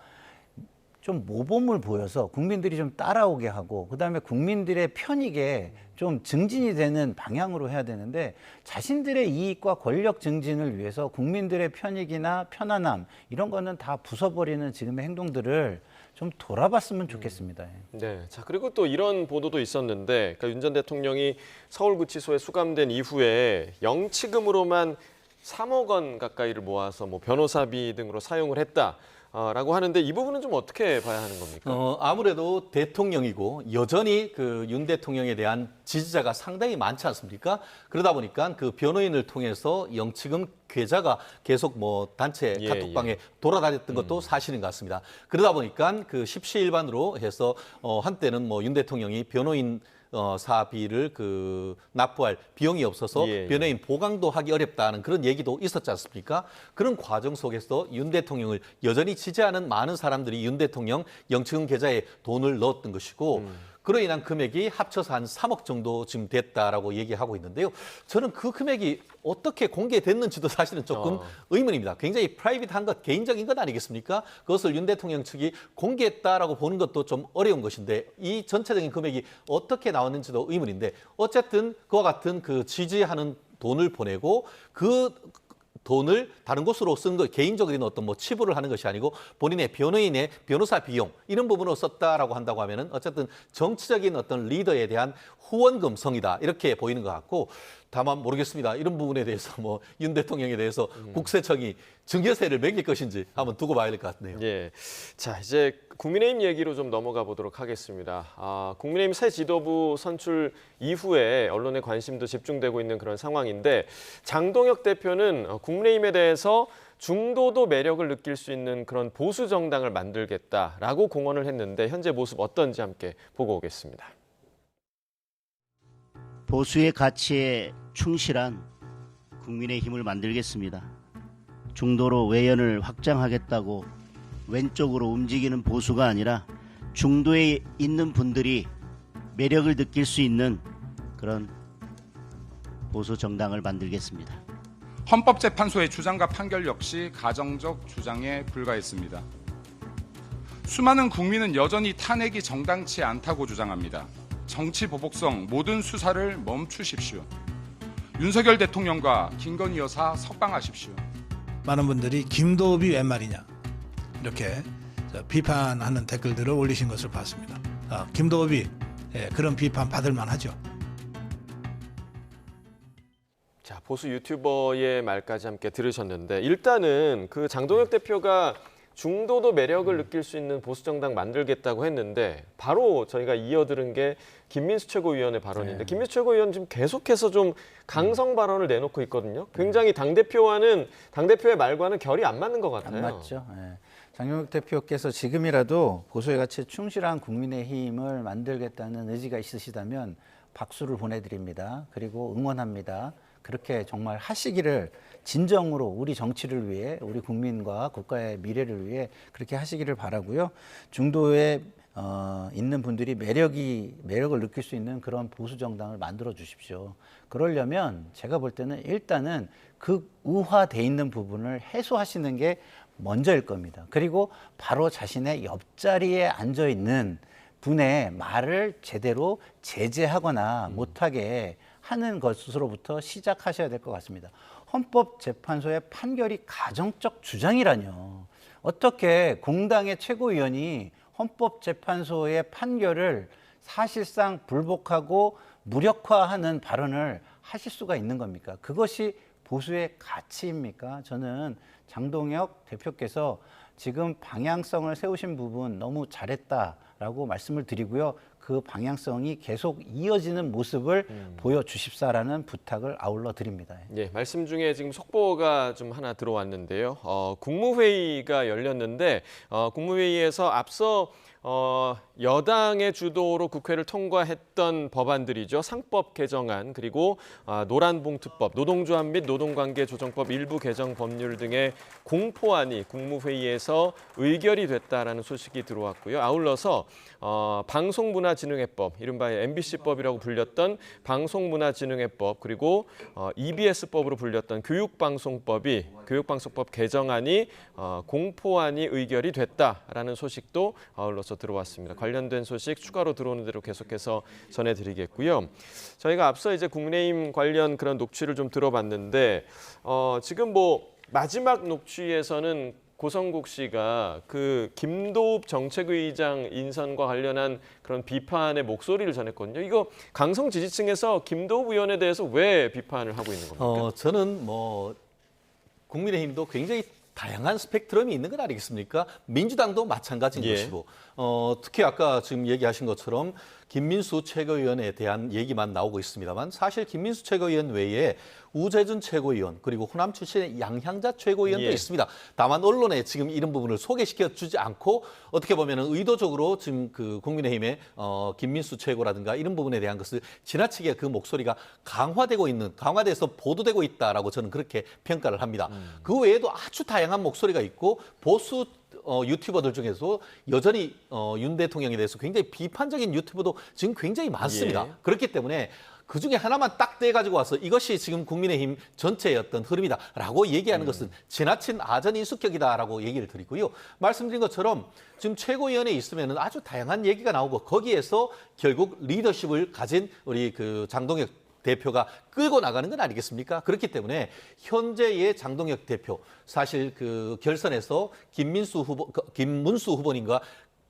[SPEAKER 19] 좀 모범을 보여서 국민들이 좀 따라오게 하고 그다음에 국민들의 편익에 좀 증진이 되는 방향으로 해야 되는데 자신들의 이익과 권력 증진을 위해서 국민들의 편익이나 편안함 이런 거는 다 부숴버리는 지금의 행동들을 좀 돌아봤으면 좋겠습니다.
[SPEAKER 1] 네, 자 그리고 또 이런 보도도 있었는데 그러니까 윤 전 대통령이 서울구치소에 수감된 이후에 영치금으로만 3억 원 가까이를 모아서 뭐 변호사비 등으로 사용을 했다. 라고 하는데 이 부분은 좀 어떻게 봐야 하는 겁니까?
[SPEAKER 20] 아무래도 대통령이고 여전히 그 윤 대통령에 대한 지지자가 상당히 많지 않습니까? 그러다 보니까 그 변호인을 통해서 영치금 계좌가 계속 뭐 단체 카톡방에 돌아다녔던 것도 사실인 것 같습니다. 그러다 보니까 그 십시일반으로 해서 한때는 뭐 윤 대통령이 변호인 사비를 납부할 비용이 없어서 변호인 보강도 하기 어렵다는 그런 얘기도 있었지 않습니까? 그런 과정 속에서 윤 대통령을 여전히 지지하는 많은 사람들이 윤 대통령 영치금 계좌에 돈을 넣었던 것이고 그로 인한 금액이 합쳐서 한 3억 정도 지금 됐다라고 얘기하고 있는데요. 저는 그 금액이 어떻게 공개됐는지도 사실은 조금 의문입니다. 굉장히 프라이빗한 것, 개인적인 것 아니겠습니까? 그것을 윤 대통령 측이 공개했다라고 보는 것도 좀 어려운 것인데 이 전체적인 금액이 어떻게 나왔는지도 의문인데 어쨌든 그와 같은 그 지지하는 돈을 보내고 그 돈을 다른 곳으로 쓴 거 개인적인 어떤 뭐 치부를 하는 것이 아니고 본인의 변호인의 변호사 비용 이런 부분으로 썼다라고 한다고 하면은 어쨌든 정치적인 어떤 리더에 대한 후원금성이다 이렇게 보이는 것 같고 다만 모르겠습니다. 이런 부분에 대해서 뭐 윤 대통령에 대해서 국세청이 증여세를 매길 것인지 한번 두고 봐야 될 것 같네요.
[SPEAKER 1] 예. 자, 이제 국민의힘 얘기로 좀 넘어가 보도록 하겠습니다. 국민의힘 새 지도부 선출 이후에 언론의 관심도 집중되고 있는 그런 상황인데 장동혁 대표는 국민의힘에 대해서 중도도 매력을 느낄 수 있는 그런 보수 정당을 만들겠다라고 공언을 했는데 현재 모습 어떤지 함께 보고 오겠습니다.
[SPEAKER 21] 보수의 가치에 충실한 국민의힘을 만들겠습니다. 중도로 외연을 확장하겠다고 왼쪽으로 움직이는 보수가 아니라 중도에 있는 분들이 매력을 느낄 수 있는 그런 보수 정당을 만들겠습니다.
[SPEAKER 3] 헌법재판소의 주장과 판결 역시 가정적 주장에 불과했습니다. 수많은 국민은 여전히 탄핵이 정당치 않다고 주장합니다. 정치 보복성 모든 수사를 멈추십시오. 윤석열 대통령과 김건희 여사 석방하십시오.
[SPEAKER 5] 많은 분들이 김도읍이 웬 말이냐 이렇게 비판하는 댓글들을 올리신 것을 봤습니다. 김도읍이 그런 비판 받을 만하죠.
[SPEAKER 1] 자, 보수 유튜버의 말까지 함께 들으셨는데 일단은 그 장동혁 대표가 중도도 매력을 느낄 수 있는 보수 정당 만들겠다고 했는데 바로 저희가 이어들은 게 김민수 최고위원의 발언인데 네. 김민수 최고위원 지금 계속해서 좀 강성 발언을 내놓고 있거든요. 굉장히 당대표의 말과는 결이 안 맞는 것 같아요.
[SPEAKER 19] 안 맞죠. 네. 장동혁 대표께서 지금이라도 보수의 가치에 충실한 국민의힘을 만들겠다는 의지가 있으시다면 박수를 보내드립니다. 그리고 응원합니다. 그렇게 정말 하시기를 진정으로 우리 정치를 위해 우리 국민과 국가의 미래를 위해 그렇게 하시기를 바라고요. 중도에 있는 분들이 매력을 느낄 수 있는 그런 보수 정당을 만들어 주십시오. 그러려면 제가 볼 때는 일단은 극우화돼 있는 부분을 해소하시는 게 먼저일 겁니다. 그리고 바로 자신의 옆자리에 앉아 있는 분의 말을 제대로 제재하거나 못하게 하는 것으로부터 시작하셔야 될 것 같습니다. 헌법재판소의 판결이 가정적 주장이라뇨. 어떻게 공당의 최고위원이 헌법재판소의 판결을 사실상 불복하고 무력화하는 발언을 하실 수가 있는 겁니까? 그것이 보수의 가치입니까? 저는 장동혁 대표께서 지금 방향성을 세우신 부분 너무 잘했다라고 말씀을 드리고요. 그 방향성이 계속 이어지는 모습을 보여주십사라는 부탁을 아울러 드립니다.
[SPEAKER 1] 예, 말씀 중에 지금 속보가 좀 하나 들어왔는데요. 국무회의가 열렸는데 국무회의에서 앞서 여당의 주도로 국회를 통과했던 법안들이죠. 상법 개정안 그리고 노란봉투법, 노동조합 및 노동관계조정법 일부 개정 법률 등의 공포안이 국무회의에서 의결이 됐다라는 소식이 들어왔고요. 아울러서 방송문화진흥회법, 이른바 MBC법이라고 불렸던 방송문화진흥회법 그리고 EBS법으로 불렸던 교육방송법 개정안이 공포안이 의결이 됐다라는 소식도 아울러서 들어왔습니다. 관련된 소식 추가로 들어오는 대로 계속해서 전해드리겠고요. 저희가 앞서 이제 국민의힘 관련 그런 녹취를 좀 들어봤는데 지금 뭐 마지막 녹취에서는 고성국 씨가 그 김도읍 정책의장 인선과 관련한 그런 비판의 목소리를 전했거든요. 이거 강성 지지층에서 김도읍 의원에 대해서 왜 비판을 하고 있는 겁니까?
[SPEAKER 20] 저는 뭐 국민의힘도 굉장히 다양한 스펙트럼이 있는 건 아니겠습니까? 민주당도 마찬가지인 것이고 특히 아까 지금 얘기하신 것처럼 김민수 최고위원에 대한 얘기만 나오고 있습니다만 사실 김민수 최고위원 외에 우재준 최고위원 그리고 호남 출신의 양향자 최고위원도 있습니다. 다만 언론에 지금 이런 부분을 소개시켜주지 않고 어떻게 보면 의도적으로 지금 그 국민의힘의 김민수 최고라든가 이런 부분에 대한 것을 지나치게 그 목소리가 강화돼서 보도되고 있다라고 저는 그렇게 평가를 합니다. 그 외에도 아주 다양한 목소리가 있고 보수 유튜버들 중에서 여전히 윤 대통령에 대해서 굉장히 비판적인 유튜버도 지금 굉장히 많습니다. 그렇기 때문에 그중에 하나만 딱 떼가지고 와서 이것이 지금 국민의힘 전체의 어떤 흐름이다라고 얘기하는 것은 지나친 아전인수격이다라고 얘기를 드리고요. 말씀드린 것처럼 지금 최고위원회 있으면 아주 다양한 얘기가 나오고 거기에서 결국 리더십을 가진 우리 그 장동혁 대표가 끌고 나가는 건 아니겠습니까? 그렇기 때문에 현재의 장동혁 대표, 사실 그 결선에서 김문수 후보님과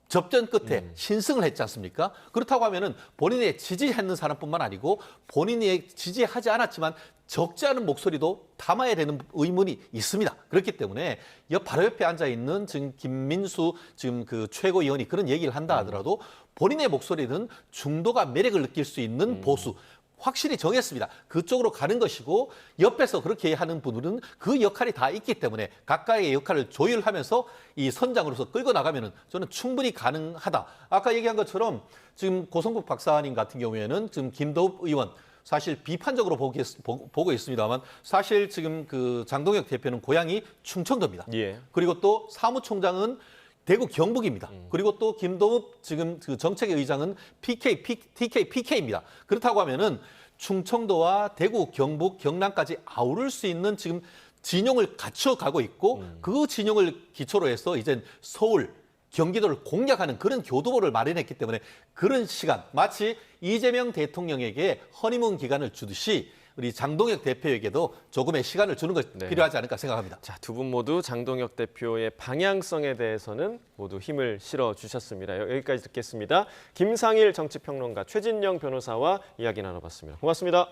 [SPEAKER 20] 접전 끝에 신승을 했지 않습니까? 그렇다고 하면은 본인의 지지했는 사람뿐만 아니고 본인이 지지하지 않았지만 적지 않은 목소리도 담아야 되는 의문이 있습니다. 그렇기 때문에 바로 옆에 앉아 있는 지금 김민수 지금 그 최고위원이 그런 얘기를 한다 하더라도 본인의 목소리는 중도가 매력을 느낄 수 있는 보수 확실히 정했습니다. 그쪽으로 가는 것이고 옆에서 그렇게 하는 분들은 그 역할이 다 있기 때문에 각각의 역할을 조율하면서 이 선장으로서 끌고 나가면은 저는 충분히 가능하다. 아까 얘기한 것처럼 지금 고성국 박사님 같은 경우에는 지금 김도읍 의원 사실 비판적으로 보고 있습니다만 사실 지금 그 장동혁 대표는 고향이 충청도입니다. 예. 그리고 또 사무총장은 대구 경북입니다. 그리고 또 김도읍 지금 그 정책의 의장은 PK입니다. 그렇다고 하면은 충청도와 대구, 경북, 경남까지 아우를 수 있는 지금 진영을 갖춰가고 있고 그 진영을 기초로 해서 이제 서울, 경기도를 공략하는 그런 교두보를 마련했기 때문에 그런 시간, 마치 이재명 대통령에게 허니문 기간을 주듯이 우리 장동혁 대표에게도 조금의 시간을 주는 것이 필요하지 않을까 생각합니다.
[SPEAKER 1] 자, 두 분 모두 장동혁 대표의 방향성에 대해서는 모두 힘을 실어주셨습니다. 여기까지 듣겠습니다. 김상일 정치평론가, 최진영 변호사와 이야기 나눠봤습니다. 고맙습니다.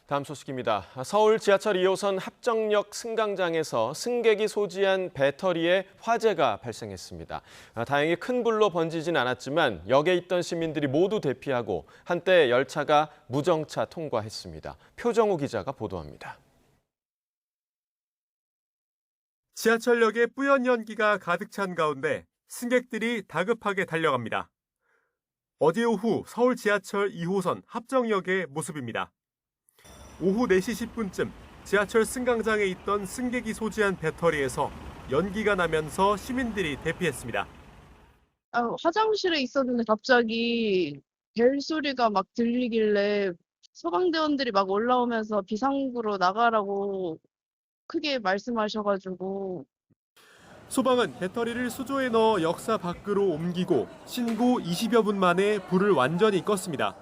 [SPEAKER 1] 다음 소식입니다. 서울 지하철 2호선 합정역 승강장에서 승객이 소지한 배터리에 화재가 발생했습니다. 다행히 큰 불로 번지진 않았지만 역에 있던 시민들이 모두 대피하고 한때 열차가 무정차 통과했습니다. 표정우 기자가 보도합니다.
[SPEAKER 12] 지하철역에 뿌연 연기가 가득 찬 가운데 승객들이 다급하게 달려갑니다. 어제 오후 서울 지하철 2호선 합정역의 모습입니다. 오후 4시 10분쯤 지하철 승강장에 있던 승객이 소지한 배터리에서 연기가 나면서 시민들이 대피했습니다.
[SPEAKER 6] 화장실에 있었는데 갑자기 벨 소리가 막 들리길래 소방대원들이 막 올라오면서 비상구로 나가라고 크게 말씀하셔가지고
[SPEAKER 12] 소방은 배터리를 수조에 넣어 역사 밖으로 옮기고 신고 20여 분 만에 불을 완전히 껐습니다.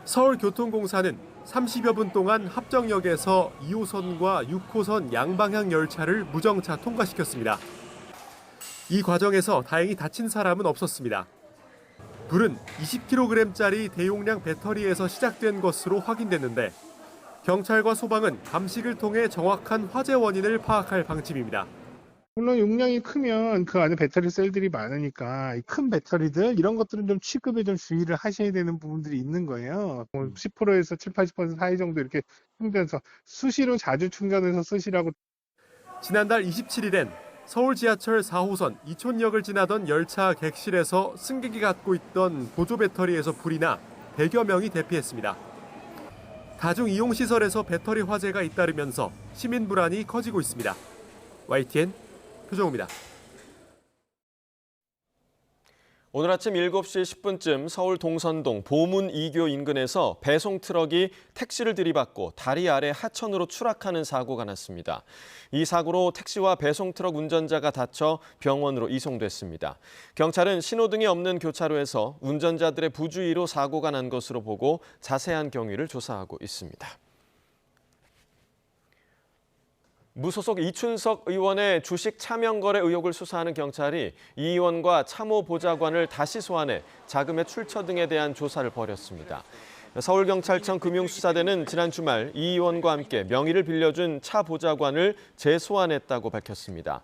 [SPEAKER 12] 서울교통공사는 30여 분 동안 합정역에서 2호선과 6호선 양방향 열차를 무정차 통과시켰습니다. 이 과정에서 다행히 다친 사람은 없었습니다. 불은 20kg짜리 대용량 배터리에서 시작된 것으로 확인됐는데 경찰과 소방은 감식을 통해 정확한 화재 원인을 파악할 방침입니다.
[SPEAKER 7] 물론 용량이 크면 그 안에 배터리 셀들이 많으니까 이 큰 배터리들 이런 것들은 좀 취급에 좀 주의를 하셔야 되는 부분들이 있는 거예요. 10%에서 70-80% 사이 정도 이렇게 충전해서 수시로 자주 충전해서 쓰시라고.
[SPEAKER 12] 지난달 27일엔 서울 지하철 4호선 이촌역을 지나던 열차 객실에서 승객이 갖고 있던 보조 배터리에서 불이 나 100여 명이 대피했습니다. 다중 이용 시설에서 배터리 화재가 잇따르면서 시민 불안이 커지고 있습니다. YTN 표정우입니다.
[SPEAKER 1] 오늘 아침 7시 10분쯤 서울 동선동 보문 2교 인근에서 배송 트럭이 택시를 들이받고 다리 아래 하천으로 추락하는 사고가 났습니다. 이 사고로 택시와 배송 트럭 운전자가 다쳐 병원으로 이송됐습니다. 경찰은 신호등이 없는 교차로에서 운전자들의 부주의로 사고가 난 것으로 보고 자세한 경위를 조사하고 있습니다. 무소속 이춘석 의원의 주식 차명 거래 의혹을 수사하는 경찰이 이 의원과 참호 보좌관을 다시 소환해 자금의 출처 등에 대한 조사를 벌였습니다. 서울경찰청 금융수사대는 지난 주말 이 의원과 함께 명의를 빌려준 차 보좌관을 재소환했다고 밝혔습니다.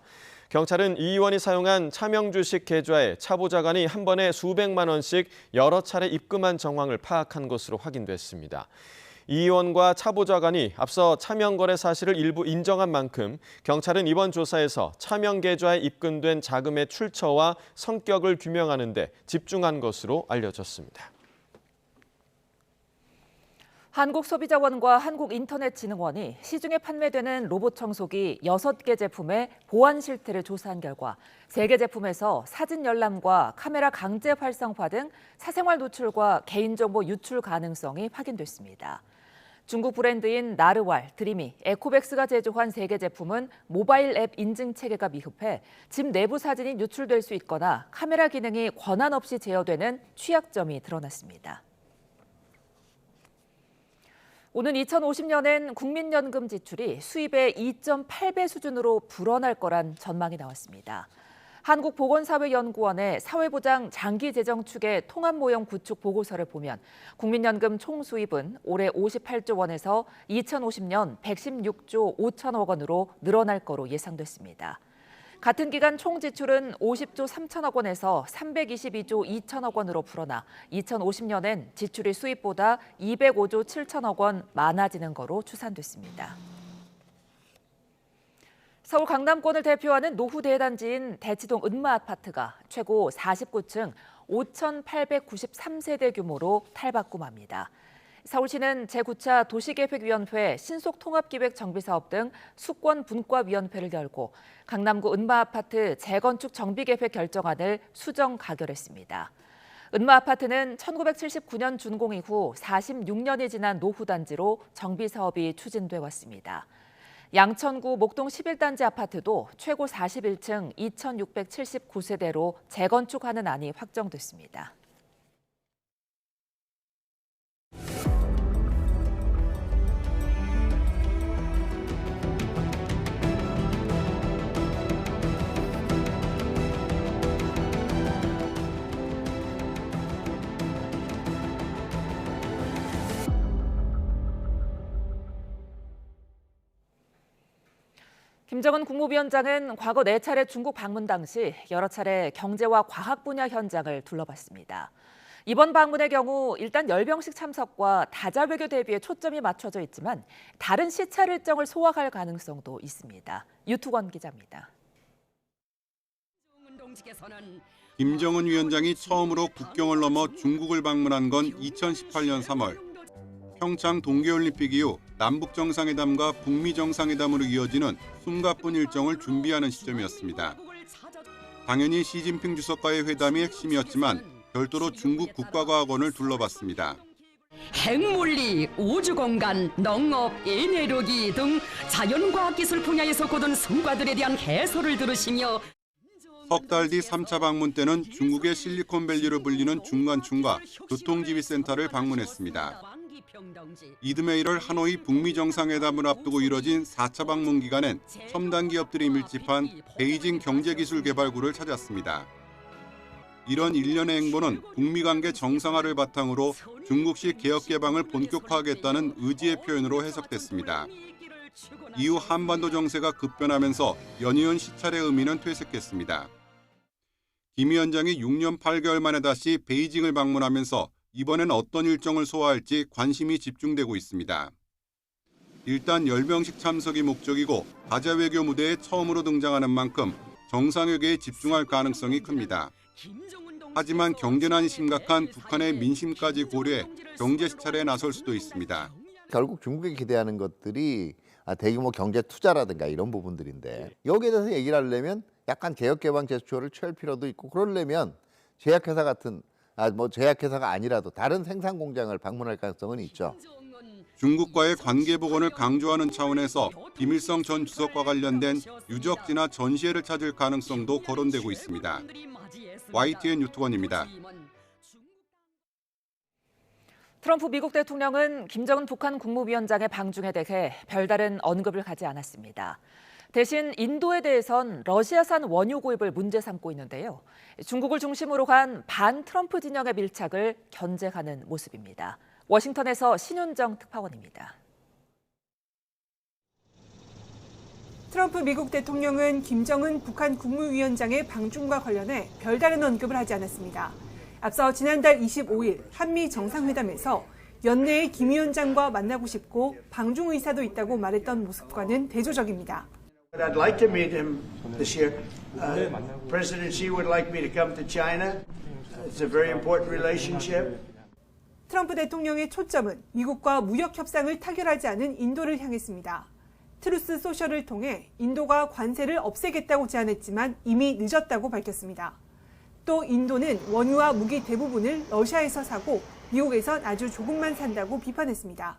[SPEAKER 1] 경찰은 이 의원이 사용한 차명 주식 계좌에 차 보좌관이 한 번에 수백만 원씩 여러 차례 입금한 정황을 파악한 것으로 확인됐습니다. 이 의원과 차 보좌관이 앞서 차명 거래 사실을 일부 인정한 만큼 경찰은 이번 조사에서 차명 계좌에 입금된 자금의 출처와 성격을 규명하는 데 집중한 것으로 알려졌습니다.
[SPEAKER 14] 한국소비자원과 한국인터넷진흥원이 시중에 판매되는 로봇 청소기 6개 제품의 보안 실태를 조사한 결과 3개 제품에서 사진 열람과 카메라 강제 활성화 등 사생활 노출과 개인정보 유출 가능성이 확인됐습니다. 중국 브랜드인 나르왈, 드리미, 에코백스가 제조한 3개 제품은 모바일 앱 인증 체계가 미흡해 집 내부 사진이 유출될 수 있거나 카메라 기능이 권한 없이 제어되는 취약점이 드러났습니다. 오는 2050년엔 국민연금 지출이 수입의 2.8배 수준으로 불어날 거란 전망이 나왔습니다. 한국보건사회연구원의 사회보장 장기재정축의 통합모형 구축 보고서를 보면 국민연금 총 수입은 올해 58조 원에서 2050년 116조 5천억 원으로 늘어날 거로 예상됐습니다. 같은 기간 총 지출은 50조 3천억 원에서 322조 2천억 원으로 불어나 2050년엔 지출이 수입보다 205조 7천억 원 많아지는 거로 추산됐습니다. 서울 강남권을 대표하는 노후 대단지인 대치동 은마아파트가 최고 49층 5,893세대 규모로 탈바꿈합니다. 서울시는 제9차 도시계획위원회 신속통합기획정비사업 등 수권분과위원회를 열고 강남구 은마아파트 재건축 정비계획 결정안을 수정 가결했습니다. 은마아파트는 1979년 준공 이후 46년이 지난 노후단지로 정비사업이 추진돼 왔습니다. 양천구 목동 11단지 아파트도 최고 41층 2,679세대로 재건축하는 안이 확정됐습니다. 김정은 국무위원장은 과거 4차례 중국 방문 당시 여러 차례 경제와 과학 분야 현장을 둘러봤습니다. 이번 방문의 경우 일단 열병식 참석과 다자 외교 대비에 초점이 맞춰져 있지만 다른 시찰 일정을 소화할 가능성도 있습니다. 유투권 기자입니다.
[SPEAKER 8] 김정은 위원장이 처음으로 국경을 넘어 중국을 방문한 건 2018년 3월. 평창 동계올림픽 이후 남북정상회담과 북미정상회담으로 이어지는 숨가쁜 일정을 준비하는 시점이었습니다. 당연히 시진핑 주석과의 회담이 핵심이었지만 별도로 중국 국가과학원을 둘러봤습니다.
[SPEAKER 9] 핵물리, 우주공간, 농업, 에너지 등 자연과학기술 분야에서 거둔 성과들에 대한 해설을 들으시며
[SPEAKER 8] 석 달 뒤 3차 방문 때는 중국의 실리콘밸리로 불리는 중관청과 교통지휘센터를 방문했습니다. 이듬해 1월 하노이 북미 정상회담을 앞두고 이뤄진 4차 방문 기간엔 첨단 기업들이 밀집한 베이징 경제기술개발구를 찾았습니다. 이런 일련의 행보는 북미 관계 정상화를 바탕으로 중국식 개혁 개방을 본격화하겠다는 의지의 표현으로 해석됐습니다. 이후 한반도 정세가 급변하면서 연이은 시찰의 의미는 퇴색했습니다. 김 위원장이 6년 8개월 만에 다시 베이징을 방문하면서 이번엔 어떤 일정을 소화할지 관심이 집중되고 있습니다. 일단 열병식 참석이 목적이고 다자 외교 무대에 처음으로 등장하는 만큼 정상회교에 집중할 가능성이 큽니다. 하지만 경제난이 심각한 북한의 민심까지 고려해 경제 시찰에 나설 수도 있습니다.
[SPEAKER 10] 결국 중국이 기대하는 것들이 대규모 경제 투자라든가 이런 부분들인데 여기에 대해서 얘기를 하려면 약간 개혁개방 제스처를 취할 필요도 있고 그러려면 제약회사 같은 제약회사가 아니라도 다른 생산 공장을 방문할 가능성은 있죠.
[SPEAKER 8] 중국과의 관계 복원을 강조하는 차원에서 김일성 전 주석과 관련된 유적지나 전시회를 찾을 가능성도 거론되고 있습니다. YTN 유투건입니다.
[SPEAKER 14] 트럼프 미국 대통령은 김정은 북한 국무위원장의 방중에 대해 별다른 언급을 하지 않았습니다. 대신 인도에 대해선 러시아산 원유 구입을 문제 삼고 있는데요. 중국을 중심으로 한 반 트럼프 진영의 밀착을 견제하는 모습입니다. 워싱턴에서 신윤정 특파원입니다.
[SPEAKER 11] 트럼프 미국 대통령은 김정은 북한 국무위원장의 방중과 관련해 별다른 언급을 하지 않았습니다. 앞서 지난달 25일 한미 정상회담에서 연내에 김 위원장과 만나고 싶고 방중 의사도 있다고 말했던 모습과는 대조적입니다.
[SPEAKER 24] I'd like to meet him this year. President Xi would like me to come to China. It's a very important relationship.
[SPEAKER 11] 트럼프 대통령의 초점은 미국과 무역 협상을 타결하지 않은 인도를 향했습니다. 트루스 소셜을 통해 인도가 관세를 없애겠다고 제안했지만 이미 늦었다고 밝혔습니다. 또 인도는 원유와 무기 대부분을 러시아에서 사고 미국에선 아주 조금만 산다고 비판했습니다.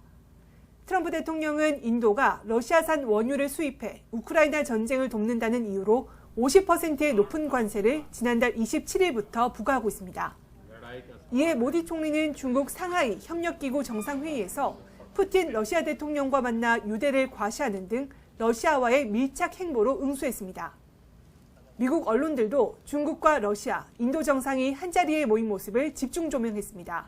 [SPEAKER 11] 트럼프 대통령은 인도가 러시아산 원유를 수입해 우크라이나 전쟁을 돕는다는 이유로 50%의 높은 관세를 지난달 27일부터 부과하고 있습니다. 이에 모디 총리는 중국 상하이 협력기구 정상회의에서 푸틴 러시아 대통령과 만나 유대를 과시하는 등 러시아와의 밀착 행보로 응수했습니다. 미국 언론들도 중국과 러시아, 인도 정상이 한자리에 모인 모습을 집중 조명했습니다.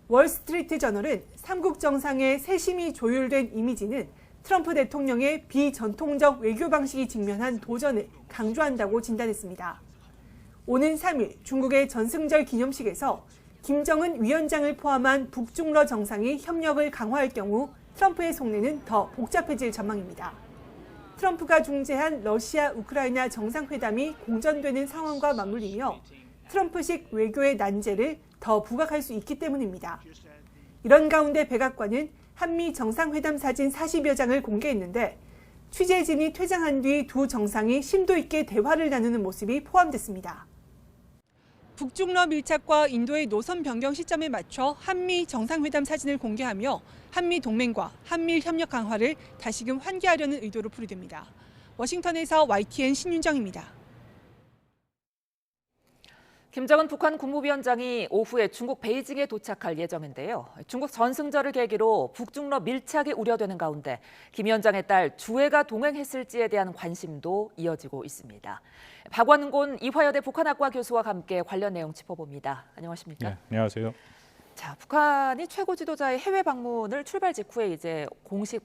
[SPEAKER 11] 월스트리트 저널은 삼국 정상의 세심히 조율된 이미지는 트럼프 대통령의 비전통적 외교 방식이 직면한 도전을 강조한다고 진단했습니다. 오는 3일 중국의 전승절 기념식에서 김정은 위원장을 포함한 북중러 정상이 협력을 강화할 경우 트럼프의 속내는 더 복잡해질 전망입니다. 트럼프가 중재한 러시아 우크라이나 정상회담이 공전되는 상황과 맞물리며 트럼프식 외교의 난제를 더 부각할 수 있기 때문입니다. 이런 가운데 백악관은 한미 정상회담 사진 40여 장을 공개했는데 취재진이 퇴장한 뒤 두 정상이 심도 있게 대화를 나누는 모습이 포함됐습니다. 북중러 밀착과 인도의 노선 변경 시점에 맞춰 한미 정상회담 사진을 공개하며 한미 동맹과 한미일 협력 강화를 다시금 환기하려는 의도로 풀이됩니다. 워싱턴에서 YTN 신윤정입니다.
[SPEAKER 14] 김정은 북한 국무위원장이 오후에 중국 베이징에 도착할 예정인데요. 중국 전승절을 계기로 북중러 밀착이 우려되는 가운데 김 위원장의 딸 주애가 동행했을지에 대한 관심도 이어지고 있습니다. 박완곤 이화여대 북한학과 교수와 함께 관련 내용 짚어봅니다. 안녕하십니까?
[SPEAKER 13] 네, 안녕하세요.
[SPEAKER 14] 자, 북한이 최고 지도자의 해외 방문을 출발 직후에 공식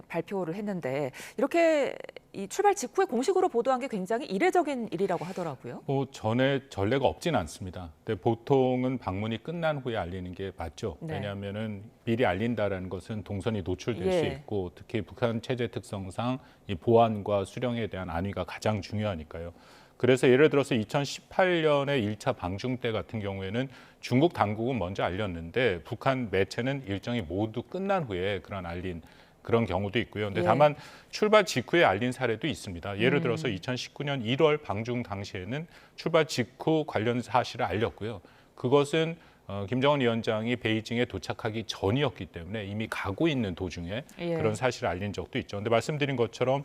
[SPEAKER 14] 발표를 했는데 이렇게 이 출발 직후에 공식으로 보도한 게 굉장히 이례적인 일이라고 하더라고요.
[SPEAKER 13] 전에 전례가 없진 않습니다. 근데 보통은 방문이 끝난 후에 알리는 게 맞죠. 네. 왜냐하면은 미리 알린다라는 것은 동선이 노출될 수 있고 특히 북한 체제 특성상 이 보안과 수령에 대한 안위가 가장 중요하니까요. 그래서 예를 들어서 2018년에 1차 방중 때 같은 경우에는 중국 당국은 먼저 알렸는데 북한 매체는 일정이 모두 끝난 후에 알린 그런 경우도 있고요. 근데 다만 출발 직후에 알린 사례도 있습니다. 예를 들어서 2019년 1월 방중 당시에는 출발 직후 관련 사실을 알렸고요. 그것은 김정은 위원장이 베이징에 도착하기 전이었기 때문에 이미 가고 있는 도중에 그런 사실을 알린 적도 있죠. 근데 말씀드린 것처럼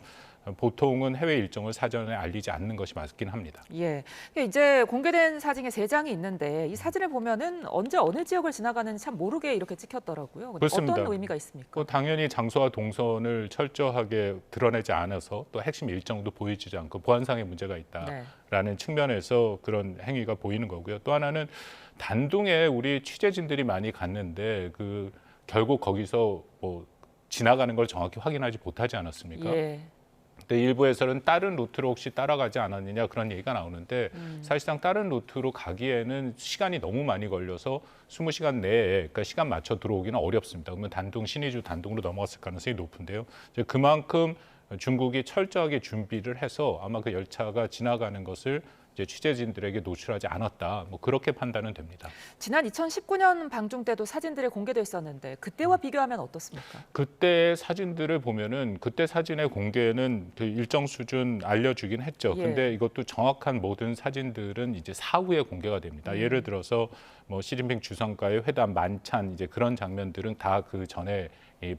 [SPEAKER 13] 보통은 해외 일정을 사전에 알리지 않는 것이 맞긴 합니다.
[SPEAKER 14] 예, 이제 공개된 사진에 3장이 있는데 이 사진을 보면은 언제 어느 지역을 지나가는지 참 모르게 이렇게 찍혔더라고요.
[SPEAKER 13] 그렇습니다.
[SPEAKER 14] 어떤 의미가 있습니까?
[SPEAKER 13] 당연히 장소와 동선을 철저하게 드러내지 않아서 또 핵심 일정도 보여지지 않고 보안상의 문제가 있다라는 측면에서 그런 행위가 보이는 거고요. 또 하나는 단둥에 우리 취재진들이 많이 갔는데 결국 거기서 지나가는 걸 정확히 확인하지 못하지 않았습니까? 근데 일부에서는 다른 루트로 혹시 따라가지 않았느냐 그런 얘기가 나오는데 사실상 다른 루트로 가기에는 시간이 너무 많이 걸려서 20시간 내에 그러니까 시간 맞춰 들어오기는 어렵습니다. 그러면 신의주 단둥으로 넘어갔을 가능성이 높은데요. 이제 그만큼 중국이 철저하게 준비를 해서 아마 그 열차가 지나가는 것을 취재진들에게 노출하지 않았다. 그렇게 판단은 됩니다.
[SPEAKER 14] 지난 2019년 방중 때도 사진들이 공개됐었는데 그때와 비교하면 어떻습니까?
[SPEAKER 13] 그때 사진들을 보면은 그때 사진의 공개는 일정 수준 알려주긴 했죠. 근데 이것도 정확한 모든 사진들은 이제 사후에 공개가 됩니다. 예를 들어서 시진핑 주석과의 회담 만찬 그런 장면들은 다 그 전에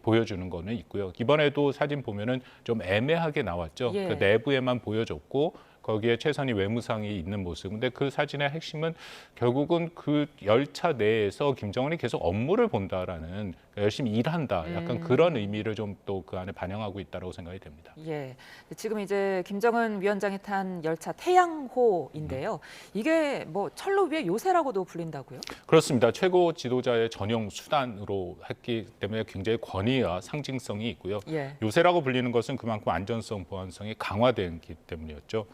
[SPEAKER 13] 보여주는 거는 있고요. 이번에도 사진 보면은 좀 애매하게 나왔죠. 그 내부에만 보여줬고 거기에 최선희 외무상이 있는 모습. 근데 그 사진의 핵심은 결국은 그 열차 내에서 김정은이 계속 업무를 본다라는 열심히 일한다. 약간 그런 의미를 좀 또 그 안에 반영하고 있다고 생각이 됩니다.
[SPEAKER 14] 예. 지금 이제 김정은 위원장이 탄 열차 태양호인데요. 이게 철로 위의 요새라고도 불린다고요?
[SPEAKER 13] 그렇습니다. 최고 지도자의 전용 수단으로 했기 때문에 굉장히 권위와 상징성이 있고요. 요새라고 불리는 것은 그만큼 안전성, 보안성이 강화되기 때문이었죠.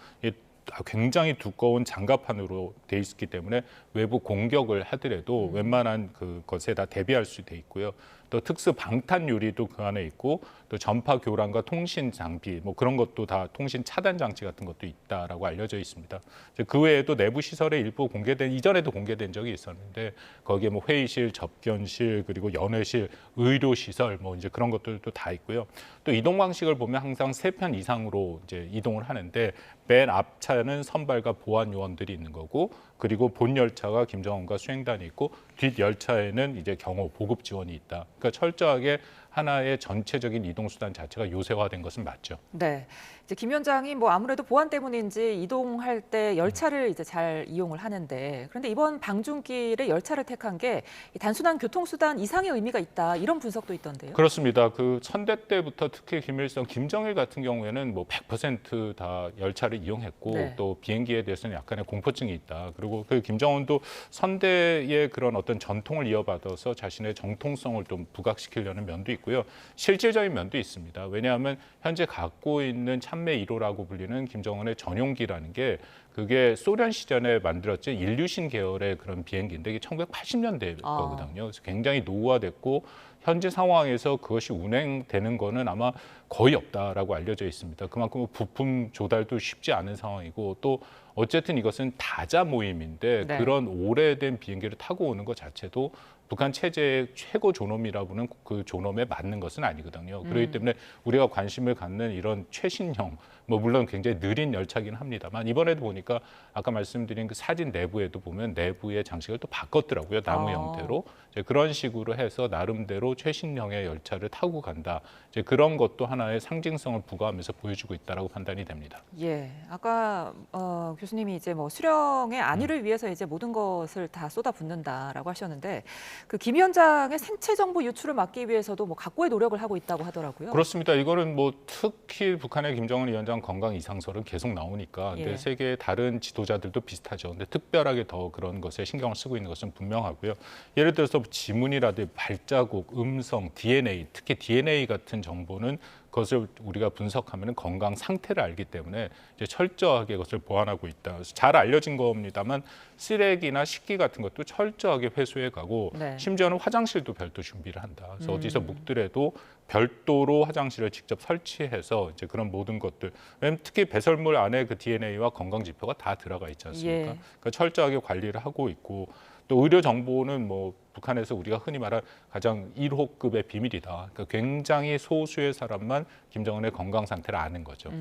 [SPEAKER 13] 굉장히 두꺼운 장갑판으로 돼 있기 때문에 외부 공격을 하더라도 웬만한 그것에 다 대비할 수 돼 있고요. 또 특수 방탄 유리도 그 안에 있고 또 전파 교란과 통신 장비 뭐 그런 것도 다 통신 차단 장치 같은 것도 있다라고 알려져 있습니다. 그 외에도 내부 시설의 일부 공개된 이전에도 공개된 적이 있었는데 거기에 뭐 회의실, 접견실 그리고 연회실, 의료 시설 뭐 이제 그런 것들도 다 있고요. 또 이동 방식을 보면 항상 3편 이상으로 이제 이동을 하는데 맨 앞 차는 선발과 보안 요원들이 있는 거고 그리고 본 열차가 김정은과 수행단이 있고 뒷 열차에는 이제 경호 보급 지원이 있다. 그러니까 철저하게 하나의 전체적인 이동 수단 자체가 요새화된 것은 맞죠.
[SPEAKER 14] 네. 이제 김 위원장이 뭐 아무래도 보안 때문인지 이동할 때 열차를 이제 잘 이용을 하는데 그런데 이번 방중길에 열차를 택한 게 단순한 교통수단 이상의 의미가 있다 이런 분석도 있던데요.
[SPEAKER 13] 그렇습니다. 그 선대 때부터 특히 김일성, 김정일 같은 경우에는 뭐 100% 다 열차를 이용했고
[SPEAKER 14] 네.
[SPEAKER 13] 또 비행기에 대해서는 약간의 공포증이 있다. 그리고 그 김정은도 선대의 그런 어떤 전통을 이어받아서 자신의 정통성을 좀 부각시키려는 면도 있고요. 실질적인 면도 있습니다. 왜냐하면 현재 갖고 있는 참매 1호라고 불리는 김정은의 전용기라는 게 그게 소련 시절에 만들었지 일류신 계열의 그런 비행기인데 이게 1980년대 거거든요. 그래서 굉장히 노후화됐고 현재 상황에서 그것이 운행되는 거는 아마 거의 없다라고 알려져 있습니다. 그만큼 부품 조달도 쉽지 않은 상황이고 또 어쨌든 이것은 다자 모임인데
[SPEAKER 14] 네.
[SPEAKER 13] 그런 오래된 비행기를 타고 오는 것 자체도 북한 체제의 최고 존엄이라고 보는 그 존엄에 맞는 것은 아니거든요. 그렇기 때문에 우리가 관심을 갖는 이런 최신형, 뭐 물론 굉장히 느린 열차긴 합니다만 이번에도 보니까 아까 말씀드린 그 사진 내부에도 보면 내부의 장식을 또 바꿨더라고요. 나무 형태로. 이제 그런 식으로 해서 나름대로 최신형의 열차를 타고 간다. 이제 그런 것도 하나의 상징성을 부과하면서 보여주고 있다라고 판단이 됩니다.
[SPEAKER 14] 예, 아까 교수님이 이제 뭐 수령의 안위를 위해서 이제 모든 것을 다 쏟아붓는다라고 하셨는데 그 김 위원장의 생체 정보 유출을 막기 위해서도 뭐 각고의 노력을 하고 있다고 하더라고요.
[SPEAKER 13] 그렇습니다. 이거는 뭐 특히 북한의 김정은 위원장 건강 이상설은 계속 나오니까 근데 세계의 다른 지도자들도 비슷하죠. 근데 특별하게 더 그런 것에 신경을 쓰고 있는 것은 분명하고요. 예를 들어서 지문이라든지 발자국, 음성, DNA, 특히 DNA 같은 정보는 그것을 우리가 분석하면 건강 상태를 알기 때문에 이제 철저하게 그것을 보완하고 있다. 그래서 잘 알려진 겁니다만 쓰레기나 식기 같은 것도 철저하게 회수해 가고
[SPEAKER 14] 네.
[SPEAKER 13] 심지어는 화장실도 별도 준비를 한다. 그래서 어디서 묵더라도 별도로 화장실을 직접 설치해서 이제 그런 모든 것들. 왜냐하면 특히 배설물 안에 그 DNA와 건강 지표가 다 들어가 있지 않습니까? 그러니까 철저하게 관리를 하고 있고 또 의료 정보는 뭐 북한에서 우리가 흔히 말하는 가장 1호급의 비밀이다. 그러니까 굉장히 소수의 사람만 김정은의 건강 상태를 아는 거죠.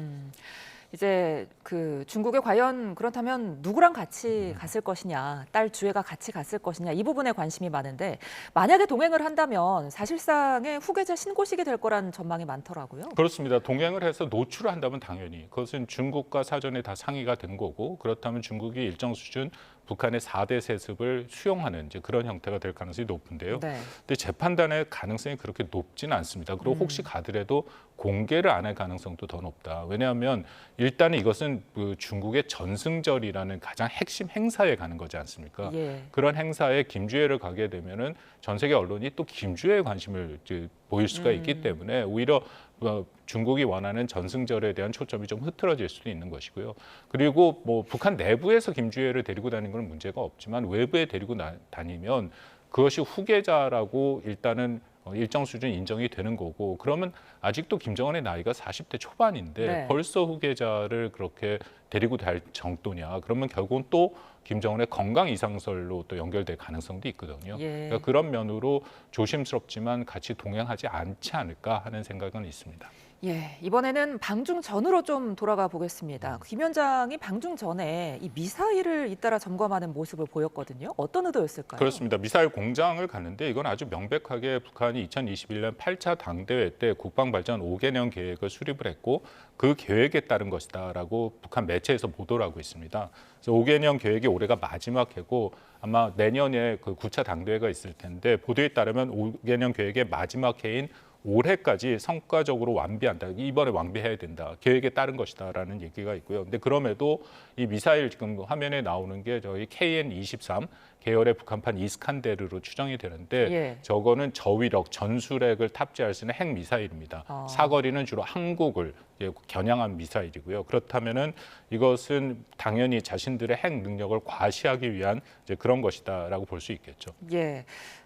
[SPEAKER 14] 이제 그 중국에 과연 그렇다면 누구랑 같이 갔을 것이냐, 딸 주애가 같이 갔을 것이냐 이 부분에 관심이 많은데 만약에 동행을 한다면 사실상의 후계자 신고식이 될 거라는 전망이 많더라고요.
[SPEAKER 13] 그렇습니다. 동행을 해서 노출을 한다면 당연히 그것은 중국과 사전에 다 상의가 된 거고 그렇다면 중국이 일정 수준 북한의 4대 세습을 수용하는 이제 그런 형태가 될 가능성이 높은데요.
[SPEAKER 14] 네.
[SPEAKER 13] 근데 재판단의 가능성이 그렇게 높지는 않습니다. 그리고 혹시 가더라도 공개를 안 할 가능성도 더 높다. 왜냐하면 일단은 이것은 그 중국의 전승절이라는 가장 핵심 행사에 가는 거지 않습니까? 그런 행사에 김주애를 가게 되면은 전 세계 언론이 또 김주애에 관심을 이제 보일 수가 있기 때문에 오히려 중국이 원하는 전승절에 대한 초점이 좀 흐트러질 수도 있는 것이고요. 그리고 뭐 북한 내부에서 김주애를 데리고 다니는 건 문제가 없지만 외부에 데리고 다니면 그것이 후계자라고 일단은 일정 수준 인정이 되는 거고 그러면 아직도 김정은의 나이가 40대 초반인데 벌써 후계자를 그렇게 데리고 갈 정도냐 그러면 결국은 또 김정은의 건강 이상설로 또 연결될 가능성도 있거든요. 그러니까 그런 면으로 조심스럽지만 같이 동행하지 않지 않을까 하는 생각은 있습니다.
[SPEAKER 14] 예, 이번에는 방중 전으로 좀 돌아가 보겠습니다. 김 위원장이 방중 전에 이 미사일을 잇따라 점검하는 모습을 보였거든요. 어떤 의도였을까요?
[SPEAKER 13] 그렇습니다. 미사일 공장을 갔는데 이건 아주 명백하게 북한이 2021년 8차 당대회 때 국방발전 5개년 계획을 수립을 했고 그 계획에 따른 것이다라고 북한 매체에서 보도를 하고 있습니다. 그래서 5개년 계획이 올해가 마지막 해고 아마 내년에 그 9차 당대회가 있을 텐데 보도에 따르면 5개년 계획의 마지막 해인 올해까지 성과적으로 완비한다. 이번에 완비해야 된다. 계획에 따른 것이다라는 얘기가 있고요. 근데 그럼에도 이 미사일 지금 화면에 나오는 게 저희 KN-23 계열의 북한판 이스칸데르로 추정이 되는데 저거는 저위력, 전술핵을 탑재할 수 있는 핵 미사일입니다. 사거리는 주로 한국을 겨냥한 미사일이고요. 그렇다면은 이것은 당연히 자신들의 핵 능력을 과시하기 위한 이제 그런 것이다라고 볼 수 있겠죠.
[SPEAKER 14] 예.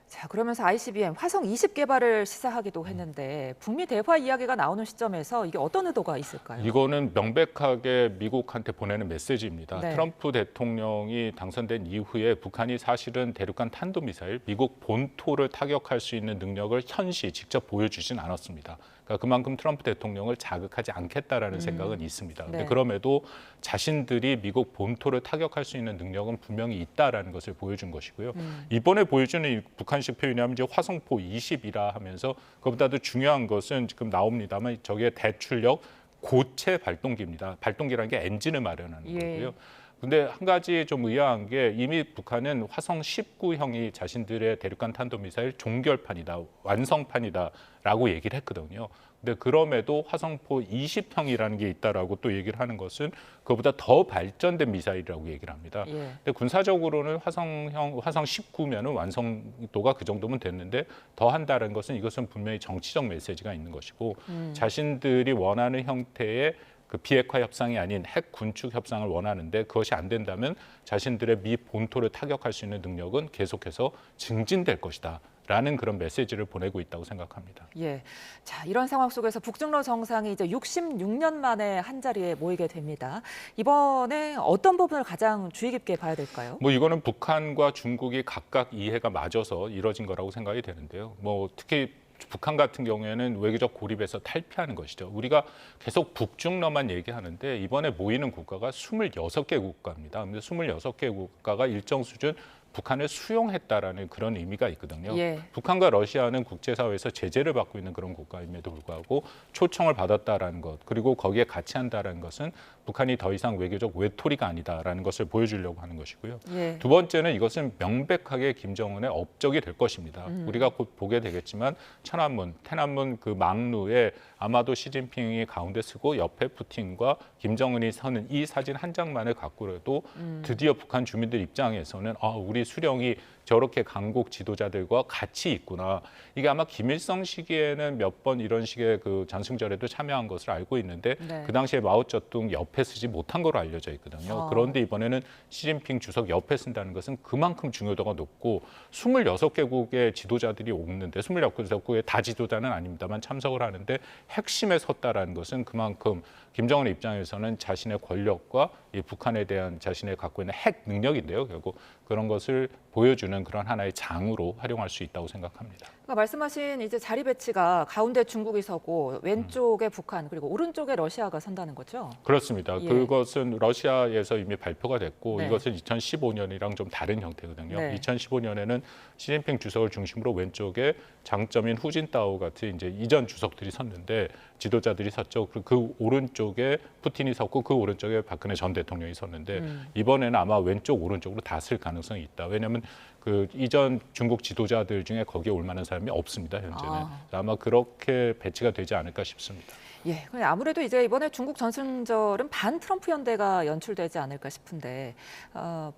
[SPEAKER 14] 자, 그러면서 ICBM 화성 20 개발을 시사하기도 했는데 북미 대화 이야기가 나오는 시점에서 이게 어떤 의도가 있을까요?
[SPEAKER 13] 이거는 명백하게 미국한테 보내는 메시지입니다.
[SPEAKER 14] 네.
[SPEAKER 13] 트럼프 대통령이 당선된 이후에 북한이 사실은 대륙간 탄도미사일, 미국 본토를 타격할 수 있는 능력을 현시 직접 보여주진 않았습니다. 그러니까 그만큼 트럼프 대통령을 자극하지 않겠다라는 생각은 있습니다. 근데
[SPEAKER 14] 네.
[SPEAKER 13] 그럼에도 자신들이 미국 본토를 타격할 수 있는 능력은 분명히 있다라는 것을 보여준 것이고요. 이번에 보여주는 이 북한식 표현이라면 이제 화성포 20이라 하면서 그보다도 중요한 것은 지금 나옵니다만 저게 대출력 고체 발동기입니다. 발동기라는 게 엔진을 마련하는 거고요. 근데 한 가지 좀 의아한 게 이미 북한은 화성 19형이 자신들의 대륙간 탄도미사일 종결판이다, 완성판이다라고 얘기를 했거든요. 근데 그럼에도 화성포 20형이라는 게 있다라고 또 얘기를 하는 것은 그보다 더 발전된 미사일이라고 얘기를 합니다. 근데 군사적으로는 화성 19면은 완성도가 그 정도면 됐는데 더 한다는 것은 이것은 분명히 정치적 메시지가 있는 것이고 자신들이 원하는 형태의 그 비핵화 협상이 아닌 핵 군축 협상을 원하는데 그것이 안 된다면 자신들의 미 본토를 타격할 수 있는 능력은 계속해서 증진될 것이다. 라는 그런 메시지를 보내고 있다고 생각합니다.
[SPEAKER 14] 예, 자 이런 상황 속에서 북중러 정상이 이제 66년 만에 한 자리에 모이게 됩니다. 이번에 어떤 부분을 가장 주의 깊게 봐야 될까요?
[SPEAKER 13] 뭐 이거는 북한과 중국이 각각 이해가 맞아서 이뤄진 거라고 생각이 되는데요. 뭐 특히 북한 같은 경우에는 외교적 고립에서 탈피하는 것이죠. 우리가 계속 북중러만 얘기하는데 이번에 모이는 국가가 26개 국가입니다. 근데 26개 국가가 일정 수준 북한을 수용했다라는 그런 의미가 있거든요. 북한과 러시아는 국제사회에서 제재를 받고 있는 그런 국가임에도 불구하고 초청을 받았다라는 것, 그리고 거기에 같이 한다라는 것은 북한이 더 이상 외교적 외톨이가 아니다라는 것을 보여주려고 하는 것이고요. 두 번째는 이것은 명백하게 김정은의 업적이 될 것입니다. 우리가 곧 보게 되겠지만 천안문,天安문 그 망루에 아마도 시진핑이 가운데 서고 옆에 푸틴과 김정은이 서는 이 사진 한 장만을 갖고라도 드디어 북한 주민들 입장에서는 우리 수령이 저렇게 강국 지도자들과 같이 있구나. 이게 아마 김일성 시기에는 몇 번 이런 식의 그 전승절에도 참여한 것을 알고 있는데 그 당시에 마오쩌둥 옆에 쓰지 못한 걸로 알려져 있거든요. 그런데 이번에는 시진핑 주석 옆에 쓴다는 것은 그만큼 중요도가 높고 26개국의 지도자들이 오는데 26개국의 다 지도자는 아닙니다만 참석을 하는데 핵심에 섰다라는 것은 그만큼 김정은 입장에서는 자신의 권력과 이 북한에 대한 자신의 갖고 있는 핵 능력인데요. 결국 그런 것을 보여주는 그런 하나의 장으로 활용할 수 있다고 생각합니다.
[SPEAKER 14] 그러니까 말씀하신 이제 자리 배치가 가운데 중국이 서고 왼쪽에 북한 그리고 오른쪽에 러시아가 선다는 거죠?
[SPEAKER 13] 그렇습니다. 그것은 러시아에서 이미 발표가 됐고 이것은 2015년이랑 좀 다른 형태거든요. 2015년에는 시진핑 주석을 중심으로 왼쪽에 장점인 후진타오 같은 이제 이전 주석들이 섰는데 지도자들이 섰죠. 그 오른쪽에 푸틴이 섰고 그 오른쪽에 박근혜 전 대통령이 섰는데 이번에는 아마 왼쪽 오른쪽으로 다 쓸 가능성이 있다. 왜냐하면 그 이전 중국 지도자들 중에 거기에 올 만한 사람이 없습니다. 현재는 아마 그렇게 배치가 되지 않을까 싶습니다.
[SPEAKER 14] 예, 아무래도 이제 이번에 중국 전승절은 반 트럼프 연대가 연출되지 않을까 싶은데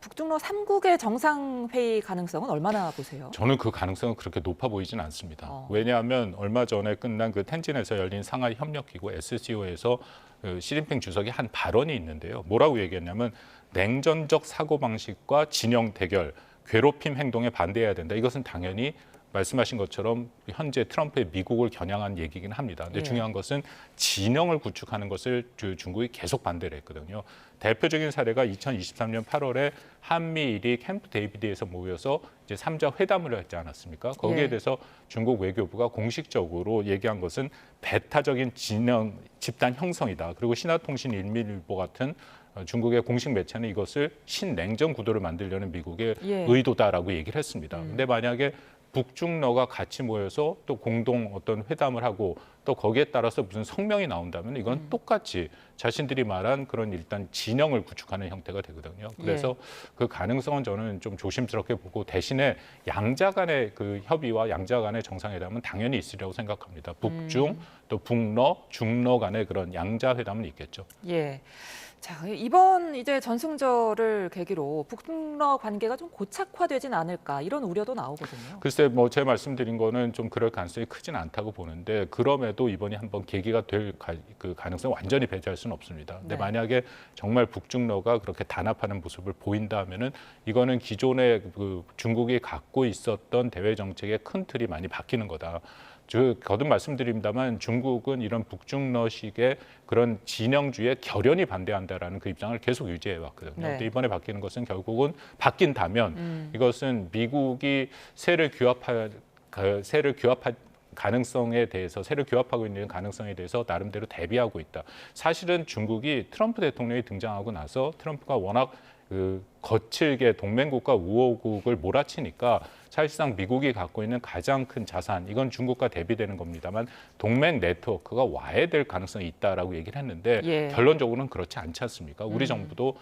[SPEAKER 14] 북중러 3국의 정상회의 가능성은 얼마나 보세요?
[SPEAKER 13] 저는 그 가능성은 그렇게 높아 보이진 않습니다. 왜냐하면 얼마 전에 끝난 그 텐진에서 열린 상하이 협력기구 SCO에서 시진핑 주석이 한 발언이 있는데요. 뭐라고 얘기했냐면 냉전적 사고방식과 진영 대결, 괴롭힘 행동에 반대해야 된다. 이것은 당연히 말씀하신 것처럼 현재 트럼프의 미국을 겨냥한 얘기긴 합니다. 근데 중요한 것은 진영을 구축하는 것을 중국이 계속 반대를 했거든요. 대표적인 사례가 2023년 8월에 한미일이 캠프 데이비드에서 모여서 이제 3자 회담을 했지 않았습니까? 거기에 대해서 중국 외교부가 공식적으로 얘기한 것은 배타적인 진영 집단 형성이다. 그리고 신화통신 일밀일보 같은 중국의 공식 매체는 이것을 신냉전 구도를 만들려는 미국의 의도다라고 얘기를 했습니다. 근데 만약에 북중러가 같이 모여서 또 공동 어떤 회담을 하고 또 거기에 따라서 무슨 성명이 나온다면 이건 똑같이 자신들이 말한 그런 일단 진영을 구축하는 형태가 되거든요. 그래서 그 가능성은 저는 좀 조심스럽게 보고 대신에 양자 간의 그 협의와 양자 간의 정상회담은 당연히 있으리라고 생각합니다. 북중 또 북러, 중러 간의 그런 양자 회담은 있겠죠.
[SPEAKER 14] 예. 자, 이번 이제 전승절을 계기로 북러 관계가 좀 고착화되진 않을까 이런 우려도 나오거든요.
[SPEAKER 13] 글쎄, 뭐 제 말씀드린 거는 좀 그럴 가능성이 크진 않다고 보는데 그럼에도 이번이 한번 계기가 될 그 가능성 완전히 배제할 수는 없습니다. 근데
[SPEAKER 14] 네.
[SPEAKER 13] 만약에 정말 북중러가 그렇게 단합하는 모습을 보인다면은 이거는 기존의 그 중국이 갖고 있었던 대외 정책의 큰 틀이 많이 바뀌는 거다. 거듭 말씀드립니다만 중국은 이런 북중러식의 그런 진영주의에 결연히 반대한다라는 그 입장을 계속 유지해 왔거든요.
[SPEAKER 14] 네.
[SPEAKER 13] 근데 이번에 바뀌는 것은 결국은 바뀐다면 이것은 미국이 세를 규합할 가능성에 대해서 세를 규합하고 있는 가능성에 대해서 나름대로 대비하고 있다. 사실은 중국이 트럼프 대통령이 등장하고 나서 트럼프가 워낙 그 거칠게 동맹국가 우호국을 몰아치니까 사실상 미국이 갖고 있는 가장 큰 자산, 이건 중국과 대비되는 겁니다만 동맹 네트워크가 와해될 가능성이 있다라고 얘기를 했는데
[SPEAKER 14] 예.
[SPEAKER 13] 결론적으로는 그렇지 않지 않습니까? 우리 정부도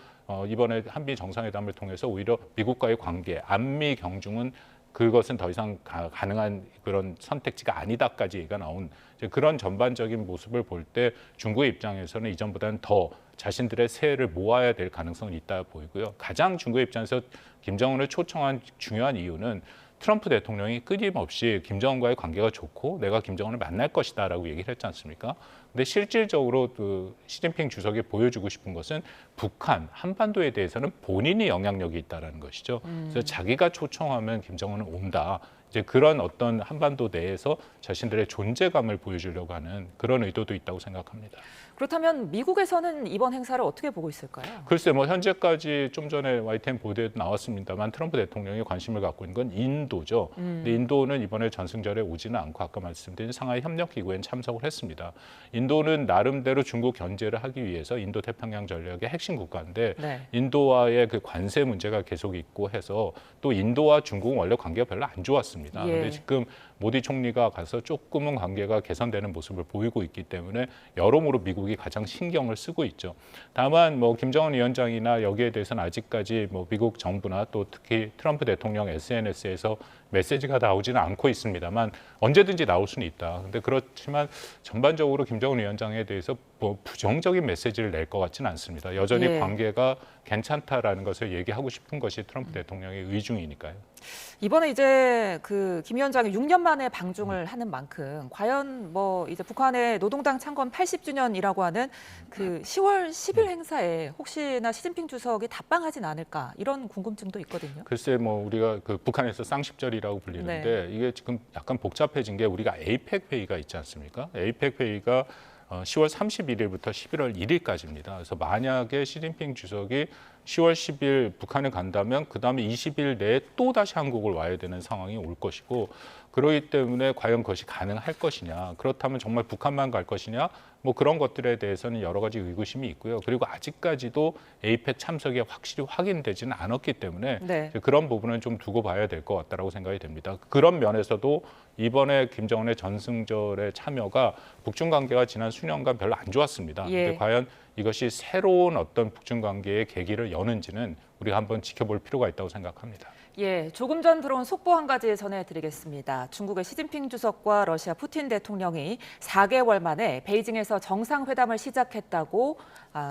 [SPEAKER 13] 이번에 한미 정상회담을 통해서 오히려 미국과의 관계, 안미 경중은 그것은 더 이상 가능한 그런 선택지가 아니다까지 얘기가 나온 그런 전반적인 모습을 볼 때 중국의 입장에서는 이전보다는 더 자신들의 세를 모아야 될 가능성이 있다 보이고요. 가장 중국의 입장에서 김정은을 초청한 중요한 이유는 트럼프 대통령이 끊임없이 김정은과의 관계가 좋고 내가 김정은을 만날 것이다라고 얘기를 했지 않습니까? 근데 실질적으로 그 시진핑 주석이 보여주고 싶은 것은 북한, 한반도에 대해서는 본인이 영향력이 있다라는 것이죠. 그래서 자기가 초청하면 김정은은 온다. 이제 그런 어떤 한반도 내에서 자신들의 존재감을 보여주려고 하는 그런 의도도 있다고 생각합니다.
[SPEAKER 14] 그렇다면 미국에서는 이번 행사를 어떻게 보고 있을까요?
[SPEAKER 13] 글쎄, 뭐 현재까지 좀 전에 YTN 보도에도 나왔습니다만 트럼프 대통령이 관심을 갖고 있는 건 인도죠. 근데 인도는 이번에 전승절에 오지는 않고 아까 말씀드린 상하이 협력기구에 참석을 했습니다. 인도는 나름대로 중국 견제를 하기 위해서 인도 태평양 전략의 핵심 국가인데
[SPEAKER 14] 네.
[SPEAKER 13] 인도와의 그 관세 문제가 계속 있고 해서 또 인도와 중국은 원래 관계가 별로 안 좋았습니다.
[SPEAKER 14] 예.
[SPEAKER 13] 근데 지금 모디 총리가 가서 조금은 관계가 개선되는 모습을 보이고 있기 때문에 여러모로 미국이 가장 신경을 쓰고 있죠. 다만 뭐 김정은 위원장이나 여기에 대해서는 아직까지 뭐 미국 정부나 또 특히 트럼프 대통령 SNS에서 메시지가 나오지는 않고 있습니다만 언제든지 나올 수는 있다. 근데 그렇지만 전반적으로 김정은 위원장에 대해서 뭐 부정적인 메시지를 낼 것 같지는 않습니다. 여전히
[SPEAKER 14] 예.
[SPEAKER 13] 관계가 괜찮다라는 것을 얘기하고 싶은 것이 트럼프 대통령의 의중이니까요.
[SPEAKER 14] 이번에 이제 그 김 위원장이 6년 만에 방중을 하는 만큼 과연 뭐 이제 북한의 노동당 창건 80주년이라고 하는 그 10월 10일 행사에 혹시나 시진핑 주석이 답방하진 않을까 이런 궁금증도 있거든요.
[SPEAKER 13] 글쎄 뭐 우리가 그 북한에서 쌍십절이라고 불리는데 이게 지금 약간 복잡해진 게 우리가 에이펙 회의가 있지 않습니까? 에이펙 회의가 10월 31일부터 11월 1일까지입니다. 그래서 만약에 시진핑 주석이 10월 10일 북한에 간다면 그다음에 20일 내에 또 다시 한국을 와야 되는 상황이 올 것이고 그렇기 때문에 과연 그것이 가능할 것이냐 그렇다면 정말 북한만 갈 것이냐 뭐 그런 것들에 대해서는 여러 가지 의구심이 있고요. 그리고 아직까지도 에이펙 참석이 확실히 확인되지는 않았기 때문에
[SPEAKER 14] 네.
[SPEAKER 13] 그런 부분은 좀 두고 봐야 될 것 같다라고 생각이 됩니다. 그런 면에서도 이번에 김정은의 전승절의 참여가 북중 관계가 지난 수년간 별로 안 좋았습니다.
[SPEAKER 14] 예.
[SPEAKER 13] 근데 과연 이것이 새로운 어떤 북중 관계의 계기를 여는지는 우리가 한번 지켜볼 필요가 있다고 생각합니다.
[SPEAKER 14] 예, 조금 전 들어온 속보 한 가지 전해드리겠습니다. 중국의 시진핑 주석과 러시아 푸틴 대통령이 4개월 만에 베이징에서 정상회담을 시작했다고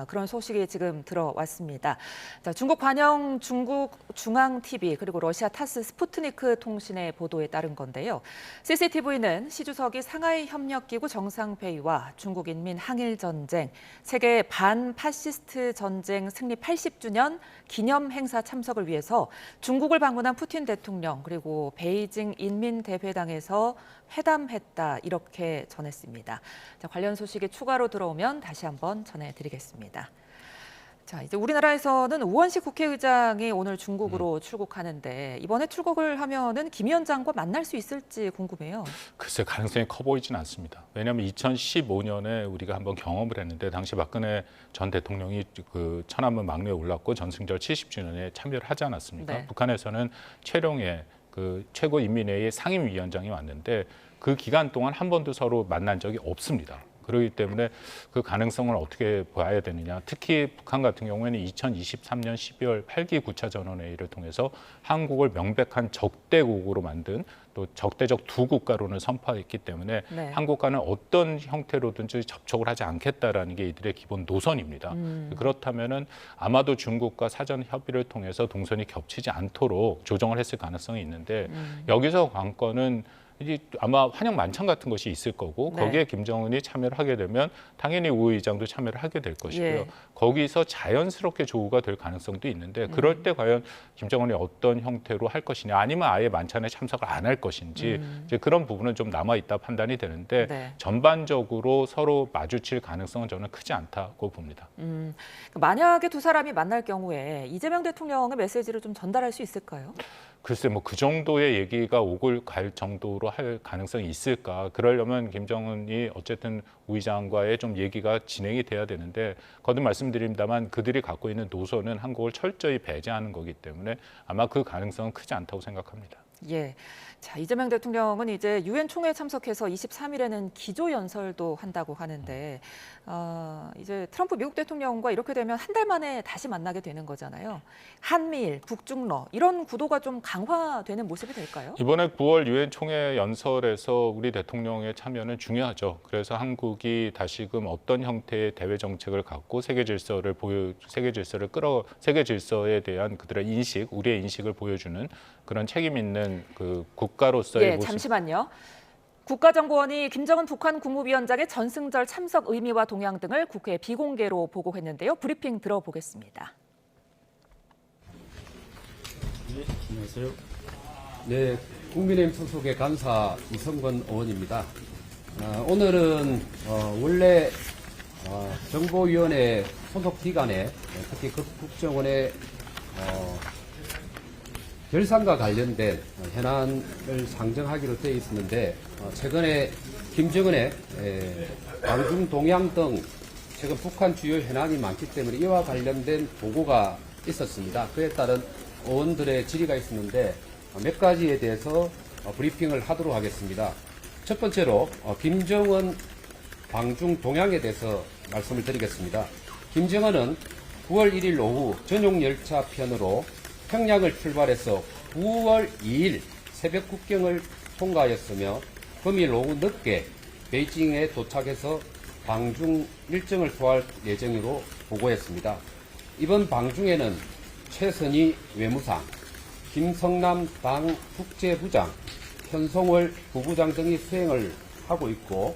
[SPEAKER 14] 그런 소식이 지금 들어왔습니다. 자, 중국 관영 중국 중앙TV 그리고 러시아 타스 스푸트니크 통신의 보도에 따른 건데요. CCTV는 시 주석이 상하이 협력기구 정상회의와 중국인민 항일전쟁, 세계 반파시스트 전쟁 승리 80주년 기념 행사 참석을 위해서 중국을 방문한 푸틴 대통령 그리고 베이징 인민대회당에서 회담했다 이렇게 전했습니다. 자, 관련 소식이 추가로 들어오면 다시 한번 전해드리겠습니다. 자, 이제 우리나라에서는 우원식 국회의장이 오늘 중국으로 출국하는데 이번에 출국을 하면은 김 위원장과 만날 수 있을지 궁금해요.
[SPEAKER 13] 글쎄 가능성이 커 보이지는 않습니다. 왜냐하면 2015년에 우리가 한번 경험을 했는데 당시 박근혜 전 대통령이 그 천안문 막내에 올랐고 전승절 70주년에 참여를 하지 않았습니까?
[SPEAKER 14] 네.
[SPEAKER 13] 북한에서는 최룡해 그 최고인민회의 상임위원장이 왔는데 그 기간 동안 한 번도 서로 만난 적이 없습니다. 그렇기 때문에 그 가능성을 어떻게 봐야 되느냐. 특히 북한 같은 경우에는 2023년 12월 8기 9차 전원회의를 통해서 한국을 명백한 적대국으로 만든 또 적대적 두 국가론을 선포했기 때문에
[SPEAKER 14] 네.
[SPEAKER 13] 한국과는 어떤 형태로든지 접촉을 하지 않겠다라는 게 이들의 기본 노선입니다. 그렇다면은 아마도 중국과 사전 협의를 통해서 동선이 겹치지 않도록 조정을 했을 가능성이 있는데 여기서 관건은 이제 아마 환영 만찬 같은 것이 있을 거고
[SPEAKER 14] 네.
[SPEAKER 13] 거기에 김정은이 참여를 하게 되면 당연히 우 의장도 참여를 하게 될 것이고요.
[SPEAKER 14] 예.
[SPEAKER 13] 거기서 자연스럽게 조우가 될 가능성도 있는데 그럴 때 과연 김정은이 어떤 형태로 할 것이냐 아니면 아예 만찬에 참석을 안 할 것인지 이제 그런 부분은 좀 남아있다 판단이 되는데
[SPEAKER 14] 네.
[SPEAKER 13] 전반적으로 서로 마주칠 가능성은 저는 크지 않다고 봅니다.
[SPEAKER 14] 만약에 두 사람이 만날 경우에 이재명 대통령의 메시지를 좀 전달할 수 있을까요?
[SPEAKER 13] 글쎄 뭐 그 정도의 얘기가 오고 갈 정도로 할 가능성이 있을까? 그러려면 김정은이 어쨌든 우 의장과의 좀 얘기가 진행이 돼야 되는데 거듭 말씀드립니다만 그들이 갖고 있는 노선은 한국을 철저히 배제하는 거기 때문에 아마 그 가능성은 크지 않다고 생각합니다.
[SPEAKER 14] 예. 자, 이재명 대통령은 이제 유엔 총회에 참석해서 23일에는 기조 연설도 한다고 하는데 이제 트럼프 미국 대통령과 이렇게 되면 한 달 만에 다시 만나게 되는 거잖아요. 한미일, 북중러 이런 구도가 좀 강화되는 모습이 될까요?
[SPEAKER 13] 이번에 9월 유엔 총회 연설에서 우리 대통령의 참여는 중요하죠. 그래서 한국이 다시금 어떤 형태의 대외 정책을 갖고 세계 질서에 대한 그들의 인식, 우리의 인식을 보여주는 그런 책임 있는 그 국가로서의 모습.
[SPEAKER 14] 잠시만요. 국가정보원이 김정은 북한 국무위원장의 전승절 참석 의미와 동향 등을 국회에 비공개로 보고했는데요. 브리핑 들어보겠습니다.
[SPEAKER 15] 네, 안녕하세요. 네, 국민의힘 소속의 간사 이성건 의원입니다. 오늘은 원래 정보위원회 소속 기관에 특히 국정원의 결산과 관련된 현안을 상정하기로 되어 있었는데 최근에 김정은의 방중 동향 등 최근 북한 주요 현안이 많기 때문에 이와 관련된 보고가 있었습니다. 그에 따른 의원들의 질의가 있었는데 몇 가지에 대해서 브리핑을 하도록 하겠습니다. 첫 번째로 김정은 방중 동향에 대해서 말씀을 드리겠습니다. 김정은은 9월 1일 오후 전용 열차 편으로 평양을 출발해서 9월 2일 새벽 국경을 통과하였으며 금일 오후 늦게 베이징에 도착해서 방중 일정을 소화할 예정으로 보고했습니다. 이번 방중에는 최선희 외무상, 김성남 당 국제부장, 현송월 부부장 등이 수행을 하고 있고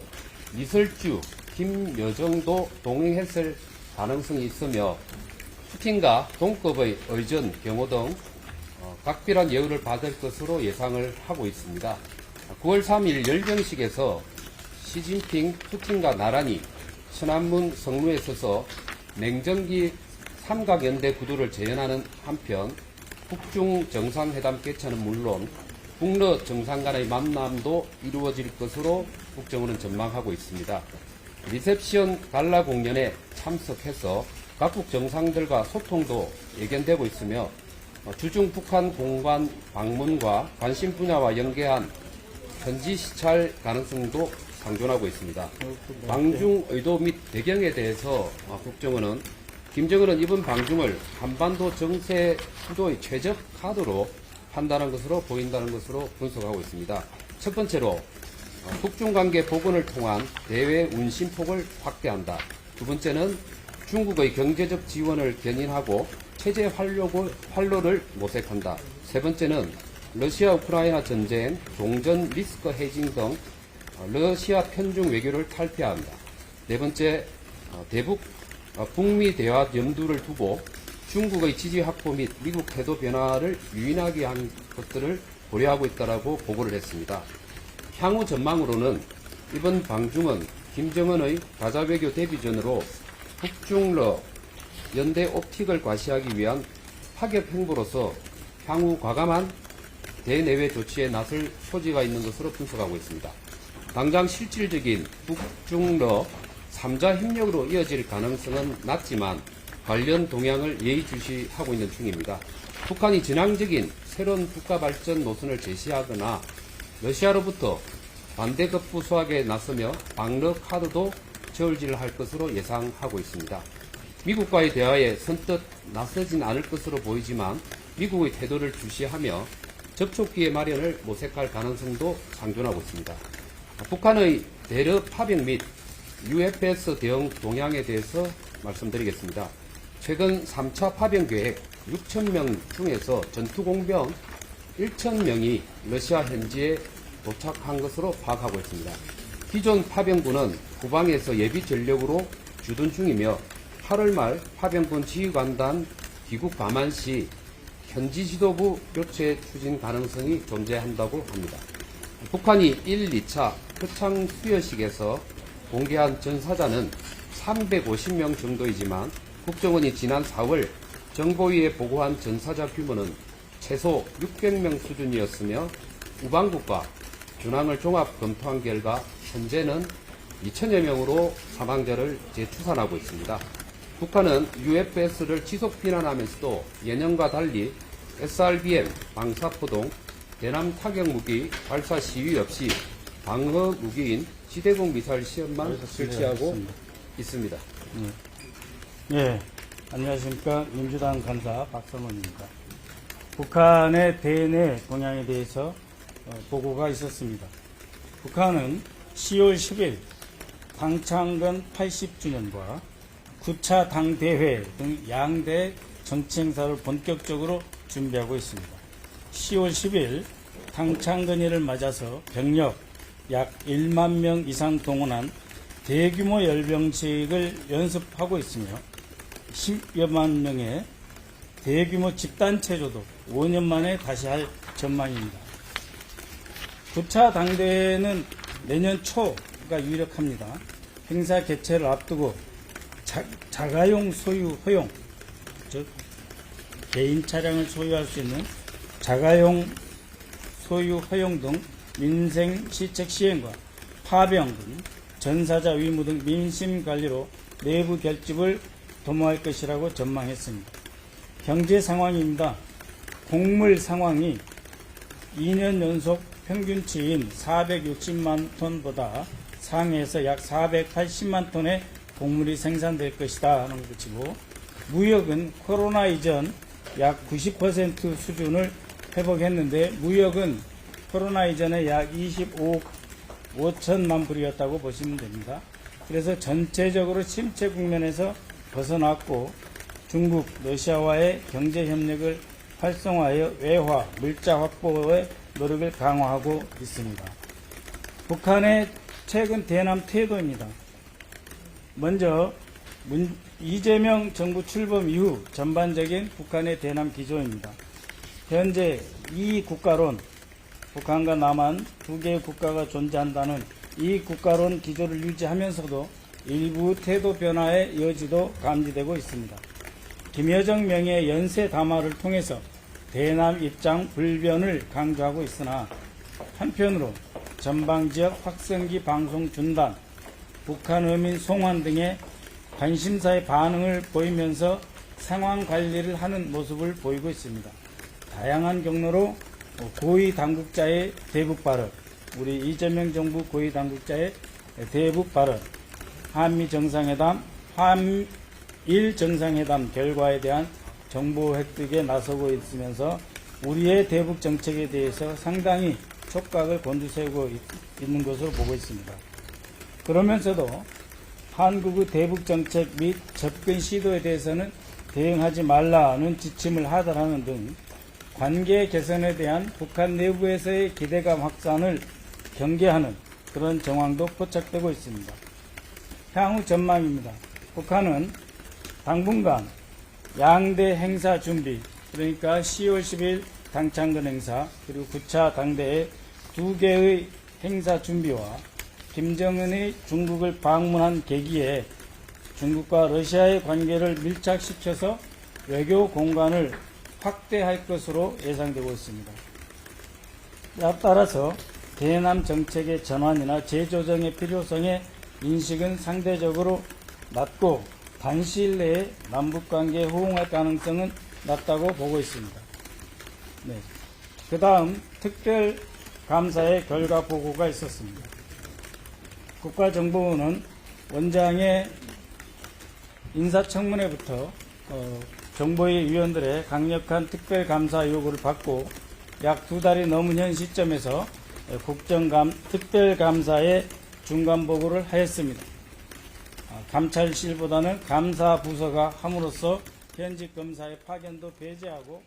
[SPEAKER 15] 이설주, 김여정도 동행했을 가능성이 있으며 푸틴과 동급의 의전 경호 등 각별한 예우를 받을 것으로 예상을 하고 있습니다. 9월 3일 열병식에서 시진핑, 푸틴과 나란히 천안문 성루에 서서 냉정기 삼각연대 구도를 재현하는 한편 북중 정상회담 개최는 물론 북러 정상 간의 만남도 이루어질 것으로 국정원은 전망하고 있습니다. 리셉션 갈라 공연에 참석해서 각국 정상들과 소통도 예견되고 있으며 주중 북한 공관 방문과 관심 분야와 연계한 현지 시찰 가능성도 상존하고 있습니다. 방중 의도 및 배경에 대해서 국정원은 김정은은 이번 방중을 한반도 정세 수도의 최적 카드로 판단한 것으로 보인다는 것으로 분석하고 있습니다. 첫 번째로 북중 관계 복원을 통한 대외 운신폭을 확대한다. 두 번째는 중국의 경제적 지원을 견인하고 체제 활로를 모색한다. 세 번째는 러시아 우크라이나 전쟁, 종전 리스크 해징 등 러시아 편중 외교를 탈피한다. 네 번째, 대북 북미 대화 염두를 두고 중국의 지지 확보 및 미국 태도 변화를 유인하게 한 것들을 고려하고 있다라고 보고를 했습니다. 향후 전망으로는 이번 방중은 김정은의 가자외교 데뷔전으로 북중러 연대 옵틱을 과시하기 위한 파격 행보로서 향후 과감한 대내외 조치에 나설 소지가 있는 것으로 분석하고 있습니다. 당장 실질적인 북중러 3자 협력으로 이어질 가능성은 낮지만 관련 동향을 예의주시하고 있는 중입니다. 북한이 전향적인 새로운 국가 발전 노선을 제시하거나 러시아로부터 반대급부 수확에 나서며 방러 카드도 저울질을 할 것으로 예상하고 있습니다. 미국과의 대화에 선뜻 나서진 않을 것으로 보이지만 미국의 태도를 주시하며 접촉기의 마련을 모색할 가능성도 상존하고 있습니다. 북한의 대러 파병 및 UFS 대응 동향에 대해서 말씀드리겠습니다. 최근 3차 파병 계획 6,000명 중에서 전투공병 1,000명이 러시아 현지에 도착한 것으로 파악하고 있습니다. 기존 파병군은 후방에서 예비 전력으로 주둔 중이며 8월 말 파병군 지휘관단 귀국 감안 시 현지 지도부 교체 추진 가능성이 존재한다고 합니다. 북한이 1, 2차 표창 수여식에서 공개한 전사자는 350명 정도이지만 국정원이 지난 4월 정보위에 보고한 전사자 규모는 최소 600명 수준이었으며 우방국과 준항을 종합 검토한 결과 현재는 2천여 명으로 사망자를 재추산하고 있습니다. 북한은 UFS를 지속 비난하면서도 예년과 달리 SRBM 방사포동, 대남 타격무기 발사 시위 없이 방어 무기인 지대공 미사일 시험만 실시하고 있습니다.
[SPEAKER 2] 네, 안녕하십니까. 민주당 간사 박성원입니다. 북한의 대내 동향에 대해서 보고가 있었습니다. 북한은 10월 10일 당창건 80주년과 9차 당대회 등 양대 정치 행사를 본격적으로 준비하고 있습니다. 10월 10일 당창건일을 맞아서 병력 약 1만 명 이상 동원한 대규모 열병식을 연습하고 있으며 10여만 명의 대규모 집단 체조도 5년 만에 다시 할 전망입니다. 9차 당대회는 내년 초가 유력합니다. 행사 개최를 앞두고 자가용 소유 허용, 즉 개인 차량을 소유할 수 있는 자가용 소유 허용 등 민생 시책 시행과 파병 등 전사자 의무 등 민심 관리로 내부 결집을 도모할 것이라고 전망했습니다. 경제 상황입니다. 곡물 상황이 2년 연속 평균치인 460만 톤보다 상해에서 약 480만 톤의 곡물이 생산될 것이다 하는 것이고, 무역은 코로나 이전 약 90% 수준을 회복했는데 무역은 코로나 이전에 약 25억 5천만 불이었다고 보시면 됩니다. 그래서 전체적으로 침체 국면에서 벗어났고 중국, 러시아와의 경제 협력을 활성화하여 외화, 물자 확보에 노력을 강화하고 있습니다. 북한의 최근 대남 태도입니다. 먼저 이재명 정부 출범 이후 전반적인 북한의 대남 기조입니다. 현재 이 국가론, 북한과 남한 두 개의 국가가 존재한다는 이 국가론 기조를 유지하면서도 일부 태도 변화의 여지도 감지되고 있습니다. 김여정 명의의 연쇄 담화를 통해서 대남 입장 불변을 강조하고 있으나 한편으로 전방지역 확성기 방송 중단, 북한 어민 송환 등의 관심사의 반응을 보이면서 상황 관리를 하는 모습을 보이고 있습니다. 다양한 경로로 고위 당국자의 대북 발언, 우리 이재명 정부 고위 당국자의 대북 발언, 한미 정상회담, 한일 정상회담 결과에 대한 정보 획득에 나서고 있으면서 우리의 대북 정책에 대해서 상당히 촉각을 곤두세우고 있는 것으로 보고 있습니다. 그러면서도 한국의 대북 정책 및 접근 시도에 대해서는 대응하지 말라는 지침을 하달하는 등 관계 개선에 대한 북한 내부에서의 기대감 확산을 경계하는 그런 정황도 포착되고 있습니다. 향후 전망입니다. 북한은 당분간 양대 행사 준비, 그러니까 10월 10일 당창건 행사 그리고 9차 당대회 두 개의 행사 준비와 김정은이 중국을 방문한 계기에 중국과 러시아의 관계를 밀착시켜서 외교 공간을 확대할 것으로 예상되고 있습니다. 따라서 대남 정책의 전환이나 재조정의 필요성의 인식은 상대적으로 낮고 단시일 내에 남북관계에 호응할 가능성은 낮다고 보고 있습니다. 네. 그 다음 특별감사의 결과 보고가 있었습니다. 국가정보원은 원장의 인사청문회부터 정보위 위원들의 강력한 특별감사 요구를 받고 약 2달이 넘은 현 시점에서 특별감사에 중간 보고를 하였습니다. 감찰실보다는 감사부서가 함으로써 현직 검사의 파견도 배제하고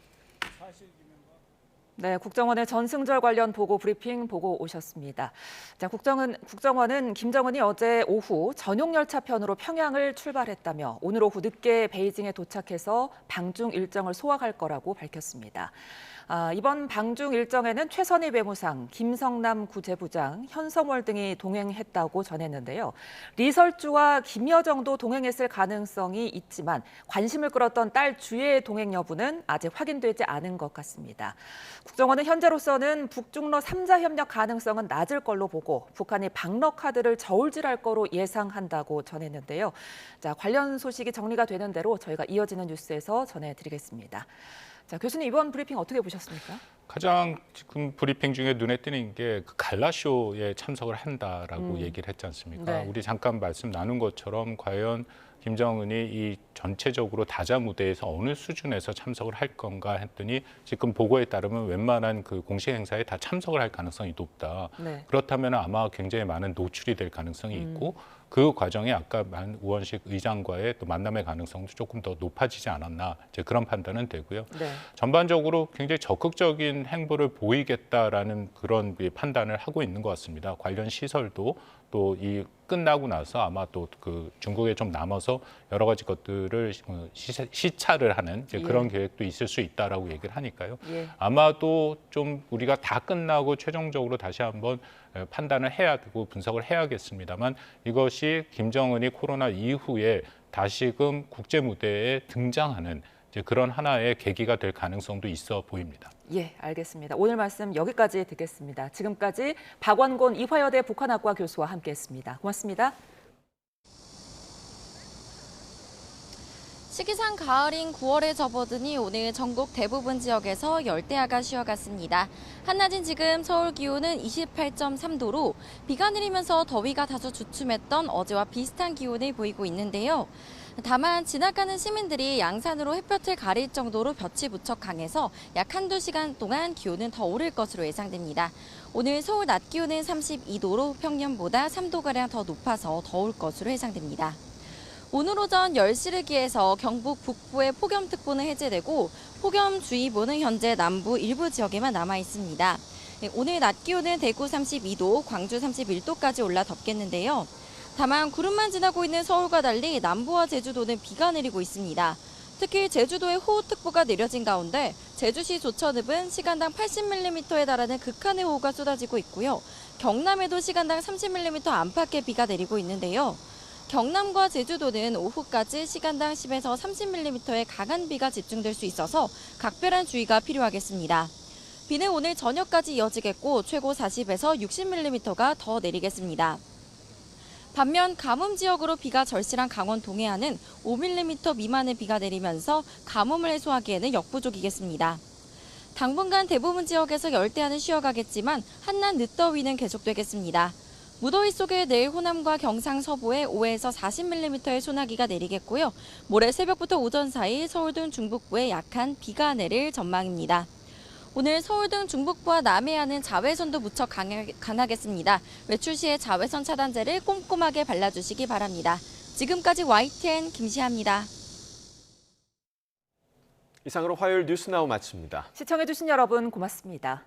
[SPEAKER 14] 네, 국정원의 전승절 관련 보고 브리핑 보고 오셨습니다. 자, 국정원은 김정은이 어제 오후 전용 열차 편으로 평양을 출발했다며 오늘 오후 늦게 베이징에 도착해서 방중 일정을 소화할 거라고 밝혔습니다. 이번 방중 일정에는 최선희 배무상, 김성남 구제부장, 현성월 등이 동행했다고 전했는데요. 리설주와 김여정도 동행했을 가능성이 있지만 관심을 끌었던 딸 주의 동행 여부는 아직 확인되지 않은 것 같습니다. 국정원은 현재로서는 북중러 3자 협력 가능성은 낮을 걸로 보고 북한이 방러 카드를 저울질할 거로 예상한다고 전했는데요. 자, 관련 소식이 정리가 되는 대로 저희가 이어지는 뉴스에서 전해드리겠습니다. 자, 교수님 이번 브리핑 어떻게 보셨습니까?
[SPEAKER 13] 가장 지금 브리핑 중에 눈에 띄는 게 그 갈라쇼에 참석을 한다라고 얘기를 했지 않습니까?
[SPEAKER 14] 네.
[SPEAKER 13] 우리 잠깐 말씀 나눈 것처럼 과연 김정은이 이 전체적으로 다자 무대에서 어느 수준에서 참석을 할 건가 했더니 지금 보고에 따르면 웬만한 그 공식 행사에 다 참석을 할 가능성이 높다.
[SPEAKER 14] 네.
[SPEAKER 13] 그렇다면 아마 굉장히 많은 노출이 될 가능성이 있고 그 과정에 아까 우원식 의장과의 또 만남의 가능성도 조금 더 높아지지 않았나 이제 그런 판단은 되고요.
[SPEAKER 14] 네.
[SPEAKER 13] 전반적으로 굉장히 적극적인 행보를 보이겠다라는 그런 판단을 하고 있는 것 같습니다. 관련 시설도 또 이 끝나고 나서 아마 또 그 중국에 좀 남아서 여러 가지 것들을 시찰을 하는 이제 그런 계획도 있을 수 있다라고 얘기를 하니까요. 아마도 좀 우리가 다 끝나고 최종적으로 다시 한번 판단을 해야 되고 분석을 해야겠습니다만 이것이 김정은이 코로나 이후에 다시금 국제 무대에 등장하는 이제 그런 하나의 계기가 될 가능성도 있어 보입니다.
[SPEAKER 14] 예, 알겠습니다. 오늘 말씀 여기까지 듣겠습니다. 지금까지 박원곤 이화여대 북한학과 교수와 함께했습니다. 고맙습니다.
[SPEAKER 16] 시기상 가을인 9월에 접어드니 오늘 전국 대부분 지역에서 열대야가 쉬어갔습니다. 한낮인 지금 서울 기온은 28.3도로 비가 내리면서 더위가 다소 주춤했던 어제와 비슷한 기온을 보이고 있는데요. 다만 지나가는 시민들이 양산으로 햇볕을 가릴 정도로 볕이 무척 강해서 약 한두 시간 동안 기온은 더 오를 것으로 예상됩니다. 오늘 서울 낮 기온은 32도로 평년보다 3도가량 더 높아서 더울 것으로 예상됩니다. 오늘 오전 10시를 기해서 경북 북부의 폭염특보는 해제되고 폭염주의보는 현재 남부 일부 지역에만 남아 있습니다. 오늘 낮 기온은 대구 32도, 광주 31도까지 올라 덥겠는데요. 다만 구름만 지나고 있는 서울과 달리 남부와 제주도는 비가 내리고 있습니다. 특히 제주도에 호우특보가 내려진 가운데 제주시 조천읍은 시간당 80mm에 달하는 극한의 호우가 쏟아지고 있고요. 경남에도 시간당 30mm 안팎의 비가 내리고 있는데요. 경남과 제주도는 오후까지 시간당 10에서 30mm의 강한 비가 집중될 수 있어서 각별한 주의가 필요하겠습니다. 비는 오늘 저녁까지 이어지겠고 최고 40에서 60mm가 더 내리겠습니다. 반면 가뭄 지역으로 비가 절실한 강원 동해안은 5mm 미만의 비가 내리면서 가뭄을 해소하기에는 역부족이겠습니다. 당분간 대부분 지역에서 열대야는 쉬어가겠지만 한낮 늦더위는 계속되겠습니다. 무더위 속에 내일 호남과 경상 서부에 5에서 40mm의 소나기가 내리겠고요. 모레 새벽부터 오전 사이 서울 등 중북부에 약한 비가 내릴 전망입니다. 오늘 서울 등 중북부와 남해안은 자외선도 무척 강하겠습니다. 외출 시에 자외선 차단제를 꼼꼼하게 발라주시기 바랍니다. 지금까지 YTN 김시아입니다.
[SPEAKER 1] 이상으로 화요일 뉴스나우 마칩니다.
[SPEAKER 14] 시청해주신 여러분 고맙습니다.